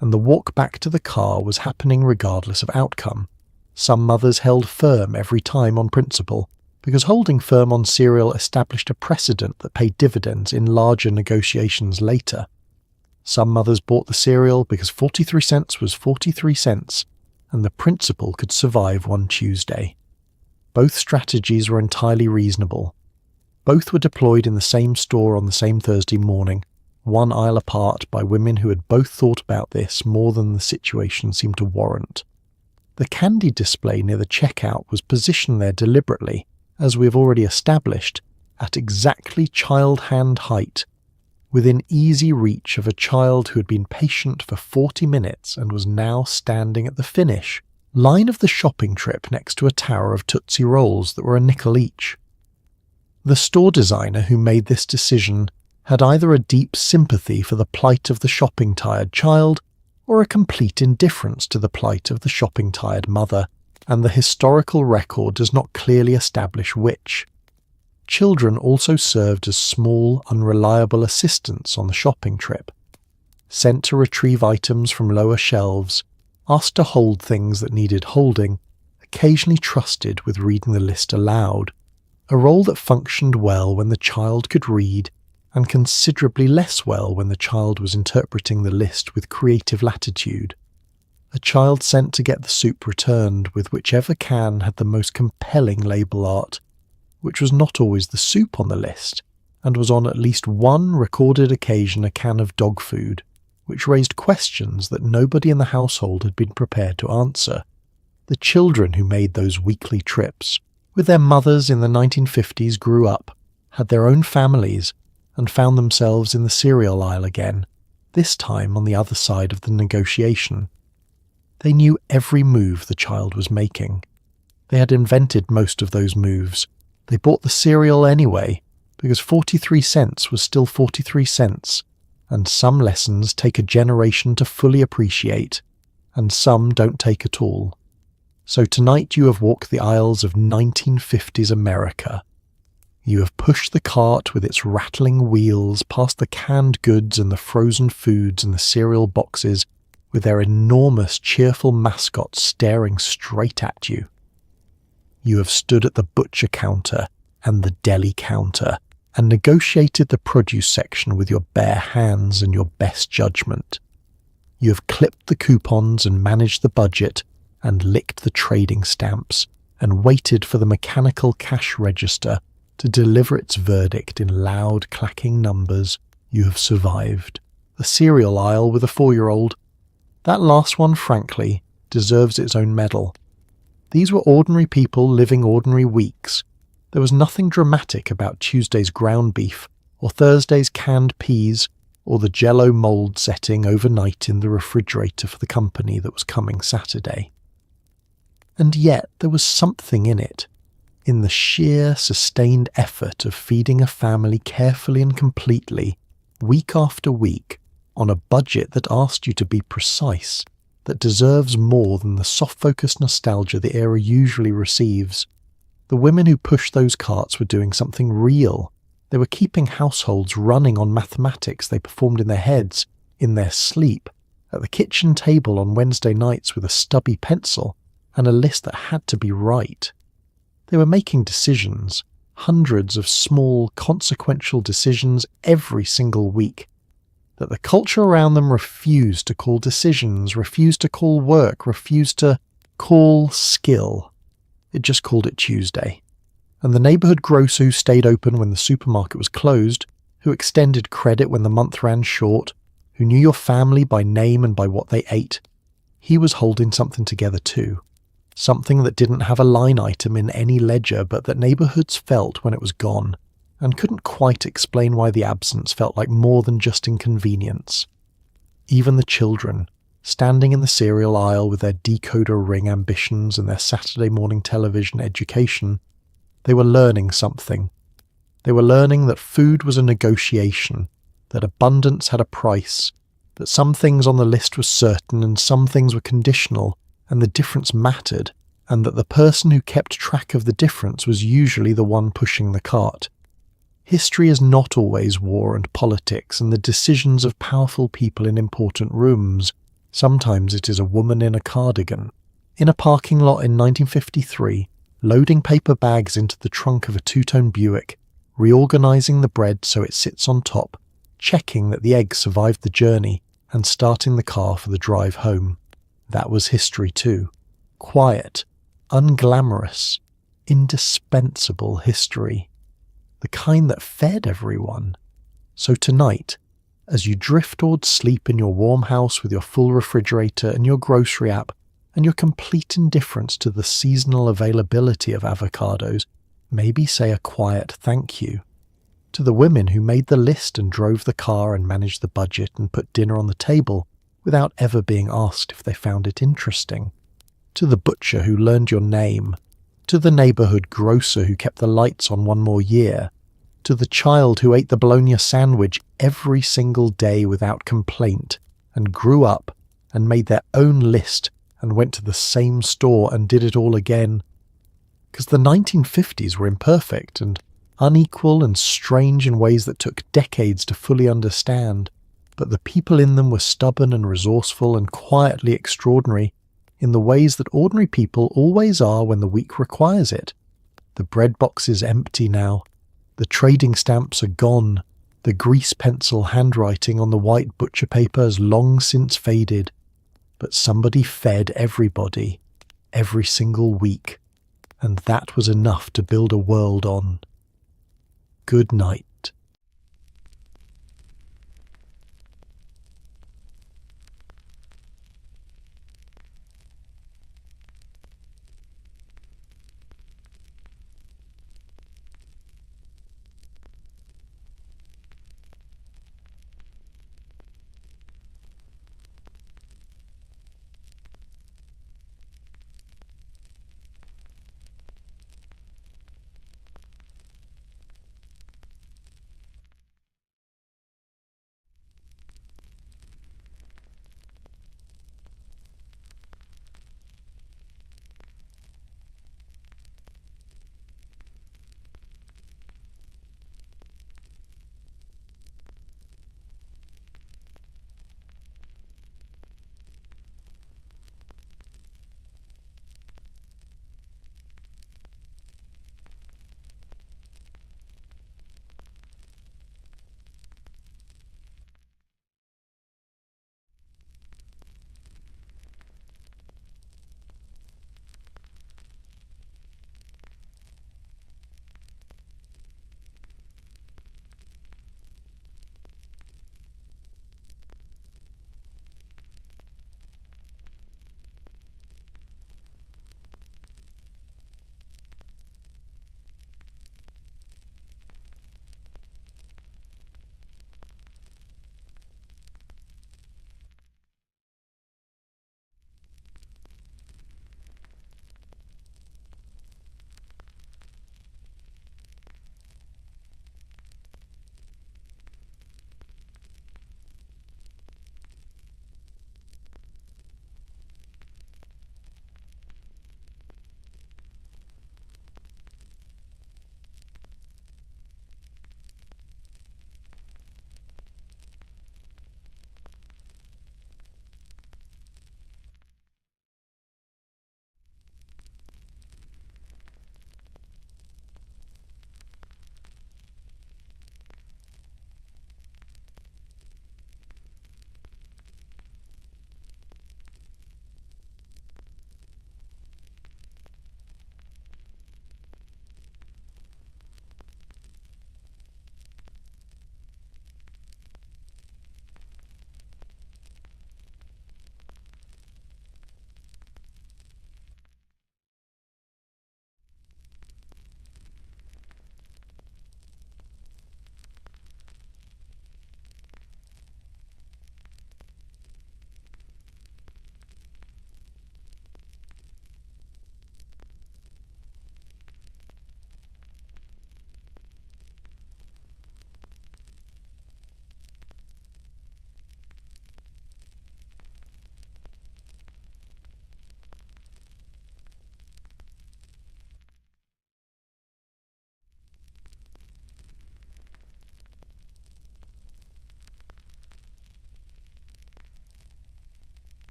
and the walk back to the car was happening regardless of outcome. Some mothers held firm every time on principle, because holding firm on cereal established a precedent that paid dividends in larger negotiations later. Some mothers bought the cereal because 43 cents was 43 cents, and the principle could survive one Tuesday. Both strategies were entirely reasonable. Both were deployed in the same store on the same Thursday morning, one aisle apart by women who had both thought about this more than the situation seemed to warrant. The candy display near the checkout was positioned there deliberately, as we have already established, at exactly child hand height, within easy reach of a child who had been patient for 40 minutes and was now standing at the finish line of the shopping trip next to a tower of Tootsie Rolls that were a nickel each. The store designer who made this decision had either a deep sympathy for the plight of the shopping-tired child or a complete indifference to the plight of the shopping-tired mother, and the historical record does not clearly establish which. Children also served as small, unreliable assistants on the shopping trip, sent to retrieve items from lower shelves, asked to hold things that needed holding, occasionally trusted with reading the list aloud, a role that functioned well when the child could read and considerably less well when the child was interpreting the list with creative latitude. A child sent to get the soup returned with whichever can had the most compelling label art, which was not always the soup on the list, and was on at least one recorded occasion a can of dog food, which raised questions that nobody in the household had been prepared to answer. The children who made those weekly trips, with their mothers in the 1950s, grew up, had their own families, and found themselves in the cereal aisle again, this time on the other side of the negotiation. They knew every move the child was making. They had invented most of those moves. They bought the cereal anyway, because 43 cents was still 43 cents, and some lessons take a generation to fully appreciate, and some don't take at all. So tonight you have walked the aisles of 1950s America. You have pushed the cart with its rattling wheels past the canned goods and the frozen foods and the cereal boxes, with their enormous, cheerful mascots staring straight at you. You have stood at the butcher counter and the deli counter and negotiated the produce section with your bare hands and your best judgment. You have clipped the coupons and managed the budget and licked the trading stamps and waited for the mechanical cash register to deliver its verdict in loud, clacking numbers. You have survived. The cereal aisle with a 4-year-old. That last one, frankly, deserves its own medal. These were ordinary people living ordinary weeks. There was nothing dramatic about Tuesday's ground beef, or Thursday's canned peas, or the Jell-O mould setting overnight in the refrigerator for the company that was coming Saturday. And yet there was something in it, in the sheer, sustained effort of feeding a family carefully and completely, week after week, on a budget that asked you to be precise, that deserves more than the soft-focused nostalgia the era usually receives. The women who pushed those carts were doing something real. They were keeping households running on mathematics they performed in their heads, in their sleep, at the kitchen table on Wednesday nights with a stubby pencil and a list that had to be right. They were making decisions, hundreds of small, consequential decisions every single week, that the culture around them refused to call decisions, refused to call work, refused to call skill. It just called it Tuesday. And the neighbourhood grocer who stayed open when the supermarket was closed, who extended credit when the month ran short, who knew your family by name and by what they ate, he was holding something together too. Something that didn't have a line item in any ledger, but that neighbourhoods felt when it was gone, and couldn't quite explain why the absence felt like more than just inconvenience. Even the children, standing in the cereal aisle with their decoder ring ambitions and their Saturday morning television education, they were learning something. They were learning that food was a negotiation, that abundance had a price, that some things on the list were certain and some things were conditional, and the difference mattered, and that the person who kept track of the difference was usually the one pushing the cart. History is not always war and politics and the decisions of powerful people in important rooms. Sometimes it is a woman in a cardigan, in a parking lot in 1953, loading paper bags into the trunk of a two-tone Buick, reorganizing the bread so it sits on top, checking that the eggs survived the journey, and starting the car for the drive home. That was history too. Quiet, unglamorous, indispensable history. The kind that fed everyone. So tonight, as you drift towards sleep in your warm house with your full refrigerator and your grocery app, and your complete indifference to the seasonal availability of avocados, maybe say a quiet thank you. To the women who made the list and drove the car and managed the budget and put dinner on the table, without ever being asked if they found it interesting. To the butcher who learned your name. To the neighbourhood grocer who kept the lights on one more year. To the child who ate the bologna sandwich every single day without complaint, and grew up and made their own list and went to the same store and did it all again. Because the 1950s were imperfect and unequal and strange in ways that took decades to fully understand. But the people in them were stubborn and resourceful and quietly extraordinary in the ways that ordinary people always are when the week requires it. The bread box is empty now. The trading stamps are gone. The grease pencil handwriting on the white butcher paper has long since faded. But somebody fed everybody, every single week, and that was enough to build a world on. Good night.